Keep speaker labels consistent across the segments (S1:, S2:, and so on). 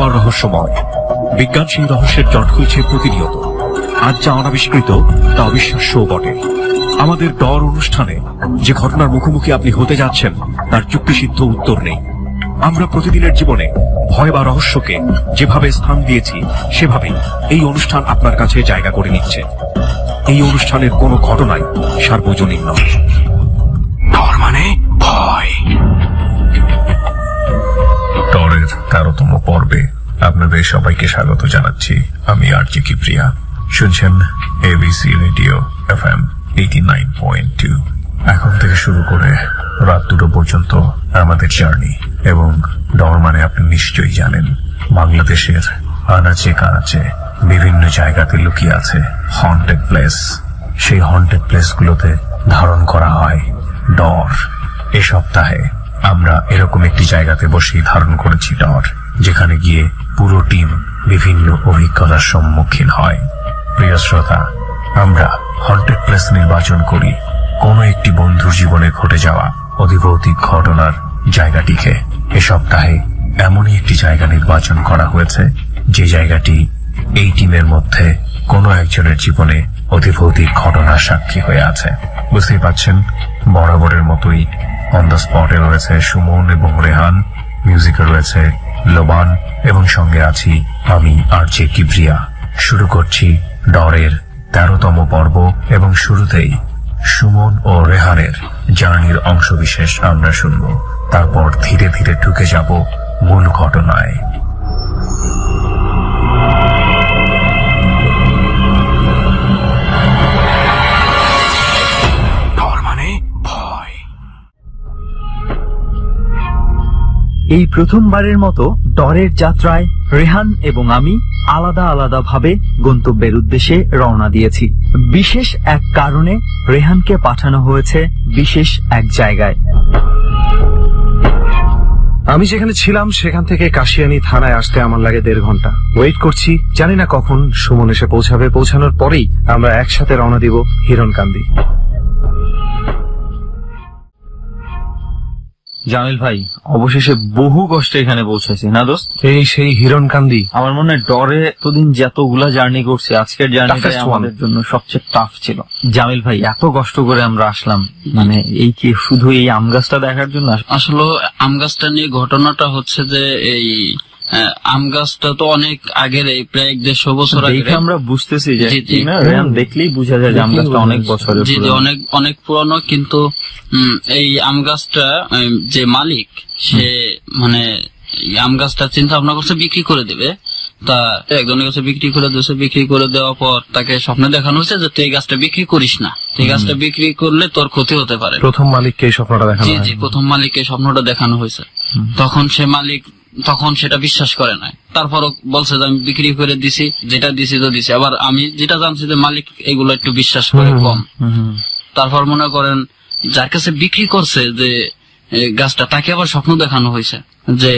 S1: অপার রহস্যময়। বিজ্ঞান সেই রহস্যের জট খুলছে প্রতিনিয়ত। আজ যা অনাবিষ্কৃত তা অবিশ্বাস্যও বটে। আমাদের ডর অনুষ্ঠানে যে ঘটনার মুখোমুখি আপনি হতে যাচ্ছেন তার যুক্তিসিদ্ধ উত্তর নেই। আমরা প্রতিদিনের জীবনে ভয় বা রহস্যকে যেভাবে স্থান দিয়েছি সেভাবেই এই অনুষ্ঠান আপনার কাছে জায়গা করে নিচ্ছে। এই অনুষ্ঠানের কোনো ঘটনাই সার্বজনীন নয়।
S2: ডর মানে ভয়। ডরের 13তম পর্বে আপনাদের সবাইকে স্বাগত জানাচ্ছি। আমি আরজে কিপ্রিয়া। শুনছেন এবিসি রেডিও FM 89.2। এখন থেকে শুরু করে রাত 2টো পর্যন্ত আমাদের জার্নি। এবং ডর মানে আপনি নিশ্চয়ই জানেন, বাংলাদেশের আনাচে কানাচে বিভিন্ন জায়গাতে লুকিয়ে আছে হন্টেড প্লেস। সেই হন্টেড প্লেসগুলোতে ধারণ করা হয় ডর। এ সপ্তাহে আমরা এরকম একটি জায়গাতে বসেই ধারণ করেছি ডর, যেখানে গিয়ে পুরো টিম বিভিন্ন অভিজ্ঞতার সম্মুখীন হয়। প্রিয় শ্রোতা, আমরা হন্টেড প্লেস নির্বাচন করি কোনো একটি বন্ধুর জীবনে ঘটে যাওয়া অধিভৌতিক ঘটনার জায়গাটিকে। এ সপ্তাহে এমনই একটি জায়গা নির্বাচন করা হয়েছে যে জায়গাটি এই টিমের মধ্যে কোনো একজনের জীবনে অধিভৌতিক ঘটনার সাক্ষী হয়ে আছে। বুঝতেই পাচ্ছেন, বরাবরের মতোই অন দ্য স্পটে রয়েছে সুমন এবং রেহান, মিউজিকে রয়েছে লোবান এবং সঙ্গে আছি আমি আরজে কিপ্রিয়া। শুরু করছি ডরের 13তম পর্ব এবং শুরুতেই সুমন ও রেহানের জার্নির অংশবিশেষ আমরা শুনব। তারপর ধীরে ধীরে ঢুকে যাব মূল ঘটনায়। ডর মানে ভয়।
S3: এই প্রথমবারের মতো ডরের যাত্রায় রেহান এবং আমি আলাদা আলাদা ভাবে গন্তব্যের উদ্দেশ্যে রওনা দিয়েছি। বিশেষ এক কারণে রেহানকে পাঠানো হয়েছে বিশেষ এক জায়গায়।
S4: আমি যেখানে ছিলাম সেখান থেকে কাশিয়ানী থানায় আসতে আমার লাগে 1.5 ঘন্টা। ওয়েট করছি, জানি না কখন সুমন এসে পৌঁছাবে। পৌঁছানোর পরেই আমরা একসাথে রওনা দিব হিরণকান্দি।
S3: জামিল ভাই, অবশেষে বহু কষ্টে এখানে পৌঁছেছি না দোস্ত?
S4: এই সেই হিরণকান্দি।
S3: আমার মনে হয় ডরে এতদিন যতগুলা জার্নি করছি, আজকের জার্নিটাই আমাদের জন্য সবচেয়ে টাফ ছিল। জামিল ভাই, এত কষ্ট করে আমরা আসলাম, মানে এই কি শুধু এই আম গাছটা দেখার জন্য?
S5: আসলে আম গাছটা নিয়ে ঘটনাটা হচ্ছে যে এই আম গাছটা তো অনেক আগের, এই প্রায় 150 বছর আগে
S3: আমরা বুঝতেছি যে দেখলেই বোঝা যায় যে আম গাছটা অনেক বছরের।
S5: জি জি, অনেক অনেক পুরনো। কিন্তু এই আম গাছটা যে মালিক, সে মানে আম গাছটা চিন্তা ভাবনা করছে বিক্রি করে দেবে। তা একজনের কাছে বিক্রি করে দিয়েছে। বিক্রি করে দেওয়ার পর তাকে স্বপ্নে দেখানো হয়েছে যে তুই এই গাছটা বিক্রি করিস না, এই গাছটা বিক্রি করলে তোর ক্ষতি হতে পারে।
S4: প্রথম মালিককে এই স্বপ্নটা দেখানো?
S5: জি জি, প্রথম মালিককে স্বপ্নটা দেখানো হয়েছে। তখন সে মালিক সেটা বিশ্বাস করে নাই। তারপরও বলছে যে আমি বিক্রি করে দিছি, যেটা দিছি তো দিছি। আবার আমি যেটা জানছি যে মালিক এগুলো একটু বিশ্বাস করে কম। তারপর মনে করেন যার কাছে বিক্রি করছে যে গাছটা, তাকে আবার স্বপ্ন দেখানো হয়েছে যে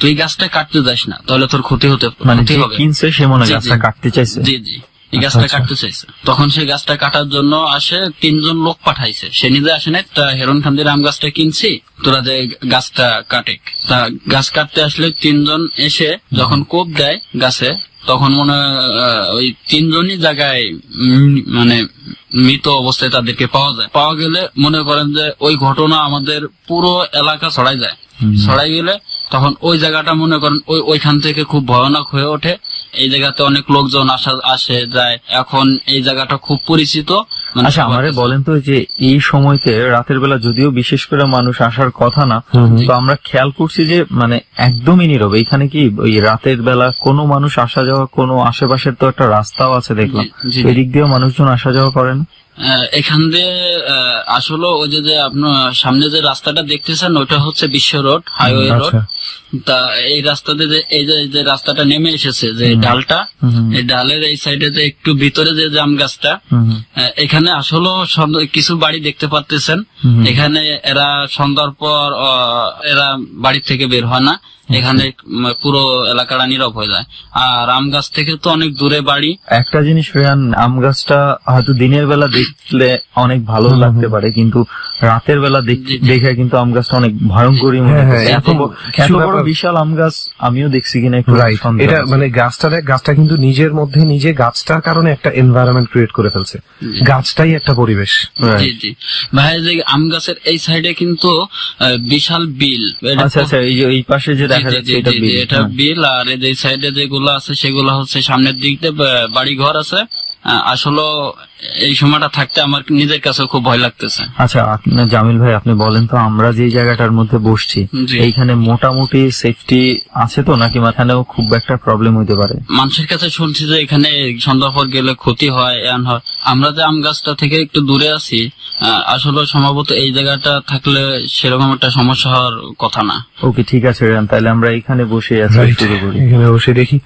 S5: তুই গাছটা কাটতে যাস না, তাহলে তোর ক্ষতি হতে
S3: কিনছে। সে মনে গাছটা কাটতে চাইছে।
S5: জি জি, এই গাছটা কাটতে চাইছে। তখন সে গাছটা কাটার জন্য আসে, 3 জন লোক পাঠাইছে। সে নিজে আসে নাই। তা হিরণকান্দির আম গাছটা কিনছি, তোরা যে গাছটা কাটে। তা গাছ কাটতে আসলে 3 জন এসে যখন কোপ দেয় গাছে, তখন মনে ওই 3 জনই জায়গায় মানে মৃত অবস্থায় তাদেরকে পাওয়া যায়। পাওয়া গেলে মনে করেন যে ওই ঘটনা আমাদের পুরো এলাকা ছড়াই যায়। ছড়াই গেলে তখন ওই জায়গাটা মনে করেন ওইখান থেকে খুব ভয়ানক হয়ে ওঠে। এই জায়গাতে অনেক লোকজন আসে যায়। এখন এই জায়গাটা খুব পরিচিত।
S3: আচ্ছা, আমারে বলেন তো, যে এই সময়তে রাতের বেলা যদিও বিশেষ করে মানুষ আসার কথা না, তো আমরা খেয়াল করছি যে মানে একদমই নীরব। এখানে কি ওই রাতের বেলা কোনো মানুষ আসা যাওয়া, কোনো আশেপাশের তো একটা রাস্তাও আছে দেখলাম, এদিক দিয়েও মানুষজন আসা যাওয়া করেন?
S5: এখান দিয়ে আসলে ওই যে আপনার সামনে যে রাস্তাটা দেখতেছেন, ওইটা হচ্ছে বিশ্ব রোড, হাইওয়ে রোড। তা এই রাস্তাতে যে রাস্তাটা নেমে এসেছে, যে ডালটা, এই ডালের এই সাইডে যে একটু ভিতরে যে আম গাছটা, এখানে আসলে কিছু বাড়ি দেখতে পাচ্ছেন। এখানে এরা সন্ধ্যার পর এরা বাড়ি থেকে বের হয় না। এখানে পুরো এলাকাটা নীরব হয়ে যায়। আর আম গাছ থেকে তো অনেক দূরে বাড়ি।
S3: একটা জিনিস রেহান, আম গাছটা হয়তো দিনের বেলা দেখলে অনেক ভালো লাগতে পারে, কিন্তু রাতের বেলা দেখে কিন্তু আম গাছটা অনেক ভয়ঙ্করই মনে হয়। এত বড় বিশাল আম গাছ আমিও দেখছি কিনা একটু সন্দেহ
S4: এটা
S3: আছে।
S4: মানে গাছটা কিন্তু নিজের মধ্যে নিজে গাছটার কারণে একটা এনভায়রনমেন্ট ক্রিয়েট করে ফেলছে। গাছটাই একটা পরিবেশ।
S5: জি জি ভাই, যে আম গাছের এই সাইডে কিন্তু বিশাল বিল।
S3: আচ্ছা আচ্ছা, এই পাশে যে দেখা যাচ্ছে এটা বিল।
S5: এটা বিল, আর এই সাইডে যেগুলো আছে সেগুলো হচ্ছে সামনের দিক দিয়ে বাড়ি ঘর আছে। আসলে এই সময়টা থাকতে আমার নিজের কাছে খুব ভয় লাগতেছে।
S3: আচ্ছা জামিল ভাই, আপনি বলেন তো, আমরা যে জায়গাটার মধ্যে বসছি এইখানে মোটামুটি সেফটি আছে তো, নাকি মাথানেও খুব একটা প্রবলেম হইতে পারে?
S5: মানুষের কাছে শুনছি যে এখানে সন্ধ্যার পর গেলে ক্ষতি হয়, এমন হয়। আমরা যে আম গাছটা থেকে একটু দূরে আছি, আসলে সম্ভবত এই জায়গাটা থাকলে সেরকম একটা সমস্যা হওয়ার কথা না।
S3: ওকে, ঠিক আছে রেহান, তাহলে আমরা এখানে বসে আছি, শুরু করি।
S4: এখানে বসে দেখি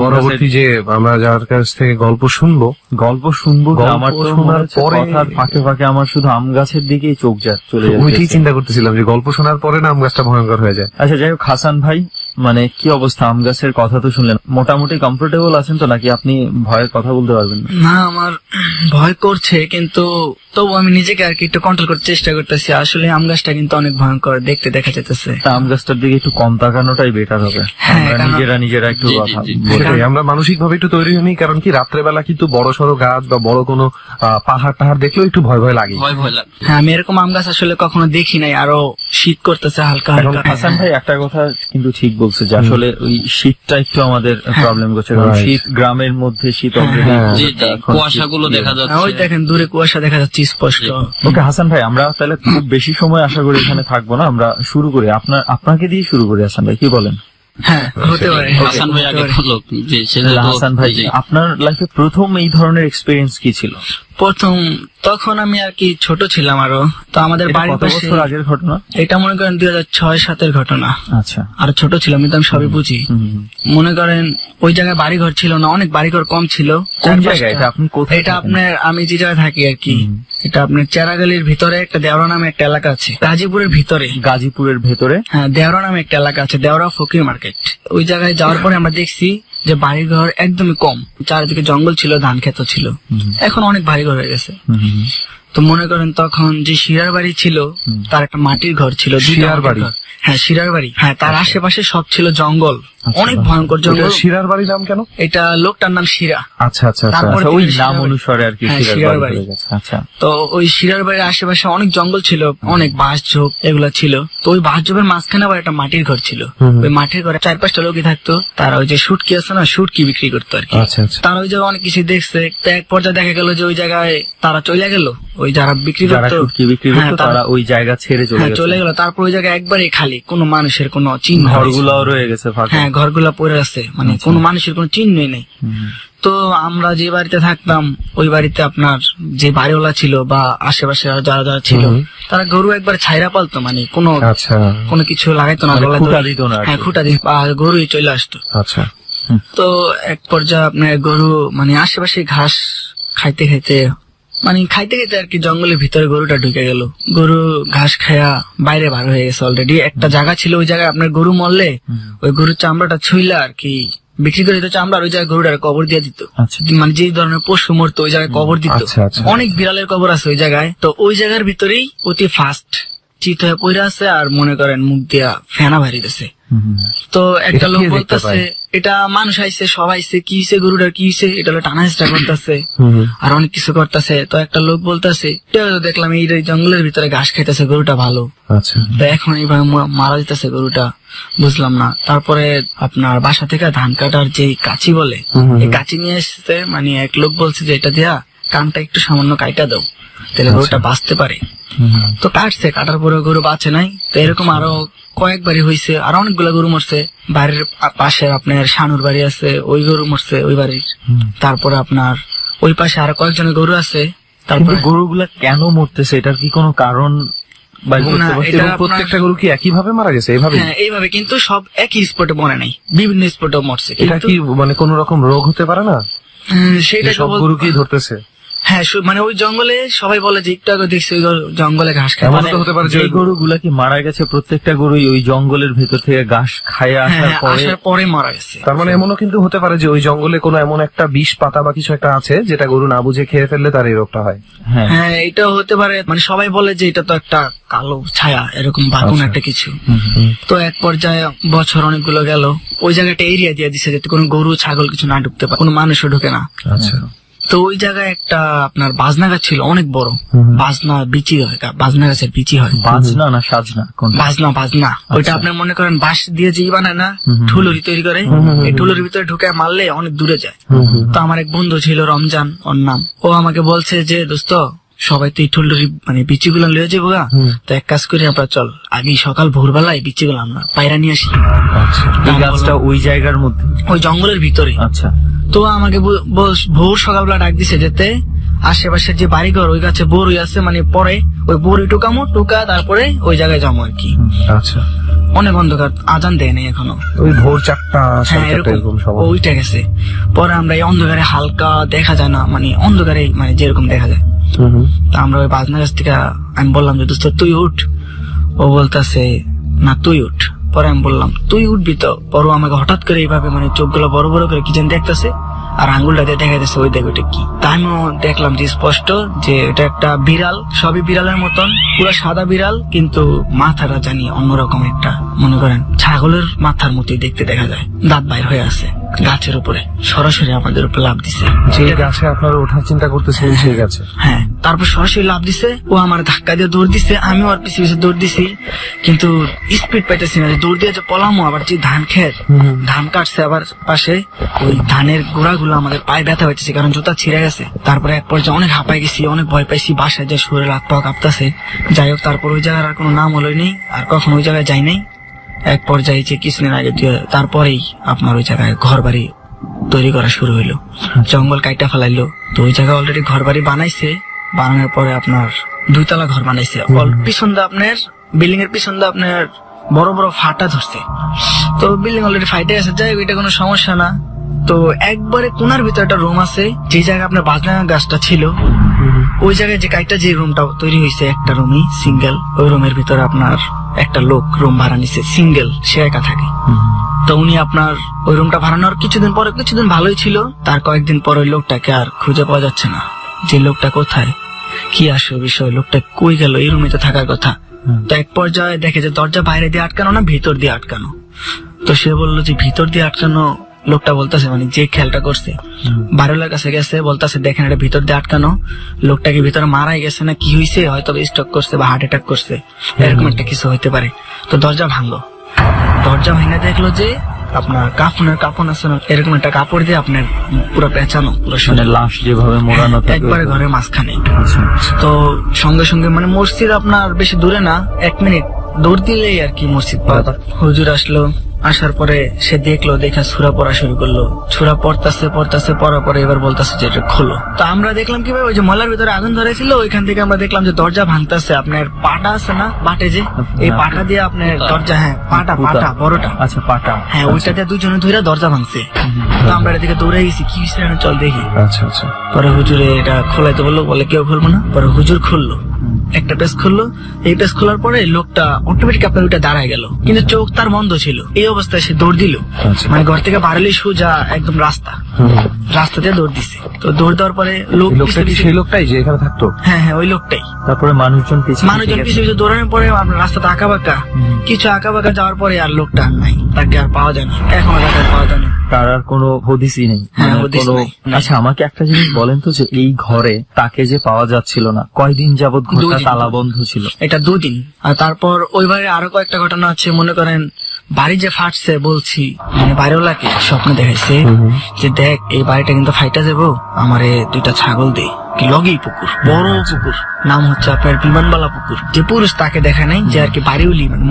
S4: পরবর্তী যে আমরা যার কাছ থেকে গল্প শুনবো।
S3: আমার তো শোনার পরে কথার ফাঁকে ফাঁকে আমার শুধু আম গাছের দিকেই চোখ চলে যাচ্ছে।
S4: ওইটাই চিন্তা করতেছিলাম যে গল্প শোনার পরে না আম গাছটা ভয়ঙ্কর হয়ে যায়।
S3: আচ্ছা যাই হোক, হাসান ভাই মানে কি অবস্থা? আম গাছের কথা তো শুনলেন, মোটামুটি কমফোর্টেবল আছেন তো, নাকি আপনি ভয়ের কথা বলতে পারবেন না?
S6: না, আমার ভয় করছে, কিন্তু তবু আমি নিজেকে আর কি একটু কন্ট্রোল করতে চেষ্টা করতেছি। আসলে আম গাছটা কিন্তু অনেক ভয়ঙ্কর দেখতে দেখা যেতেছে।
S3: আম গাছটার দিকে একটু কম তাকানোটাই বেটার হবে। আমরা নিজেরা একটু কথা
S4: সেটাই, আমরা মানসিক ভাবে একটু তৈরি হইনি। কারণ কি রাত্রেবেলা কিন্তু বড় সড়ো গাছ বা বড় কোনো পাহাড় টাহাড় দেখলেও একটু ভয় ভয় লাগে।
S6: হ্যাঁ, আমি এরকম আম গাছ আসলে কখনো দেখি নাই। আরো শীত করতেছে হালকা হালকা।
S3: হাসান ভাই একটা কথা কিন্তু ঠিক বলছে যে আসলে ওই শীতটা একটু আমাদের প্রবলেম করছে, কারণ শীত গ্রামের মধ্যে শীত অলরেডি
S5: কুয়াশাগুলো দেখা যাচ্ছে।
S6: ওই দেখেন দূরে কুয়াশা দেখা যাচ্ছে স্পষ্ট।
S3: ওকে হাসান ভাই, আমরা তাহলে খুব বেশি সময় আশা করি এখানে থাকবো না, আমরা শুরু করি। আপনাকে দিয়ে শুরু করি হাসান ভাই, কি বলেন?
S6: হ্যাঁ, হতে পারে।
S5: হাসান ভাই আগে বলুক।
S3: হাসান ভাই, আপনার লাইফে প্রথম এই ধরনের এক্সপেরিয়েন্স কি ছিল?
S6: প্রথম তখন আমি আর কি ছোট ছিলাম আরো। তো আমাদের বাড়ির পাশে,
S3: বছর আগের ঘটনা
S6: এটা মনে করেন 2006-07 ঘটনা।
S3: আচ্ছা,
S6: আর ছোট ছিলাম কিন্তু আমি সবই বুঝি। মনে করেন ওই জায়গায় বাড়িঘর ছিল না, অনেক বাড়িঘর কম ছিল।
S3: কোন জায়গায় এটা? আপনি কোথায়?
S6: এটা আপনার, আমি যে জায়গায় থাকি আর কি, এটা আপনার চেরাগালির ভিতরে একটা দেওরা নামে একটা এলাকা আছে, গাজীপুরের ভিতরে।
S3: গাজীপুরের ভেতরে?
S6: হ্যাঁ, দেওরা নামে একটা এলাকা আছে, দেওরা ফকির মার্কেট। ওই জায়গায় যাওয়ার পরে আমরা দেখছি যে বাড়িঘর একদমই কম, চারিদিকে জঙ্গল ছিল, ধান ক্ষেত ছিল। এখন অনেক বাড়িঘর হয়ে গেছে। তো মনে করেন তখন যে শিরার বাড়ি ছিল তার একটা মাটির ঘর ছিল।
S4: শিরার বাড়ি?
S6: হ্যাঁ, শিরার বাড়ি। হ্যাঁ, তার আশেপাশে সব ছিল জঙ্গল, অনেক ভয়ঙ্কর জঙ্গল।
S4: শিরার বাড়ির নাম কেন?
S6: এটা লোকটার নাম শিরা।
S4: আচ্ছা আচ্ছা,
S3: ওই নাম অনুসারে আর কি
S6: শিরার বাড়ি।
S3: আচ্ছা,
S6: তো ওই শিরার বাড়ির আশেপাশে অনেক জঙ্গল ছিল, অনেক বাঁশঝোপ এগুলা ছিল। তো ওই বাঁশঝোপের মাঝখানে আবার একটা মাটির ঘর ছিল। ওই মাটির ঘরে 4-5টা লোকই থাকতো। তারা ওই যে শুটকি আছে না, শুটকি বিক্রি করতো আর কি। তারা ওই জায়গায় অনেক কিছু দেখছে। তো এক পর্যায়ে দেখা গেল যে ওই জায়গায় তারা চলে গেল। ওই যারা বিক্রি করতো,
S3: তারা ওই জায়গা ছেড়ে
S6: চলে গেল। তারপর ওই জায়গায় একবারই খালি, কোনো মানুষের কোনো চিহ্ন,
S3: ঘরগুলাও রয়ে গেছে।
S6: হ্যাঁ, ঘরগুলা পড়ে আছে, মানে কোনো মানুষের কোনো চিহ্নই নেই। তো আমরা যে বাড়িতে থাকতাম, ওই বাড়িতে আপনার যে বাড়িওয়ালা ছিল বা আশেপাশে যারা যারা ছিল, তারা গরু একবার ছাইরা পালতো, মানে কোনো কিছু লাগাইতো না,
S3: খুঁটা দিত না।
S6: হ্যাঁ, খুঁটা দিত, গরুই চলে আসতো।
S4: আচ্ছা,
S6: তো এক পর্যায়ে আপনার গরু মানে আশেপাশে ঘাস খাইতে খাইতে আর কি জঙ্গলের ভিতরে গরুটা ঢুকে গেল। গরু ঘাস খায়া বাইরে বার হয়ে গেছে অলরেডি। একটা জায়গা ছিল, ওই জায়গায় আপনার গরু মরলে ওই গরুর চামড়াটা ছুইলা আর কি বিক্রি করে দিত চামড়া, ওই জায়গায় গরুটার কবর দিয়ে দিত। মানে যে ধরনের পশু মরতো ওই জায়গায় কবর দিত। অনেক বিড়ালের কবর আছে ওই জায়গায়। তো ওই জায়গার ভিতরেই অতি ফাস্ট চিত হয়ে পড়ে আছে, আর মনে করেন মুখ দিয়া ফেনা ভারিতেছে। তো একটা লোক বলতেছে এটা মানুষ আইছে, সব আইছে, কি হইছে গরুটার, কি হইছে, এটা হলো টানা হেঁচড়া করতেছে আর অনেক কিছু করতেছে। তো একটা লোক বলতেছে দেখলাম এই জঙ্গলের ভিতরে ঘাস খাইতেছে, গরুটা ভালো। তো এখন এইভাবে মারা যেতেছে গরুটা, বুঝলাম না। তারপরে আপনার বাসা থেকে ধান কাটার যে কাঁচি বলে, এই কাঁচি নিয়ে এসছে। মানে এক লোক বলছে যে এটা দিয়া কানটা একটু সামান্য কাইটা দাও, তাহলে গরুটা বাঁচতে পারে। তো কাটছে, কাটার পরে গরু বাঁচে নাই। তো এরকম আরো কয়েকবারই হয়েছে, আর অনেকগুলা গরু মরছে। বাড়ির পাশে আপনার শানুর বাড়ি আছে, ওই গরু মরছে ওই বাড়ির। তারপরে আপনার ওই পাশে আরো কয়েকজনের গরু আছে। তারপরে
S3: গরুগুলা কেন মরতেছে, এটার কি কোনো কারণ?
S4: প্রত্যেকটা গরু কি একই ভাবে মারা গেছে?
S6: এইভাবে, কিন্তু সব একই স্পটে মরে নাই, বিভিন্ন স্পটে মরছে।
S4: এটা কি মানে কোন রকম রোগ হতে পারে না?
S6: সেটা
S4: সব গরু কি ধরতেছে?
S6: হ্যাঁ মানে ওই জঙ্গলে সবাই বলে যে একটু আগে দেখছি ওই জঙ্গলে ঘাস খায়।
S4: এমন
S6: মানে
S4: তো হতে পারে যে
S3: যে গরুগুলা কি মারা গেছে প্রত্যেকটা গরুই ওই জঙ্গলের ভেতর থেকে ঘাস খায় আসার পরে
S6: আসার পরে মারা গেছে।
S4: তার মানে এমনও কিন্তু হতে পারে যে ওই জঙ্গলে কোনো এমন একটা বিষ পাতা বা কিছু একটা আছে যেটা গরু না বুঝে খেয়ে ফেললে তার এই রোগটা হয়।
S3: হ্যাঁ
S6: হ্যাঁ এটাও হতে পারে, মানে সবাই বলে যে এটা তো একটা কালো ছায়া এরকম বা কোনো একটা কিছু। তো এক পর্যায়ে বছর অনেকগুলো গেল, ওই জায়গাটা এরিয়া দিয়ে দিছে যাতে কোনো গরু ছাগল কিছু না ঢুকতে পারে, কোনো মানুষও ঢুকে না।
S4: আচ্ছা।
S6: তো ওই জায়গায় একটা আপনার বাজনা গাছ ছিল অনেক বড়, বাজনা বিচি হয়, বাজনা গাছের বিচি হয়।
S3: বাজনা না সাজনা কোনটা?
S6: বাজনা ওইটা আপনার মনে করেন বাঁশ দিয়ে যে বানায় না, ঠুলুরি তৈরি করে, এই ঠুলুরির ভিতরে ঢুকে মারলে অনেক দূরে যায়। তো আমার এক বন্ধু ছিল রমজান ওর নাম, ও আমাকে বলছে যে দোস্ত সবাই তো এই ঠুলুরি মানে বিচি গুলো লিয়ে যাবো গা, তো এক কাজ করি আমরা চল আগে সকাল ভোরবেলায় বিচি গুলো আমরা পায়রা নিয়ে আসি।
S3: এই গাছটা ওই জায়গার মধ্যে,
S6: ওই জঙ্গলের ভিতরে।
S3: আচ্ছা।
S6: তো আমাকে ভোর সকালবেলা ডাক দিছে যেতে, আশেপাশের যে বাড়িঘর ওই গাছে বড়ই আছে, মানে পরে ওই বড়ই টুকামো, টুকা তারপরে ওই জায়গায় যাবো আর কি।
S4: আচ্ছা।
S6: অনেক অন্ধকার, আজান দেয় নাই এখনো,
S4: ওই ভোর 4টা
S6: হ্যাঁ এরকম ওইটা গেছে। পরে আমরা এই অন্ধকারে হালকা দেখা যায় না, মানে অন্ধকারে মানে যেরকম দেখা যায়। তা আমরা ওই বাজনা গাছ থেকে আমি বললাম যে দোস্ত তুই উঠ, ও বলতেছে না তুই উঠ। পরে আমি বললাম তুই উঠবি তো, পরে আমাকে হঠাৎ করে এইভাবে মানে চোখগুলো বড় বড় করে কি যেন দেখতেছে, আর আঙ্গুলটা দিয়ে দেখা যাচ্ছে ওই দেখ ওইটা কি। তা আমিও দেখলাম যে স্পষ্ট যে এটা একটা বিড়াল, সবই বিড়ালের মতন, পুরো সাদা বিড়াল, কিন্তু মাথাটা জানি অন্যরকম একটা, মনে করেন ছাগলের মাথার মতোই দেখতে দেখা যায়, দাঁত বাইর হয়ে আছে গাছের উপরে, সরাসরি আমাদের উপরে লাফ দিছে।
S4: যে গাছে আপনারা ওঠার চিন্তা করতেছেন সেই গাছে?
S6: হ্যাঁ, তারপর সরাসরি লাফ দিছে, ও আমার ধাক্কা দিয়ে দৌড় দিছে, আমি ওর পিছিয়ে পিছিয়ে দৌড় দিছি, কিন্তু স্পিড পাইতেছি না, দৌড় দিয়ে যে পলামো। আবার যে ধান খেত, ধান কাটছে আবার পাশে, ওই ধানের গোড়াগুলো আমাদের পায়ে ব্যথা হইতেছে কারণ জুতা ছিঁড়ে গেছে। তারপরে এক পর্যায়ে অনেক হাঁপাই গেছি, অনেক ভয় পাইছি, বাসায় যে শরীর হাত পা কাঁপতেছে। যাই হোক, তারপর ওই জায়গার আর কোনো নাম হলোই নেই, আর কখন ওই জায়গায় যাই নাই। এক পর্যায়ে যে কিছুদিন আগে তারপরেই আপনার ওই জায়গায় ঘর বাড়ি তৈরি করা শুরু হইলো, জঙ্গল কাইটা ফেলাইলো। তো ওই জায়গায় অলরেডি ঘর বাড়ি বানাইছে, বানানোর পরে আপনার 2 তলা ঘর বানাইছে। পিছন দিয়ে আপনার বিল্ডিং এর পিছন দিয়ে আপনার বড় বড় ফাটা ধরছে, তো বিল্ডিং অলরেডি ফাইটে আছে। যাই হোক, এটা কোনো সমস্যা না। তো একবারে কোনার ভিতরে একটা রুম আছে, যে জায়গায় আপনার বাজনা গাছটা ছিল, ওই জায়গায় যে কাইটা যে রুমটা তৈরি হয়েছে, একটা রুমই সিঙ্গেল, ওই রুমের ভিতরে আপনার একটা লোক রুম ভাড়া নিছে, সিঙ্গেল, সে একা থাকে। তো উনি আপনার ওই রুমটা ভাড়ানোর কিছুদিন ভালোই ছিল, তার কয়েকদিন পর ওই লোকটাকে আর খুঁজে পাওয়া যাচ্ছে না, যে লোকটা কোথায়, কি আসলে বিষয়, লোকটা কই গেল, এই রুমে তো থাকার কথা। তো এক পর্যায়ে দেখে যে দরজা বাইরে দিয়ে আটকানো না, ভিতর দিয়ে আটকানো। তো সে বললো যে ভিতর দিয়ে আটকানো। লোকটা বলতেছে, মানে যে খেয়ালটা করছে, বারোলার কাছে গেছে, বলতেছে দেখেন এটা ভিতর দিয়ে আটকানো, লোকটাকে ভিতরে মারাই গেছে না কি হয়েছে, হয়তো স্ট্রোক করছে বা হার্ট অ্যাটাক করছে, এরকম একটা কিছু হইতে পারে। তো দরজা ভাঙলো, দরজা ভেঙে দেখলো যে আপনার কাপড় আছে না, এরকম একটা কাপড় দিয়ে আপনার পুরো পেঁচানো, পুরো
S3: লাশ যেভাবে মোড়ানো থাকে
S6: একবারে ঘরের মাঝখানে। তো সঙ্গে সঙ্গে মানে মসজিদ আপনার বেশি দূরে না, 1 মিনিট দৌড় দিলেই আর কি মসজিদ পাওয়া যায়। হুজুর আসলো, আসার পরে সে দেখলো, দেখা সূরা পড়া শুরু করলো, সূরা পড়তাছে পড়ার পরে এবার বলতেছে যে এটা খোলো। তো আমরা দেখলাম কি ভাই, ওই যে ময়লার ভিতরে আগুন ধরেছিল, ওইখান থেকে আমরা দেখলাম যে দরজা ভাঙতেছে, আপনার পাটা আছে না, বাটে যে, এই পাটা দিয়ে আপনার দরজা, হ্যাঁ পাটা বড়টা,
S3: আচ্ছা পাটা,
S6: হ্যাঁ ওইটা দিয়ে 2 জনে ধরে দরজা ভাঙছে। তো আমরা এদিকে দৌড়ে গেছি, কি বিষয় চল দেখি।
S4: আচ্ছা আচ্ছা।
S6: পরে হুজুরে এটা খোলাইতে বললো, বলে কেউ খুলবো না। পরে হুজুর খুললো, একটা পেজ খুললো। এই পেজ খোলার পরে লোকটা অটোমেটিক আপনার ওইটা দাঁড়ায় গেল, কিন্তু চোখ তার বন্ধ ছিল। এই অবস্থায় সে দৌড় দিল, মানে ঘর থেকে বাড়ালে সোজা একদম রাস্তা দিয়ে দৌড় দিচ্ছে। তো দৌড় দেওয়ার পরে
S4: সেই লোকটাই যে এখানে থাকতো,
S6: হ্যাঁ ওই লোকটাই।
S3: তারপরে মানুষজন
S6: পিছিয়ে দৌড়ানোর পরে আপনার রাস্তাটা আঁকাবাঁকা, কিছু আঁকাবাঁকা যাওয়ার পরে আর লোকটা আর নাই, তাকে আর পাওয়া যায় না, এখন আর পাওয়া যায় না,
S3: তার আর কোনো হদিসই নেই। আচ্ছা আমাকে একটা জিনিস বলেন তো, যে এই ঘরে তাকে যে পাওয়া যাচ্ছিল না, কয়দিন যাবত ঘরটা তালা বন্ধ ছিল?
S6: এটা 2 দিন। আর তারপর ওই বাড়ির আরো কয়েকটা ঘটনা আছে, মনে করেন বাড়ি যে ফাটছে, বলছি মানে বাড়িওয়ালাকে স্বপ্ন দেখাইছে যে দেখ এই বাড়িটা কিন্তু ফাইটা যাবো, আমারে 2টা ছাগল দে, কি লগেই পুকুর, বড় পুকুর, নাম হচ্ছে আপনার বিমানবালা পুকুর। যে পুরুষ তাকে দেখায় নাই, যে আর কি বাড়িওলি মানে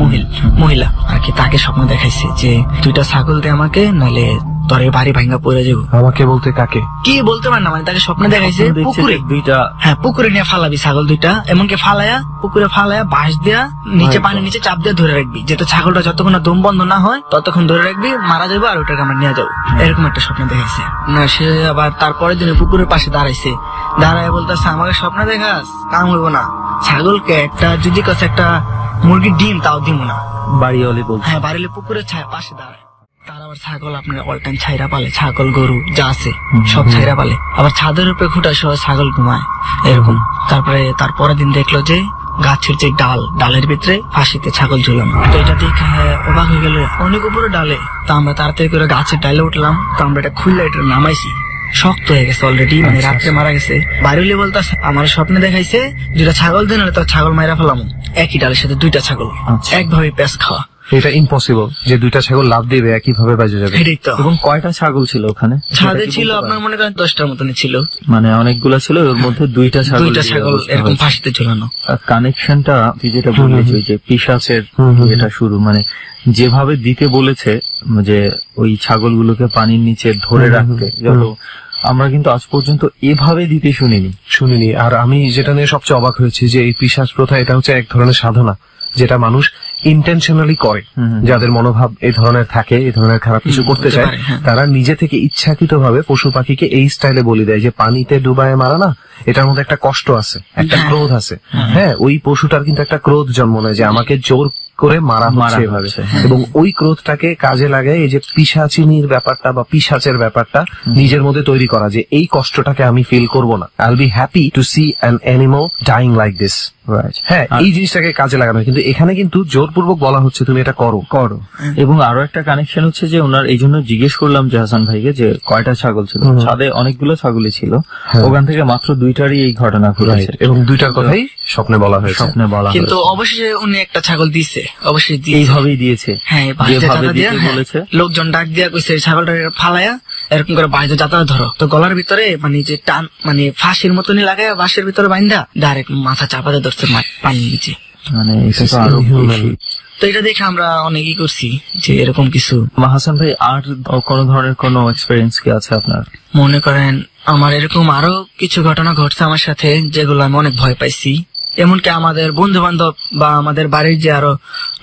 S6: মহিলা আর কি, তাকে স্বপ্ন দেখাইছে যে 2টা ছাগল দে আমাকে, নাহলে তোর এই বাড়ি ভাঙ্গা পড়ে যাবো।
S4: আমাকে বলতে কাকে?
S6: কি বলতে পার না, মানে তাকে স্বপ্ন দেখাইছে পুকুরে
S3: 2টা,
S6: হ্যাঁ পুকুরে নিয়ে ফালাবি ছাগল 2টা, এমনকি পুকুরে ফালায়া বাঁশ দিয়া নিচে, পানি নিচে চাপ দিয়ে ধরে রাখবি, যাতে ছাগলটা যতক্ষণ না দম বন্ধ না হয় ততক্ষণ ধরে রাখবি, মারা যাবো আর ওটাকে আমরা নিয়ে যাবো। এরকম একটা স্বপ্ন দেখাইছে না। সে আবার তারপরের দিনে পুকুরের পাশে দাঁড়াইছে, দাঁড়ায় বলতেছে আমাকে স্বপ্ন দেখাস, কাম হইব না, ছাগলকে একটা যদি কাছে একটা মুরগির ডিম তাও দিব না।
S3: বাড়িওয়ালি বলছে
S6: হ্যাঁ, বাড়িলে পুকুরের পাশে দাঁড়ায়। তার আবার ছাগল আপনার অল টাইম ছাইরা পালে, ছাগল গরু যা আছে সব ছাইরা পালে, আবার ছাদের উপরে খুঁটা সহ ছাগল ঘুমায় এরকম। তারপরের দিন দেখলো যে গাছের যে ডালের ভিতরে ফাঁসিতে ছাগল ঝুলানো। তো এটা দেখে অবাক হয়ে গেল, অনেক উপরে ডালে। তো আমরা তাড়াতাড়ি করে গাছের ডালে উঠলাম, তো আমরা এটা খুললে এটা নামাইছি, শক্ত হয়ে গেছে অলরেডি, মানে রাত্রে মারা গেছে। বাড়িলে বলতে আমার স্বপ্নে দেখাইছে দুইটা ছাগল দেন, তো ছাগল মাইরা ফেলাম একই ডালের সাথে, দুইটা ছাগল একভাবে প্যাঁচ খাওয়া।
S4: এটা ইম্পসিবল যে দুইটা ছাগল লাভ দিবে একইভাবে বাজে যাবে।
S3: এবং কয়টা ছাগল ছিল ওখানে?
S6: ছাদে ছিল আপনার মনে করেন 10টার মতনই ছিল,
S3: মানে অনেকগুলা ছিল, ওর মধ্যে দুইটা ছাগল
S6: এরকম ফাঁসিতে ঝুলানো।
S3: কানেকশনটা যেটা বলেছে ওই যে পিশাচের এটা শুরু, মানে যেভাবে দিতে বলেছে যে ওই ছাগলগুলোকে পানির নিচে ধরে রাখতে, যত আমরা কিন্তু আজ পর্যন্ত এভাবে দিতে শুনিনি।
S4: আর আমি যেটা নিয়ে সবচেয়ে অবাক হয়েছি যে এই পিশাচ প্রথা, এটা হচ্ছে এক ধরনের সাধনা যেটা মানুষ ইন্টেনশনালি করে। যাদের মনোভাব এই ধরনের থাকে, এই ধরনের খারাপ কিছু করতে চায়, তারা নিজে থেকে ইচ্ছাকৃতভাবে পশু পাখিকে এই স্টাইলে বলি দেয় যে পানিতে ডুবায় মারা না, এটার মধ্যে একটা কষ্ট আছে, একটা ক্রোধ আছে। হ্যাঁ, ওই পশুটার কিন্তু একটা ক্রোধ জন্ম নেয় যে আমাকে জোর করে মারা হচ্ছে এভাবে, এবং ওই ক্রোধটাকে কাজে লাগায় এই যে পিশাচিনীর ব্যাপারটা বা পিশাচের ব্যাপারটা নিজের মধ্যে তৈরি করা, যে এই কষ্টটাকে আমি ফিল করব না, I will be happy to see an animal dying like this. হ্যাঁ, এই জিনিসটাকে কাজে লাগানো, কিন্তু এখানে কিন্তু জোরপূর্বক বলা হচ্ছে তুমি এটা করো।
S3: এবং আরো একটা কানেকশন হচ্ছে যে ওনার, এই জন্য জিজ্ঞেস করলাম যে হাসান ভাইকে যে কয়টা ছাগল ছিল। ছাদে অনেকগুলো ছাগলই ছিল, ওখান থেকে মাত্র দুইটারই এই ঘটনা ঘটেছে,
S4: এবং দুইটার কথাই স্বপ্নে বলা হয়েছে।
S6: কিন্তু অবশেষে উনি একটা ছাগল দিছে, অবশ্যই
S3: এইভাবেই দিয়েছে।
S6: হ্যাঁ, লোকজন ডাক দিয়া কইছে ছাগলটা ফালায়া এরকম করে বাইরে যাতায়াত ধরো, তো গলার ভিতরে মানে যে টান, মানে ফাঁসির মতনই লাগায় বাঁশের ভিতরে বাইন্দা ডাইরেক্ট মাথা চাপাতে ধরছে পানির নিচে।
S3: মানে এটা তো আরো বেশি।
S6: তো এটা দেখে আমরা অনেকই করছি যে এরকম কিছু।
S3: হাসান ভাই, আর কোন ধরনের কোন এক্সপেরিয়েন্স কি আছে আপনার?
S6: মনে করেন আমার এরকম আরো কিছু ঘটনা ঘটছে আমার সাথে, যেগুলো আমি অনেক ভয় পাইছি। এমনকি আমাদের বন্ধু বান্ধব বা আমাদের বাড়ির যে আরো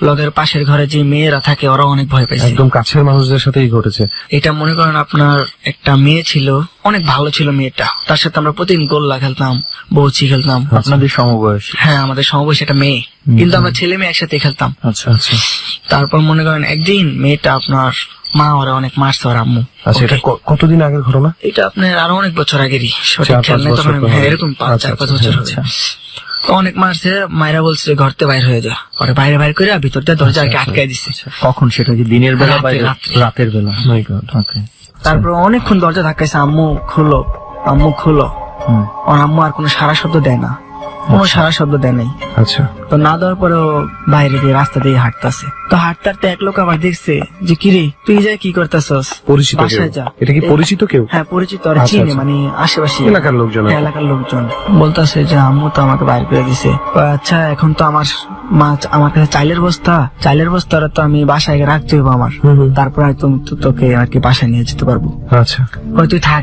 S6: লগের পাশের ঘরে যে মেয়েরা থাকে, ওরা অনেক ভয় পাইছে।
S4: একদম কাছের মানুষদের সাথেই ঘটেছে
S6: এটা। মনে করেন আপনার একটা মেয়ে ছিল, অনেক ভালো ছিল মেয়েটা, তার সাথে আমরা প্রতিদিন গোল্লা খেলতাম, বউচি খেলতাম।
S3: আপনাদের সমবয়সী?
S6: হ্যাঁ, আমাদের সমবয়সী একটা মেয়ে, কিন্তু আমরা ছেলে মেয়ে একসাথে খেলতাম।
S3: আচ্ছা আচ্ছা।
S6: তারপর মনে করেন একদিন মেয়েটা আপনার মা ওরা অনেক মারছে, ওর আম্মু।
S4: আচ্ছা, এটা কতদিন আগের ঘটনা?
S6: এটা আপনার আরো অনেক বছর আগেরই, সঠিক খেয়াল নেই তখন। হ্যাঁ, এরকম 4-5 বছর হবে। অনেক মারছে, মায়েরা বলছে ঘরতে বাইরে হয়ে যা, পরে বাইরে বাইরে করে ভিতর দিয়ে দরজা আটকায় দিচ্ছে।
S3: কখন সেটা? কি দিনের বেলা? রাতের বেলা।
S6: তারপর অনেকক্ষণ দরজা ধাক্কাইছে, আম্মু খুলো, আম্মু খুলো। ওর আম্মু আর কোনো সারা শব্দ দেয় না, কোনো সারা শব্দ দেয় নাই।
S4: আচ্ছা।
S6: তো না দেওয়ার পরেও বাইরে দিয়ে রাস্তা দিয়ে হাঁটতেছে। তো হাঁটতে হাঁটতে এক লোক আবার দেখছে যে কিরে তুই যা কি করতেছস,
S4: পরিচিত যা। এটা কি পরিচিত কেউ?
S6: হ্যাঁ, পরিচিত, আর চিনে, মানে আশেপাশে
S4: এলাকার লোকজন।
S6: এলাকার লোকজন বলতেছে যে আম্মু তো আমাকে বাইরে করে দিছে। আচ্ছা, এখন তো আমার মা আমার কাছে চাইলের বস্তা তো আমি বাসায় রাখতে হইব আমার, তারপর হয়তো তোকে আর কি বাসায় নিয়ে যেতে পারবো।
S4: আচ্ছা,
S6: তুই থাক,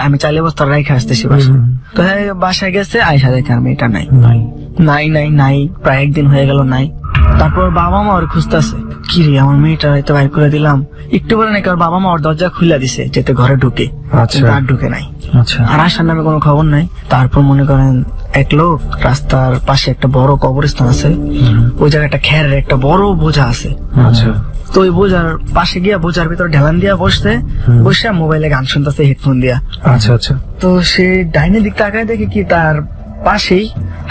S6: আমি চাইলের বস্তা রেখে আসতেছি বাসায়। তো বাসায় গেছে, আয়সা দেখে আমি এটা নাই। প্রায় একদিন হয়ে গেল নাই। তারপর বাবা মা ওর খুঁজতেছে, কি রে আমার মেয়েটা হয়তো বাইর করে দিলাম। একটু পরে নাকি ওর বাবা মা ওর দরজা খুলে দিছে যাতে ঘরে ঢুকে, আর ঢুকে নাই। আর আসার নামে কোনো খবর নাই। তারপর মনে করেন এক লোক রাস্তার পাশে একটা বড় কবরস্থান আছে, ওই জায়গায় একটা খেরের একটা বড় বোঝা আছে। তো ওই বোঝার পাশে গিয়া বোঝার ভিতরে ঢেলান দিয়া বসে মোবাইলে গান শুনতেছে হেডফোন দিয়া।
S4: আচ্ছা।
S6: তো সে ডাইনের দিক তাকায় দেখে কি তার পাশেই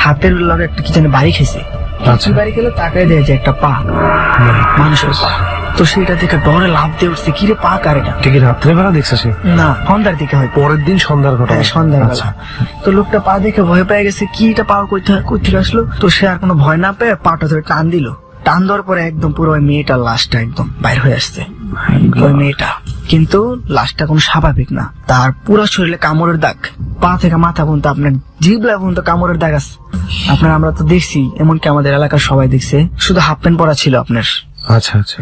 S6: হাতের লগে একটা কি জানি বাড়ি খেয়েছে। বাড়ি খেলে তাকায় দেয় যে একটা পা, মানুষের পা। তো সেটা দেখে ডরে লাভ দিয়ে উঠছে, কি রে পা কার এটা?
S4: ঠিক রাত্রেবেলা দেখছে সে?
S6: না, সন্ধ্যার দিকে হয়।
S4: পরের দিন সন্ধ্যার ঘটনা?
S6: সন্ধ্যাবেলা। তো লোকটা পা দেখে ভয় পেয়ে গেছে, কি এটা পা কই থেকে আসলো? তো সে আর কোনো ভয় না পেয়ে পাটা ধরে টান দিল। টান দেওয়ার পরে একদম পুরো ওই মেয়েটার লাশটা একদম বাইর হয়ে আসছে। ওই মেয়েটা কিন্তু লাশটা কোনো স্বাভাবিক না, তার পুরো শরীরে কামড়ের দাগ, পা থেকে মাথা পর্যন্ত, আপনার জিভলা পর্যন্ত কামড়ের দাগ আছে। আমরা তো দেখছি, এমনকি আমাদের এলাকার সবাই দেখছে। শুধু হাফ প্যান্ট পরা ছিল আপনার,
S4: আচ্ছা আচ্ছা,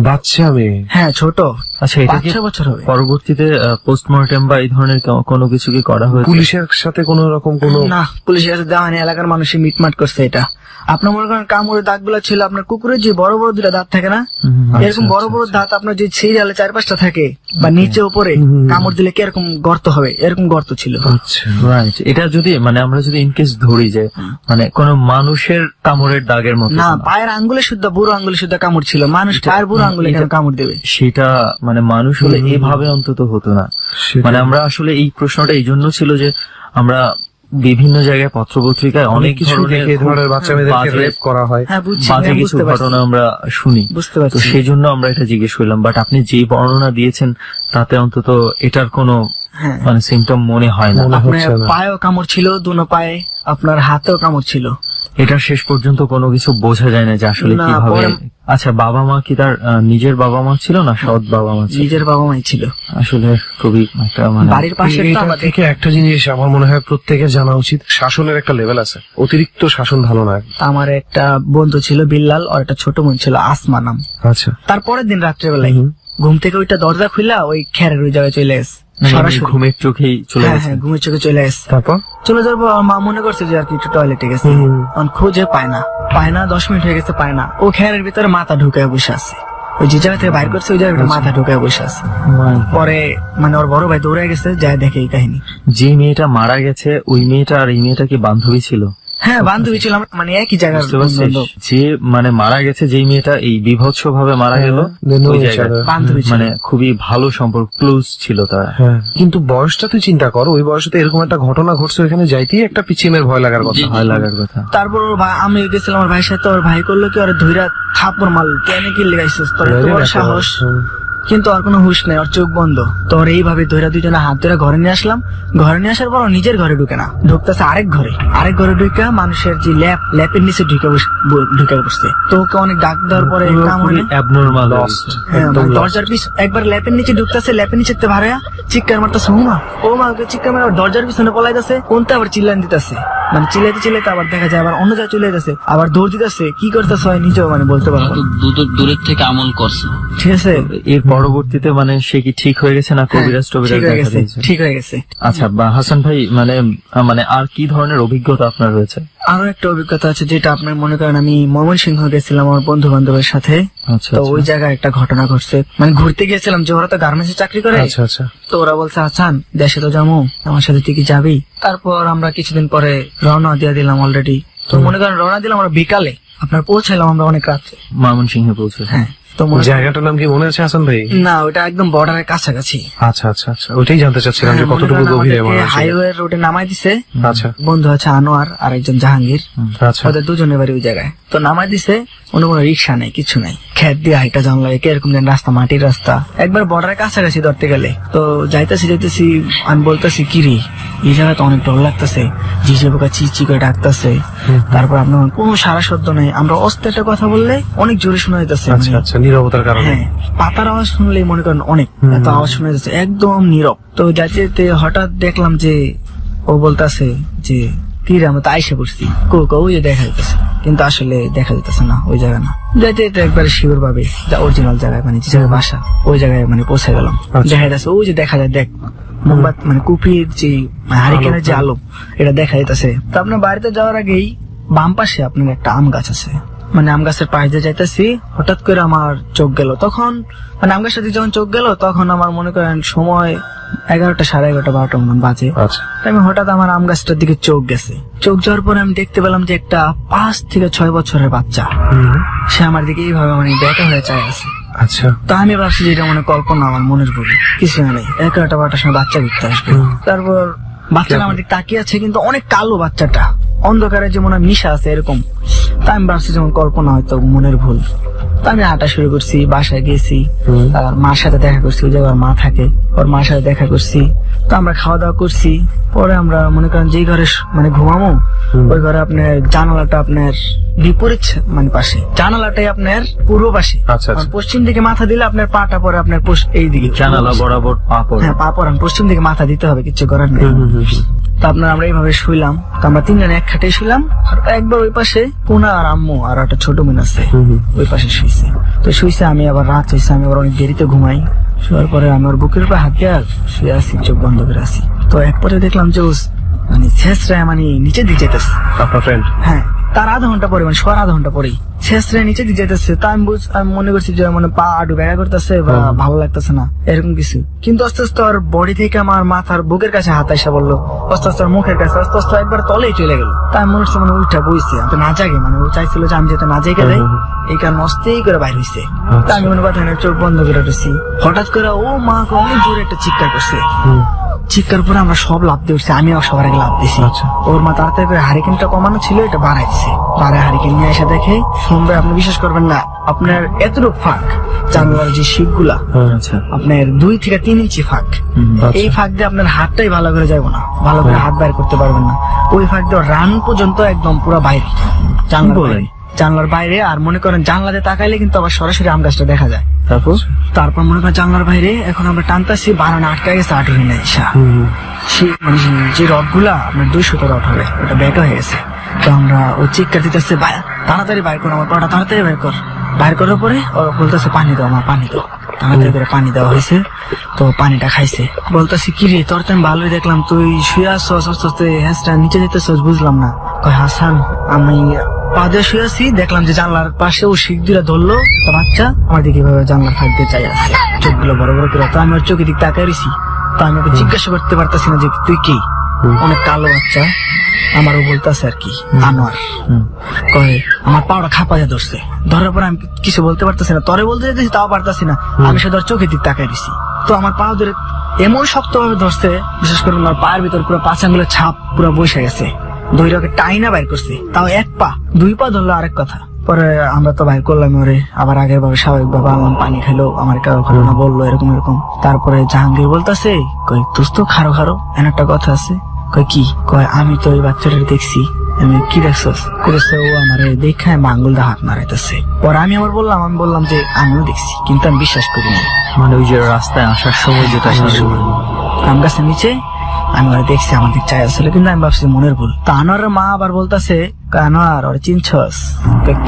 S4: বাচ্চা মেয়ে?
S6: হ্যাঁ, ছোট।
S3: আচ্ছা, এটা কি
S6: 5-6 বছর হবে।
S3: পরবর্তীতে পোস্টমর্টেম বা এই ধরনের কোনো কিছু কি করা হয়েছে?
S4: পুলিশের সাথে কোনো রকম কোনো?
S6: না, পুলিশের কাছে দেওয়া হয়নি, এলাকার মানুষই মিটমাট করছে এটা। আপনার মনে করেন কামড়ের দাগ গুলা ছিল আপনার কুকুরের যে বড় বড় দুটা দাঁত থাকে না, এরকম বড় বড় দাঁত আপনার যে সিরিয়ালে 4-5টা থাকে বা নিচে উপরে কামড় দিলে কি এরকম গর্ত হবে, এরকম গর্ত ছিল।
S4: আচ্ছা,
S3: রাইট। এটা যদি মানে আমরা যদি ইনকেস ধরি যে মানে কোন মানুষের কামড়ের দাগের মতো
S6: না, পায়ের আঙ্গুলে শুদ্ধ, বুড়ো আঙ্গুলে শুদ্ধ কামড় ছিল। মানুষ পায়ের বুড়ো আঙ্গুলে কেন কামড় দেবে?
S3: সেটা মানে মানুষ হলে এভাবে অন্তত হতো না। মানে আমরা আসলে এই প্রশ্নটা এই জন্য ছিল যে আমরা বিভিন্ন জায়গায় পত্রপত্রিকায় অনেক
S4: কিছু দেখে এই ধরনের বাচ্চা মেয়েদেরকে রেপ করা হয়,
S6: হ্যাঁ, বুঝছি,
S3: বাজে কিছু
S6: বুঝতে পারছি।
S3: ঘটনা আমরা শুনি।
S6: বুঝতে
S3: তো
S6: পারছি।
S3: সেই জন্য আমরা এটা জিজ্ঞেস করলাম। বাট আপনি যে বর্ণনা দিয়েছেন তাতে অন্তত এটার কোনো
S6: হ্যাঁ।
S3: মানে সিমটম মনে হয় না।
S4: মনে
S6: আপনার
S4: হচ্ছে না।
S6: পায়েও কামড় ছিল, দুনো পায়ে, আপনার হাতেও কামড় ছিল।
S3: এটা শেষ পর্যন্ত কোনো কিছু বোঝা যায় না যে আসলে
S6: না,
S3: কিভাবে।
S6: পরে-
S3: আচ্ছা, বাবা মা কি তার নিজের বাবা মা ছিল না সৎ বাবা মা ছিল?
S6: নিজের বাবা মাই ছিল।
S3: আসলে খুবই একটা মানে
S6: বাড়ির পাশে তো
S4: এটা
S6: আমাদের
S4: থেকে একটা জিনিস আমার মনে হয় প্রত্যেকের জানা উচিত, শাসনের একটা লেভেল আছে, অতিরিক্ত শাসন ভালো না।
S6: আমার একটা বন্ধু ছিল বিল্লাল, আর একটা ছোট বোন ছিল আসমা নাম।
S4: আচ্ছা,
S6: তারপরের দিন রাত্রেবেলায় ঘুম থেকে ওইটা দরজা খুলে ওই খেরের ওই জায়গায় চলে গেছে সরাসরি।
S3: ঘুমের চোখেই চলে
S6: হ্যাঁ
S3: গেছে।
S6: হ্যাঁ, ঘুমের চোখে চলে গেছে।
S4: তারপর
S6: চলে যাওয়ার পর মা মনে করছে যে আর কি একটু টয়লেটে গেছে, তখন খুঁজে পায় না। 10 মিনিট হয়ে গেছে, পায় না। ও খেরের ভিতরে মাথা ঢুকায় বসে আছে, ওই যে জায়গা থেকে বাইর করছে ওই জায়গায় মাথা ঢুকায় বসে আছে। পরে মানে ওর বড় ভাই দৌড়ে গেছে, যায় দেখে এই কাহিনী।
S3: যে মেয়েটা মারা গেছে ওই মেয়েটা আর এই মেয়েটা কি বান্ধবী ছিল?
S6: হ্যাঁ, বান্ধবী ছিল, মানে একই জায়গার
S3: বুঝতে পারছিস?
S6: বন্ধু।
S3: যে মানে মারা গেছে যেই মেয়েটা এই বিভৎস ভাবে মারা গেল
S4: They know
S3: ওই
S4: each
S3: জায়গায়
S4: other.
S6: বান্ধবী ছিল।
S3: মানে খুবই ভালো সম্পর্ক, ক্লোজ ছিল তারা।
S4: হ্যাঁ, কিন্তু বয়সটা তুই চিন্তা কর, ওই বয়সে তো এরকম একটা ঘটনা ঘটছে, ওখানে যাইতেই একটা পিছিমের ভয় লাগার কথা।
S3: ভয় লাগার কথা।
S6: তারপর ওর ভাই, আমি গেছিলাম ওর ভাইয়ের সাথে, ওর ভাই করলো কি ওর ধৈরা থাপ্পড় মারল, কেন কি লেগাইছিস তোর এত বড় সাহস? কিন্তু আর কোনো হুশ নেই, ওর চোখ বন্ধ। তো ওর এইভাবে ধৈরা দুইজনে হাত ধরে ঘরে নিয়ে আসলাম। ঘরে নিয়ে আসার পর ও নিজের ঘরে ঢুকে না, ঢুকতেছে আরেক ঘরে ঢুকে মানুষের যে ল্যাপের নিচে ঢুকে বসছে। তো ওকে অনেক ডাক দেওয়ার পরে কামড়ে
S3: অ্যাবনর্মাল
S6: দরজার পিছ একবার ল্যাপের নিচে ঢুকতেছে, ল্যাপের নিচে ভাড়া চিৎকার মারতেছে, ও মা ওকে চিৎকার মারে দরজার পিছনে পলাইতেছে, কোনটা আবার চিল্লান দিতেছে, মানে চিল্লাইতে আবার দেখা যায় আবার অন্য জায়গায় চলে যেতেছে, আবার দৌড় দিতেছে। কি করতেছে হয় নিজেও মানে বলতে পারবো না।
S5: দূরের থেকে আমল করছে।
S6: ঠিক আছে,
S3: এর পরবর্তীতে মানে সে কি ঠিক হয়ে গেছে না কবিরাজ টবিরাজ
S6: ঠিক হয়ে
S3: দেখা
S6: গেছে,
S3: দিয়েছে?
S6: ঠিক হয়ে গেছে।
S3: আচ্ছা, বা হাসান ভাই মানে মানে আর কি ধরনের অভিজ্ঞতা আপনার রয়েছে?
S6: আরো একটা অভিজ্ঞতা আছে, যেটা আপনার মনে করেন আমি ময়মনসিংহ গেছিলাম আমার বন্ধু বান্ধবের সাথে।
S3: আচ্ছা
S6: তো ওই জায়গায় একটা ঘটনা ঘটছে, মানে ঘুরতে গিয়েছিলাম, যে ওরা তো গার্মেন্টসে চাকরি করে।
S4: আচ্ছা আচ্ছা,
S6: তো ওরা বলছে আচ্ছান দেশে তো যাবো, আমার সাথে তুই কি যাবি? তারপর আমরা কিছুদিন পরে রওনা দিয়ে দিলাম অলরেডি। তো মনে করেন রওনা দিলাম আমরা বিকালে, আপনার পৌঁছাইলাম আমরা অনেক রাত্রে।
S3: ময়মনসিংহে পৌঁছে।
S6: হ্যাঁ, তো মনে করেন-
S4: জায়গাটার নাম কি মনে আছে হাসান ভাই?
S6: না, ওটা একদম বর্ডারের কাছাকাছি।
S4: আচ্ছা আচ্ছা আচ্ছা, ওইটাই জানতে চাচ্ছিলাম যে কতটুকু গভীরে মনে আছে।
S6: হাইওয়ে রোডে নামাই দিছে।
S4: আচ্ছা
S6: বন্ধু আছে আনোয়ার আর একজন জাহাঙ্গীর,
S4: আচ্ছা,
S6: ওদের দুজনের বাড়ি ওই জায়গায়। তো নামাই দিছে, অন্য কোনো রিক্সা নেই, কিছু নাই, খেত দিয়ে হাইটা জানলা এরকম যেন রাস্তা, মাটির রাস্তা, একবার বর্ডারের কাছাকাছি ধরতে গেলে। তো যাইতেছি আমি বলতেছি কিরি এই জায়গায় তো অনেক ডর লাগতেছে, ঝিঝে পোকা চিচি করে ডাকতেছে। তারপর আপনার কোনো সারা শব্দ নেই, আমরা অস্তে একটা কথা বললে অনেক জোরে শোনা যাইতেছে।
S4: আচ্ছা আচ্ছা, নীরবতার কারণে।
S6: হ্যাঁ, পাতার আওয়াজ শুনলেই মনে করেন অনেক, এত আওয়াজ শোনা যাচ্ছে, একদম নীরব। তো যাইতে যেতে হঠাৎ দেখলাম যে ও বলতেছে যে তীরে আমরা তো আইসে পড়ছি, ওই যে দেখা যেতেছে, কিন্তু আসলে দেখা যেতেছে না, ওই জায়গা না। যাইতে যেতে একবারে শিওর ভাবে যা অরিজিনাল জায়গায়, মানে যে জায়গায় বাসা ওই জায়গায় মানে পৌঁছে গেলাম। দেখা যাচ্ছে ওই যে দেখা যায়, দেখ মোমবাতি মানে কুপির যে হারিকেনের যে আলো, এটা দেখা যাইতেছে। তো আপনার বাড়িতে যাওয়ার আগেই বাম পাশে আপনার একটা আম গাছ আছে, মানে আম গাছের পাশ দিয়ে যাইতেছি, হঠাৎ করে আমার চোখ গেল। তখন মানে আম গাছের দিকে যখন চোখ গেল, তখন আমার মনে করেন সময় 11টা, 11:30, 12টা মন বাজে।
S4: আচ্ছা,
S6: আমি হঠাৎ আমার আম গাছটার দিকে চোখ গেছে। চোখ যাওয়ার পরে আমি দেখতে পেলাম যে একটা 5 থেকে 6 বছরের বাচ্চা, সে আমার দিকে এইভাবে মানে ব্যাটা হয়ে চায় আছে।
S4: আচ্ছা,
S6: তা আমি ভাবছি যে এটা মানে কল্পনা, আমার মনের ভুল, কিছু নেই। 11টা 12টার সময় বাচ্চা ঘুরতে আসবে। তারপর বাচ্চাটা আমার দিকে তাকিয়ে আছে, কিন্তু অনেক কালো বাচ্চাটা, অন্ধকারে যেমন মিশা আছে এরকম। তা আমি ভাবছি যেমন কল্পনা, হয়তো মনের ভুল। তা আমি হাঁটা শুরু করছি, বাসায় গেছি, আর মার সাথে দেখা করছি, ওই জায়গায় মা থাকে, ওর মার সাথে দেখা করছি। তো আমরা খাওয়া দাওয়া করছি। পরে আমরা মনে করেন যেই ঘরে মানে ঘুমামো, ওই ঘরে আপনার জানালাটা আপনার বিপরীত মানে পাশে, জানালাটাই আপনার পূর্ব পাশে।
S4: আচ্ছা, আচ্ছা।
S6: আর পশ্চিম দিকে মাথা দিলে আপনার পাটা পরে আপনার এই দিকে,
S3: জানালা বরাবর পা পড়ে।
S6: হ্যাঁ পা পরান, পশ্চিম দিকে মাথা দিতে হবে, কিচ্ছু করার নেই। তো আপনার আমরা এইভাবে শুইলাম, তো আমরা তিনজনে এক খাটে শুইলাম, আর একবার ওই পাশে পুনা আর আম্মু আর একটা ছোট বোন আছে ওই পাশে শুইছে। তো শুইছে, আমি আবার রাত হয়েছে, আমি আবার অনেক দেরিতে ঘুমাই। শোয়ার পরে আমি ওর বুকের উপরে হাত দিয়ে শুয়ে আছি, চোখ বন্ধ করে আছি। তো এক পরে দেখলাম যে ও মানে শেষরায় মানে নিচে দিয়ে যেতেছে।
S4: আপনার ফ্রেন্ড?
S6: হ্যাঁ, তার আধা ঘন্টা পরে, মানে শোয়ার আধা ঘন্টা পরেই শেষরায় নিচে দিয়ে যেতেছে। তা আমি মনে করছি যে মানে পা আডু ব্যাগা করতেছে বা ভালো লাগতেছে না এরকম কিছু। কিন্তু আস্তে আস্তে ওর বডি থেকে আমার মাথার বুকের কাছে হাত আইসা বললো, আস্তে আস্তে ওর মুখের কাছে, আস্তে আস্তে একবার তলেই চলে গেল। তাই মনে হচ্ছে মানে উঠা বইছে, আমি না জাগে, মানে ও চাইছিল যে আমি যাতে না জেগে যাই, এই কারণে অস্তেই করে বাইর হইছে। তা আমি মনে কথা চোখ বন্ধ করে রয়েছি, হঠাৎ করে ও মা অনেক জোরে একটা চিৎকার করছে। চিৎকার পরে আমরা সব লাভ দিয়ে উঠছি, আমিও সবার আগে লাভ দিয়েছি। ওর মা তাড়াতাড়ি করে হারিকেনটা কমানো ছিল, এটা বাড়াইছে, বাড়ায় হারিকেন নিয়ে এসে দেখে, শুনবে আপনি বিশ্বাস করবেন না, আপনার এতটুকু ফাঁক জানলার যে শিক গুলা আপনার 2 থেকে 3 ইঞ্চি ফাঁক, এই ফাঁক দিয়ে আপনার হাতটাই ভালো করে যাবো না, ভালো করে হাত বাইর করতে পারবেন না। ওই ফাঁক দিয়ে রান পর্যন্ত একদম পুরো বাইরে, জানলার বাইরে। আর মনে করেন জানলা দিয়ে তাকাইলে কিন্তু আবার সরাসরি আম গাছটা দেখা যায়। তারপর মনে করেন জানলার বাইরে এখন আমরা টানতেছি, বারানা আটকা গেছে, আটকে নেই মানে যে রড গুলা আপনার 200 রড হবে, ওটা ব্যাকা হয়ে গেছে। তো আমরা ও চিৎকার দিতেছে, তাড়াতাড়ি বাইর কর আমার পাটা, তাড়াতাড়ি বাইর কর। বাইর করার পরে ও বলতেছে পানি দাও আমার, পানি দাও। তাড়াতাড়ি করে পানি দেওয়া হয়েছে, তো পানিটা খাইছে। বলতেছি কি রে তোর তো আমি ভালোই দেখলাম, তুই শুয়ে আসছস, আস্তে আস্তে হ্যাঁসটা নিচে যেতেছস, বুঝলাম না। কয় হাসান আমি পা দিয়ে শুয়ে আছি, দেখলাম যে জানলার পাশে ও শিখ দুটা ধরলো, বাচ্চা আমার দিকে ভাবে জানলার ফাঁক দিয়ে চাই আছে, চোখগুলো বড় বড় করে। তো আমি ওর চোখের দিক তাকাই রয়েছি, তো আমি ওকে জিজ্ঞাসা করতে পারতাছি না যে তুই কি, অনেক কালো বাচ্চা আমারও বলতেছে আর কি আনোয়ার। কয় আমার পাওয়া খাপা যা ধরছে, ধরার পর আমি কিছু বলতে পারতেছি না, তরে বলতে যেতেছি তাও পারতাছি না, আমি শুধু চোখের দিক তাকাই দিছি। তো আমার পা ধরে এমন শক্ত ভাবে ধরছে, বিশেষ করে আমার পায়ের ভিতর পুরো 5 আঙ্গুলের ছাপ পুরো বসে গেছে। দইটাকে টাইনা বাইর করছে, তাও 1 পা, 2 পা ধরলো আরেক কথা। পরে আমরা তো বাইর করলাম ওরে, আবার আগের ভাবে স্বাভাবিক ভাবে আনলাম, পানি খাইলো, আমার ঘটনা বললো এরকম এরকম। তারপরে জাহাঙ্গীর বলতেছে, কই দোস্ত খারো খারো, এন একটা কথা আছে। কয় কি? কয় আমি তো ওই বাচ্চাটাকে দেখছি। আমি কি দেখছস? করেছে ও আমার দেখে আঙ্গুল দিয়ে হাত মারাইতেছে। পরে আমি বললাম যে আমিও দেখছি, কিন্তু আমি বিশ্বাস করিনি।
S3: মানে ওই যে রাস্তায় আসার সময় যেটা
S6: আম গাছের নিচে আমি ওরা দেখছি, আমার দিক চাই আসলে, কিন্তু আমি ভাবছি মনের ভুল। তা আনোয়ারের মা আবার বলতেছে, আনোয়ার ওরা চিনছস?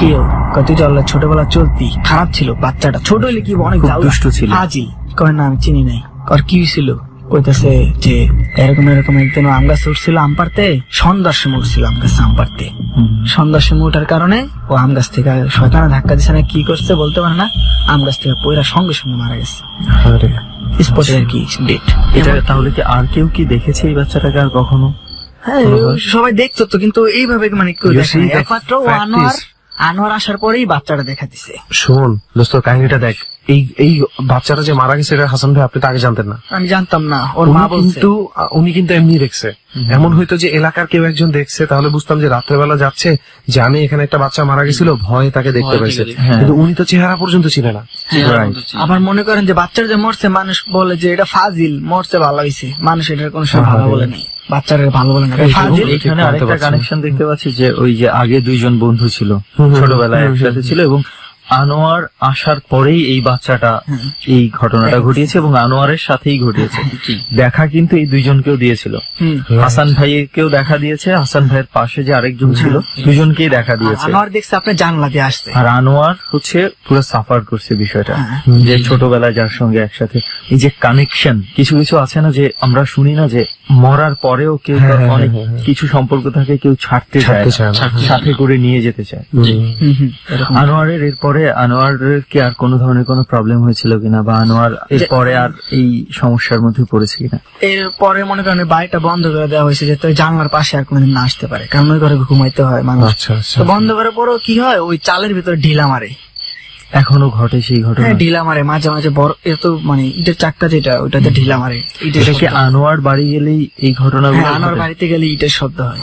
S6: কেউ তুই চল, ছোটবেলা চলতি খারাপ ছিল বাচ্চাটা, ছোট হলে কি অনেক দুষ্ট ছিল, হাজি। কয় না আমি চিনি নাই। আর কি ছিল? কইতেছে যে এরকম একদিন আম গাছ উঠছিল, আম পারতে, সন্ধ্যার সময় উঠছিল আম গাছ আম পারতে। সন্ধ্যার সময় উঠার কারণে ও আম গাছ থেকে শয়তানে ধাক্কা দিচ্ছে না কি করছে বলতে পারে না, আম গাছ থেকে পয়রা সঙ্গে সঙ্গে মারা গেছে স্পটে আর কি ডেট।
S3: এটা তাহলে কি আর কেউ কি দেখেছে এই বাচ্চাটাকে আর কখনো?
S6: হ্যাঁ সবাই দেখতো তো, কিন্তু এইভাবে মানে কেউ দেখে না, একমাত্র ও আনোয়ার আসার পরেই বাচ্চাটা দেখা দিছে।
S4: শোন দোস্ত কাহিনীটা দেখ, এই বাচ্চাটা যে মারা গেছে এটা হাসান ভাই আপনি তো আগে জানতেন না?
S6: আমি জানতাম না, ওর মা বলছে।
S4: উনি কিন্তু এমনি দেখছে, এমন হয়তো যে এলাকার কেউ একজন দেখছে, তাহলে বুঝতাম যে রাত্রেবেলা যাচ্ছে, জানে এখানে একটা বাচ্চা মারা গেছিল, ভয়ে তাকে দেখতে পাইছে, কিন্তু উনি তো চেহারা পর্যন্ত চিনে না।
S6: আবার মনে করেন যে বাচ্চার যে মরছে, মানুষ বলে যে এটা ফাজিল, মরছে ভালো হয়েছে, মানুষ এটার কোনো সময় ভালো বলে নাই, বাচ্চারা ভালো বলে না।
S3: এখানে আরেকটা কানেকশন দেখতে পাচ্ছি যে ওই যে আগে 2 জন বন্ধু ছিল, ছোটবেলায় একসাথে ছিল, এবং আনোয়ার আসার পরেই এই বাচ্চাটা এই ঘটনাটা ঘটিয়েছে এবং আনোয়ারের সাথেই ঘটিয়েছে। দেখা কিন্তু এই 2 জনকেও দিয়েছিল, হাসান ভাইকেও দেখা দিয়েছে, হাসান ভাইয়ের পাশে যে আরেকজন ছিল 2 জনকেই দেখা দিয়েছে।
S6: আনোয়ার দেখছে আপনি জানলা দিয়ে আসছে,
S3: আর আনোয়ার হচ্ছে পুরো সাফার করছে বিষয়টা, যে ছোটবেলায় যার সঙ্গে একসাথে এই যে কানেকশন, কিছু কিছু আছে না যে আমরা শুনি না যে মরার পরেও কেউ অনেক কিছু সম্পর্ক থাকে, কেউ ছাড়তে চায়, সাথে করে নিয়ে যেতে চায়। আনোয়ারের এরপরে আনোয়ারের কি আর কোনো ধরনের কোনো প্রবলেম হয়েছিল কিনা, বা আনোয়ার এরপরে আর এই সমস্যার মধ্যে পড়েছে কিনা?
S6: এরপরে মনে করেন বাড়িটা বন্ধ করে দেওয়া হয়েছে, যে জানলার পাশে আর কোনোদিন না আসতে পারে, কারণ ওই ঘরে ঘুমাইতে হয় মানুষ। তো বন্ধ করার পরও কি হয়, ওই চালের ভিতরে ঢিলা মারে,
S3: এখনো ঘটে সেই ঘটনা।
S6: ঢিলা মারে মাঝে মাঝে, বড় এত মানে ইটের চাক্কা যেটা ওইটাতে ঢিলা মারে।
S3: এটা কি আনোয়ার বাড়ি গেলেই এই ঘটনা?
S6: আনোয়ার বাড়িতে গেলে ইটের শব্দ হয়।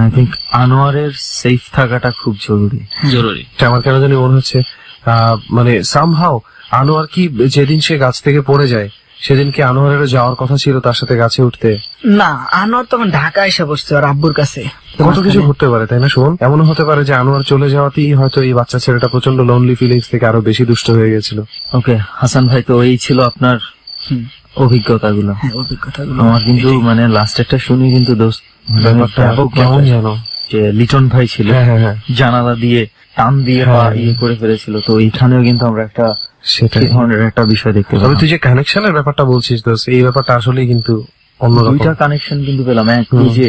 S3: আই থিঙ্ক আনোয়ারের সেফ থাকাটা খুব জরুরি।
S4: আমার কেন জানি মনে হচ্ছে মানে সামহাও আনোয়ার কি যেদিন সে গাছ থেকে পড়ে যায় সেদিন কি আনোয়ারেরও যাওয়ার কথা ছিল তার সাথে গাছে উঠতে?
S6: না, আনোয়ার তখন ঢাকা এসে বসছে ওর আব্বুর কাছে।
S4: কত কিছু ঘটতে পারে তাই না? শোন, এমনও হতে পারে যে আনোয়ার চলে যাওয়াতেই হয়তো এই বাচ্চা ছেলেটা প্রচন্ড লোনলি ফিলিংস থেকে আরো বেশি দুষ্ট হয়ে গেছিল।
S3: ওকে হাসান ভাই, তো এই ছিল আপনার অভিজ্ঞতাগুলো।
S6: হ্যাঁ, অভিজ্ঞতাগুলো
S3: আমার কিন্তু মানে লাস্ট একটা শুনি কিন্তু দোস্ত,
S4: ব্যাপারটা কেমন জানো,
S3: যে লিটন ভাই ছিল
S4: হ্যাঁ
S3: জানালা দিয়ে টান দিয়ে পা ইয়ে করে ফেলেছিল, তো এইখানেও কিন্তু আমরা একটা
S4: সেটাই।
S3: সেই ধরনের একটা বিষয় দেখতে
S4: তবে
S3: পেলাম।
S4: তুই যে কানেকশনের ব্যাপারটা বলছিস দোস্ত, এই ব্যাপারটা আসলে কিন্তু অন্যরকম।
S3: দুইটা কানেকশন কিন্তু পেলাম। এক ওই যে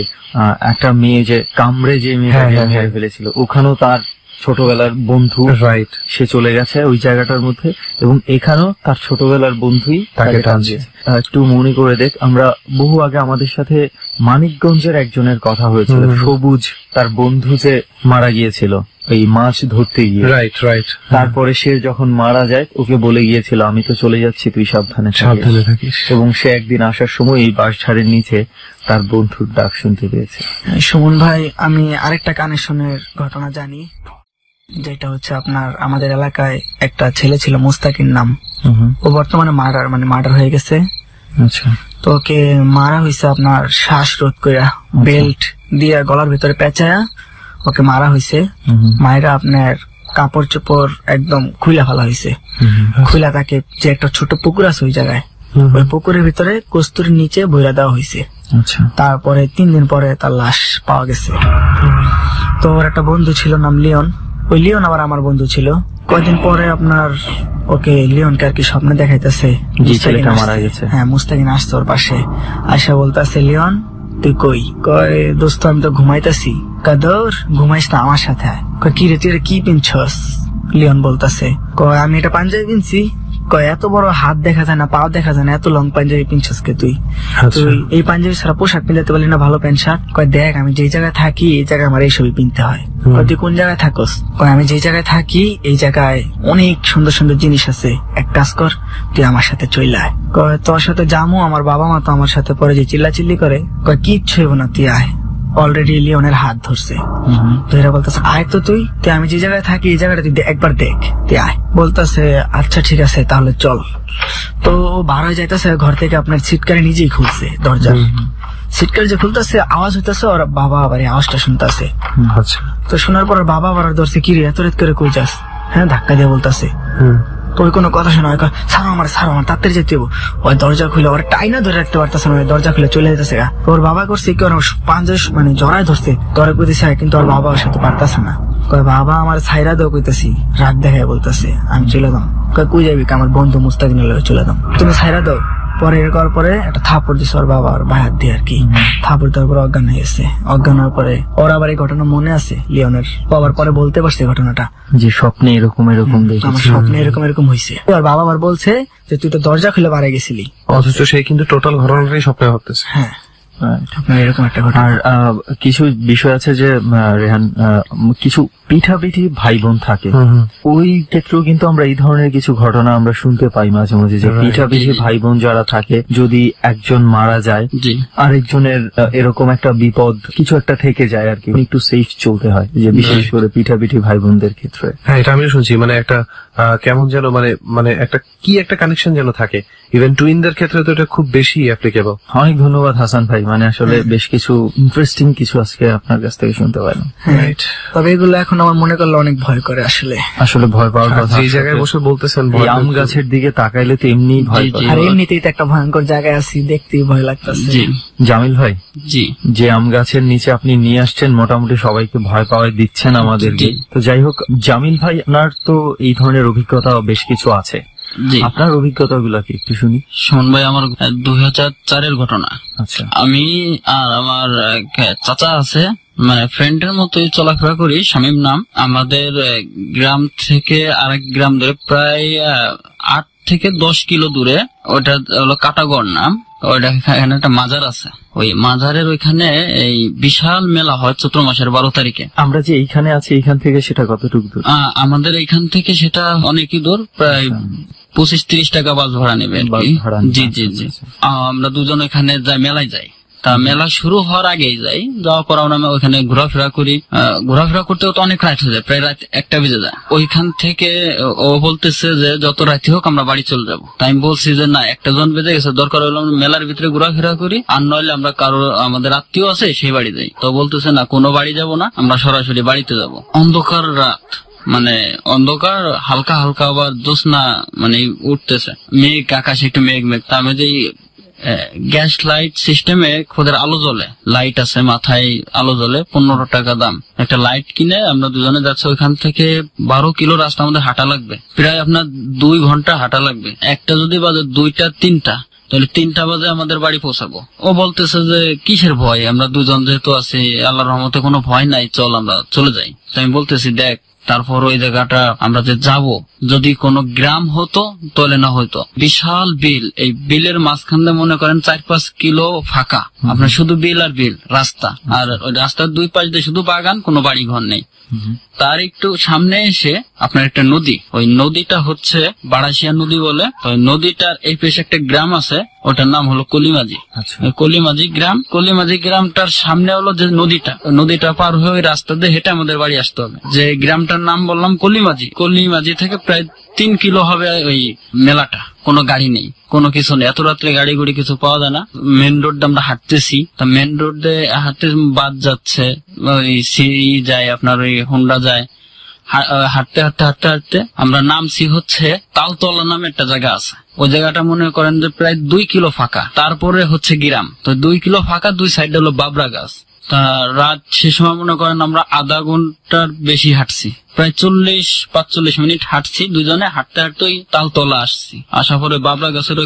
S3: একটা মেয়ে যে কামড়ে যে মেয়েটাকে
S4: হ্যাঁ,
S3: মেরে ফেলেছিল, ওখানেও তার ছোটবেলার বন্ধু
S4: রাইট,
S3: সে চলে গেছে ওই জায়গাটার মধ্যে, এবং এখানেও তার ছোটবেলার বন্ধুই
S4: তাকে
S3: তাকে টানছে। একটু মনে করে দেখ, আমরা বহু আগে আমাদের সাথে মানিকগঞ্জের একজনের কথা হয়েছিল, সবুজ, তার বন্ধু যে মারা গিয়েছিল এই মাছ ধরতে গিয়ে।
S4: Right right.
S3: তারপরে সে যখন মারা যায় ওকে বলে গিয়েছিল আমি তো চলে যাচ্ছি, তুই সাবধানে
S4: সাবধানে থাকিস।
S3: এবং সে একদিন আসার সময় এই বাঁশঝাড়ের নিচে তার বন্ধুর ডাক শুনতে পেয়েছে।
S6: সুমন ভাই, আমি আরেকটা কানেকশনের ঘটনা জানি, যেটা হচ্ছে আপনার আমাদের এলাকায় একটা ছেলে ছিল মুস্তাকির নাম। ও বর্তমানে মার্ডার হয়ে গেছে।
S3: আচ্ছা।
S6: তো ওকে মারা হয়েছে আপনার শ্বাসরোধ কইরা, বেল্ট দিয়ে গলার ভিতরে পেঁচায়া ওকে মারা হয়েছে। মায়েরা আপনার কাপড় চোপড় একদম খুইলা ফেলা হয়েছে। খুইলা তাকে যে একটা ছোট পুকুর আছে ওই জায়গায়, ওই পুকুরের ভিতরে কস্তুরির নিচে বইরা দেওয়া হয়েছে।
S3: আচ্ছা।
S6: তারপরে 3 দিন পরে তার লাশ পাওয়া গেছে। তো ওর একটা বন্ধু ছিল নাম লিওন, ওই লিওন আবার আমার বন্ধু ছিল। কয়েকদিন পরে আপনার ওকে লিওনকে আর কি স্বপ্নে দেখাইতেছে
S3: ছেলেটা মারা গেছে।
S6: হ্যাঁ, মুস্তাকিন আসছে ওর পাশে, আয়সা বলতেছে লিওন তুই কই? কয় দোস্ত আমি তো ঘুমাইতেছি। কাদর ঘুমাইস না আমার সাথে। কয় কি রে, তুই কি পিনছস? লিওন বলতেছে কয় আমি এটা পাঞ্জাবি পিনছি। কয় এত বড় হাত দেখা যায় না, পাও দেখা যায় না, এত লং পাঞ্জাবি পিনছস কে তুই? তুই এই পাঞ্জাবি ছাড়া পোশাক পিনতে পারলি না, ভালো প্যান্ট শার্ট? কয় দেখ আমি যেই জায়গায় থাকি এই জায়গায় আমার এইসবই পিনতে হয়। কয় তুই কোন জায়গায় থাকস? কয় আমি যেই জায়গায় থাকি এই জায়গায় অনেক সুন্দর সুন্দর জিনিস আছে, এক কাজ কর তুই আমার সাথে চলে আয়। কয় তোর সাথে যামু, আমার বাবা মা তো আমার সাথে পরে যে চিল্লাচিল্লি করে। কয় কিচ্ছু হইব না, তুই আয়। অলরেডি লিওনের হাত ধরছে, তো এরা বলতেছে আয় তো তুই আমি যে জায়গায় থাকি এই জায়গাটা তুই একবার দেখ, তুই আয়। বলতেছে আচ্ছা ঠিক আছে তাহলে চল। তো বার হয়ে যাইতেছে ঘর থেকে, আপনার সিটকারি নিজেই খুলছে দরজা। সিটকারি যে খুলতেছে আওয়াজ হইতেছে, ওর বাবা আবার এই আওয়াজটা শুনতেছে।
S4: আচ্ছা।
S6: তো শোনার পর বাবা আবার ধরছে, কি রে এত রাত করে কই যাস? হ্যাঁ, ধাক্কা দিয়ে বলতেছে। তো ওই কোনো কথা শোনা, ছাড়ো আমার তাড়াতাড়ি যেতে হবো। ওই দরজা খুলে ওর টাইনা ধরে রাখতে পারতেছে না, দরজা খুলে চলে যেতেছে। ওর বাবা করছে কি, পাঞ্জাশ মানে জড়ায় ধরছে, তোরে কইতেছে, কিন্তু ওর বাবা ওর সাথে পারতেছে না। কয় বাবা আমার ছাইরা দাও কইতেছি, রাগ দেখায় বলতেছে আমি চলে দাম। কয় কই যাবি? আমার বন্ধু মুস্তাকিন চলে দাম, তুমি ছাইরা দাও। পরে এর পরে একটা থাপড় দিছে ওর বাবা, ওর ভাই হাত দিয়ে আর কি। থাপড় দেওয়ার পরে অজ্ঞান হয়ে গেছে। অজ্ঞান হওয়ার পরে ওর আবার এই ঘটনা মনে আছে লিওনের, বাবার পরে বলতে পারছে ঘটনাটা,
S3: যে স্বপ্নে এরকম দেখেছি,
S6: আমার স্বপ্নে এরকম হয়েছে। ওর বাবা আবার বলছে যে তুই তো দরজা খুলে বাইরে গেছিলি,
S4: অথচ সে কিন্তু টোটাল ঘটনাটাই স্বপ্নে ভাবতেছে।
S6: হ্যাঁ, এরকম একটা ঘটনা।
S3: আর কিছু বিষয় আছে যে রেহান, কিছু পিঠাপিঠি ভাই বোন থাকে, ওই ক্ষেত্রেও কিন্তু আমরা এই ধরনের কিছু ঘটনা আমরা শুনতে পাই মাঝে মাঝে, যে পিঠাপিঠি ভাই বোন যারা থাকে, যদি একজন মারা যায় আরেকজনের এরকম একটা বিপদ কিছু একটা থেকে যায় আর কি, একটু সেফ চলতে হয়, যে বিশেষ করে পিঠাপিঠি ভাই বোনদের ক্ষেত্রে।
S4: হ্যাঁ, এটা আমিও শুনছি, মানে একটা কেমন যেন মানে একটা কি একটা কানেকশন যেন থাকে। ইভেন টুইনদের ক্ষেত্রে তো এটা খুব বেশি অ্যাপ্লিকেবল।
S3: অনেক ধন্যবাদ হাসান ভাই, মানে আসলে বেশ কিছু ইন্টারেস্টিং কিছু আজকে আপনার কাছ থেকে শুনতে পারলাম।
S6: তবে এগুলো এখন আমার মনে করলে অনেক ভয় করে। আসলে
S3: ভয় পাওয়ার কথা,
S4: যে জায়গায় বসে বলতেছেন
S3: আম গাছের দিকে তাকাইলে তো এমনি ভয় করে,
S6: আর এমনিতেই তো একটা ভয়ঙ্কর জায়গায় আছি, দেখতেই ভয় লাগতেছে।
S3: জামিল ভাই, যে আম গাছের নিচে আপনি নিয়ে আসছেন, মোটামুটি সবাইকে ভয় পাওয়ায় দিচ্ছেন আমাদেরকে। তো যাই হোক, জামিল ভাই আপনার তো এই ধরনের অভিজ্ঞতা বেশ কিছু আছে, আপনার অভিজ্ঞতা গুলা কি একটু শুনি।
S5: সুমন ভাই, আমার 2004-এর ঘটনা।
S3: আচ্ছা।
S5: আমি আর আমার চাচা আছে, মানে ফ্রেন্ডের মতোই চলাফেরা করি, শামীম নাম। আমাদের গ্রাম থেকে আরেক গ্রাম ধরে প্রায় 8 থেকে 10 কিলো দূরে, ওটা হলো কাটাগড় নাম। ওইটা এখানে একটা মাজার আছে, ওই মাজারের ওইখানে এই বিশাল মেলা হয় চৈত্র মাসের 12 তারিখে।
S3: আমরা যে এইখানে আছি এইখান থেকে সেটা কতটুকু দূর?
S5: আমাদের এইখান থেকে সেটা অনেকই দূর, প্রায় 25-30 টাকা বাস ভাড়া নেবে। জি জি জি। আমরা দুজন এখানে যাই, মেলায় যাই। তা মেলা শুরু হওয়ার আগেই যাই, যাওয়ার পর আমরা ওইখানে ঘোরাফেরা করি। ঘোরাফেরা করতেও তো অনেক রাত হয়ে যায়, প্রায় রাত 1টা বেজে যায়। ওইখান থেকে ও বলতেছে যে যত রাতে হোক আমরা বাড়ি চলে যাবো। তাই আমি বলছি যে না, 1টা জন বেজে গেছে, দরকার হলো মেলার ভিতরে ঘোরাফেরা করি, আর নইলে আমরা কারো আমাদের আত্মীয় আছে সেই বাড়ি যাই। তো বলতেছে না, কোনো বাড়ি যাব না, আমরা সরাসরি বাড়িতে যাব। অন্ধকার রাত, মানে অন্ধকার হালকা হালকা আবার জ্যোৎস্না মানে উঠতেছে, মেঘ আকাশে একটু মেঘ মেঘ। তার মধ্যে গ্যাস লাইট সিস্টেমে খোদের আলো জ্বলে, লাইট আছে মাথায়, আলো জ্বলে, 15 টাকা দাম। একটা লাইট কিনে আমরা দুজনে যাচ্ছি। ওইখান থেকে 12 কিলো রাস্তা আমাদের হাঁটা লাগবে, প্রায় আপনার 2 ঘন্টা হাঁটা লাগবে। একটা যদি বাজে 2টা 3টা, তাহলে 3টা বাজে আমাদের বাড়ি পৌঁছাবো। ও বলতেছে যে কিসের ভয়, আমরা দুজন যেহেতু আছি, আল্লাহর রহমতে কোনো ভয় নাই, চল আমরা চলে যাই। তো আমি বলতেছি দেখ, তারপর ওই জায়গাটা আমরা যে যাব, যদি কোনো গ্রাম হতো তাহলে না হয়তো। বিশাল বিল, এই বিলের মাঝখানে মনে করেন 4-5 কিলো ফাঁকা, আপনার শুধু বিল আর বিল রাস্তা, আর ওই রাস্তার 2 পাশ দিয়ে শুধু বাগান, কোনো বাড়ি ঘর নেই। তার একটু সামনে এসে আপনার একটা নদী, ওই নদীটা হচ্ছে বারাসিয়া নদী বলে। ওই নদীটার এই পাশে একটা গ্রাম আছে, ওটার নাম হলো কলিমাজি। কলিমাজি গ্রাম, কলিমাজি গ্রামটার সামনে হলো যে নদীটা, নদীটা পার হয়ে ওই রাস্তা দিয়ে হেঁটে আমাদের বাড়ি আসতে হবে। যে গ্রামটার নাম বললাম কলিমাজি, কলিমাজি থেকে প্রায় 3 কিলো হবে ওই মেলাটা। কোনো গাড়ি নেই, কোনো কিছু নেই, এত রাত্রে গাড়ি গুড়ি কিছু পাওয়া যায় না। মেন রোড আমরা হাঁটতেছি, তা মেন রোডে হাঁটতে বাদ যাচ্ছে, ওই সিঁড়ি যায়, আপনার ওই হোন্ডা যায়। হাঁটতে হাঁটতে হাঁটতে হাঁটতে আমরা নামছি হচ্ছে তালতলা নামে একটা জায়গা আছে। ওই জায়গাটা মনে করেন যে প্রায় 2 কিলো ফাঁকা, তারপরে হচ্ছে গ্রাম। তো 2 কিলো ফাঁকা, 2 সাইডে হলো বাবরা গাছ। তা রাত সে সময় মনে করেন আমরা আধা ঘন্টার বেশি হাঁটছি, প্রায় 40-45 মিনিট হাঁটছি দুজনে। হাঁটতে হাঁটতে ওই তালতলা আসছি, আসার পরে বাবরা গাছের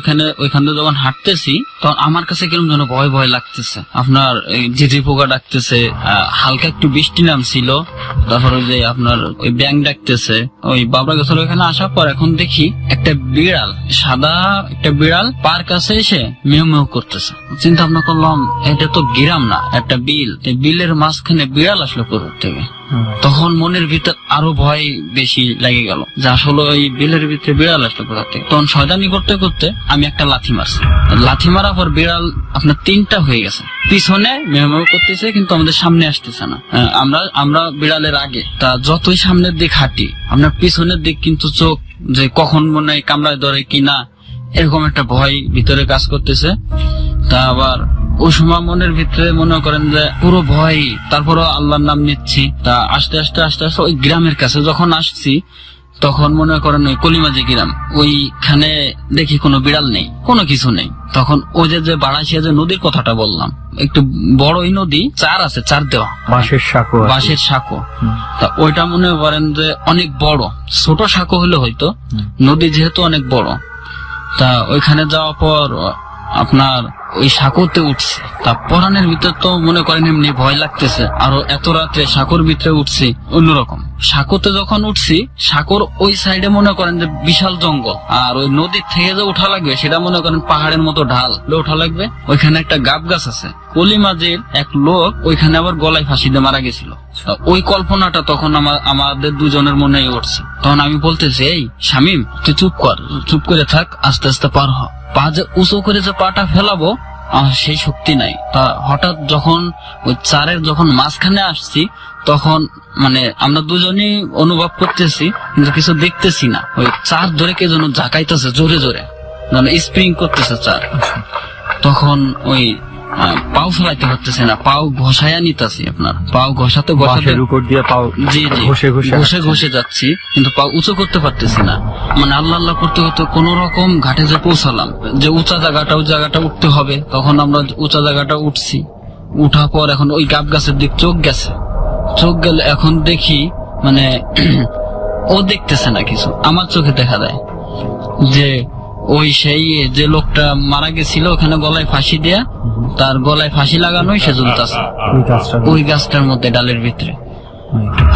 S5: ওইখানে যখন হাঁটতেছি, তখন আমার কাছে কিরকম যেন ভয় ভয় লাগতেছে। আপনার ঝিঝি পোকা ডাকতেছে, হালকা একটু বৃষ্টি নামছিল, তারপর ওই যে আপনার ওই ব্যাং ডাকতেছে। ওই বাবরা গাছের ওইখানে আসার পর এখন দেখি একটা বিড়াল, সাদা একটা বিড়াল পার কাছে এসে মেউ মেউ করতেছে। চিন্তা ভাবনা করলাম এটা তো গ্রাম না, একটা বিল, বিলের মাঝখানে বিড়াল আসলো কোথা থেকে। তখন মনের ভিতর আরো ভয় বেশি লেগে গেল যে আসলে ওই বিলের ভিতরে বিড়াল আসলো কোথা থেকে। তখন শয়তানি করতে করতে আমি একটা লাথি মারছি, লাথি মারার পর বিড়াল আপনার 3টা হয়ে গেছে, পিছনে মেহমেহ করতেছে কিন্তু আমাদের সামনে আসতেছে না। আমরা বিড়ালের আগে, তা যতই সামনের দিক হাঁটি আপনার পিছনের দিক কিন্তু চোখ যে কখন মনে হয় কামড়ায় ধরে কিনা, এরকম একটা ভয় ভিতরে কাজ করতেছে। তা আবার ওই সময় মনের ভিতরে মনে করেন যে পুরো ভয়, তারপরও আল্লাহর নাম নিচ্ছি। তা আস্তে আস্তে আস্তে আস্তে ওই গ্রামের কাছে যখন আসছি, তখন মনে করেন ওই কলিমাজি গ্রাম, ওইখানে দেখি কোনো বিড়াল নেই, কোনো কিছু নেই। তখন ওই যে বারাসিয়া যে নদীর কথাটা বললাম, একটু বড়ই নদী, 4 আছে, 4 দেওয়া
S3: বাঁশের সাঁকো।
S5: তা ওইটা মনে করেন যে অনেক বড়, ছোট সাঁকো হলে হয়তো, নদী যেহেতু অনেক বড়। তা ওইখানে যাওয়ার পর আপনার ওই সাঁকোতে উঠছে, তা পরানের ভিতর তো মনে করেন এমনি ভয় লাগতেছে, আরো এত রাত্রে সাঁকোর ভিতরে উঠছি অন্যরকম। সাঁকোতে যখন উঠছি, সাঁকোর ওই সাইডে মনে করেন যে বিশাল জঙ্গল, আর ওই নদীর থেকে যে উঠা লাগবে সেটা মনে করেন পাহাড়ের মতো ঢাল উঠা লাগবে। ওইখানে একটা গাব গাছ আছে, কলিমাজির এক লোক ওইখানে আবার গলায় ফাঁসি দিয়ে মারা গেছিল। ওই কল্পনাটা তখন আমাদের দুজনের মনে উঠছে। তখন আমি বলতেছি, এই শামিম তুই চুপ করে থাক, আস্তে আস্তে পার হ। পা যে উঁচু করে যে পাটা ফেলাবো সেই শক্তি নাই। তা হঠাৎ যখন ওই 4-এর যখন মাঝখানে আসছি, তখন মানে আমরা দুজনই অনুভব করতেছি কিন্তু কিছু দেখতেছি না। ওই 4 ধরে কে যেন ঝাঁকাইতেছে জোরে জোরে, যেন স্প্রিং করতেছে 4। তখন ওই পাও ফেলাইতে পারতেছে না, পাও ঘষাইয়া নিতেছি, আপনার পাও ঘষাতে ঘষাতে
S3: উপর দিয়ে পাও
S5: জি ঘষে যাচ্ছি, কিন্তু পাও উঁচু করতে পারতেছি না। মানে আল্লাহ আল্লাহ করতে করতে কোন রকম ঘাটে যে পৌঁছালাম, যে উঁচা জায়গাটা উঠতে হবে। তখন আমরা উঁচা জায়গাটা উঠছি, উঠার পর এখন ওই গাব গাছের দিক চোখ গেলে এখন দেখি মানে ও দেখতেছে না কিছু, আমার চোখে দেখা দেয় যে ওই সেই যে লোকটা মারা গেছিল ওখানে গলায় ফাঁসি দেয়া, তার গলায় ফাঁসি লাগানোই সে ঝুলতেছে ওই গাছটার মধ্যে ডালের ভিতরে।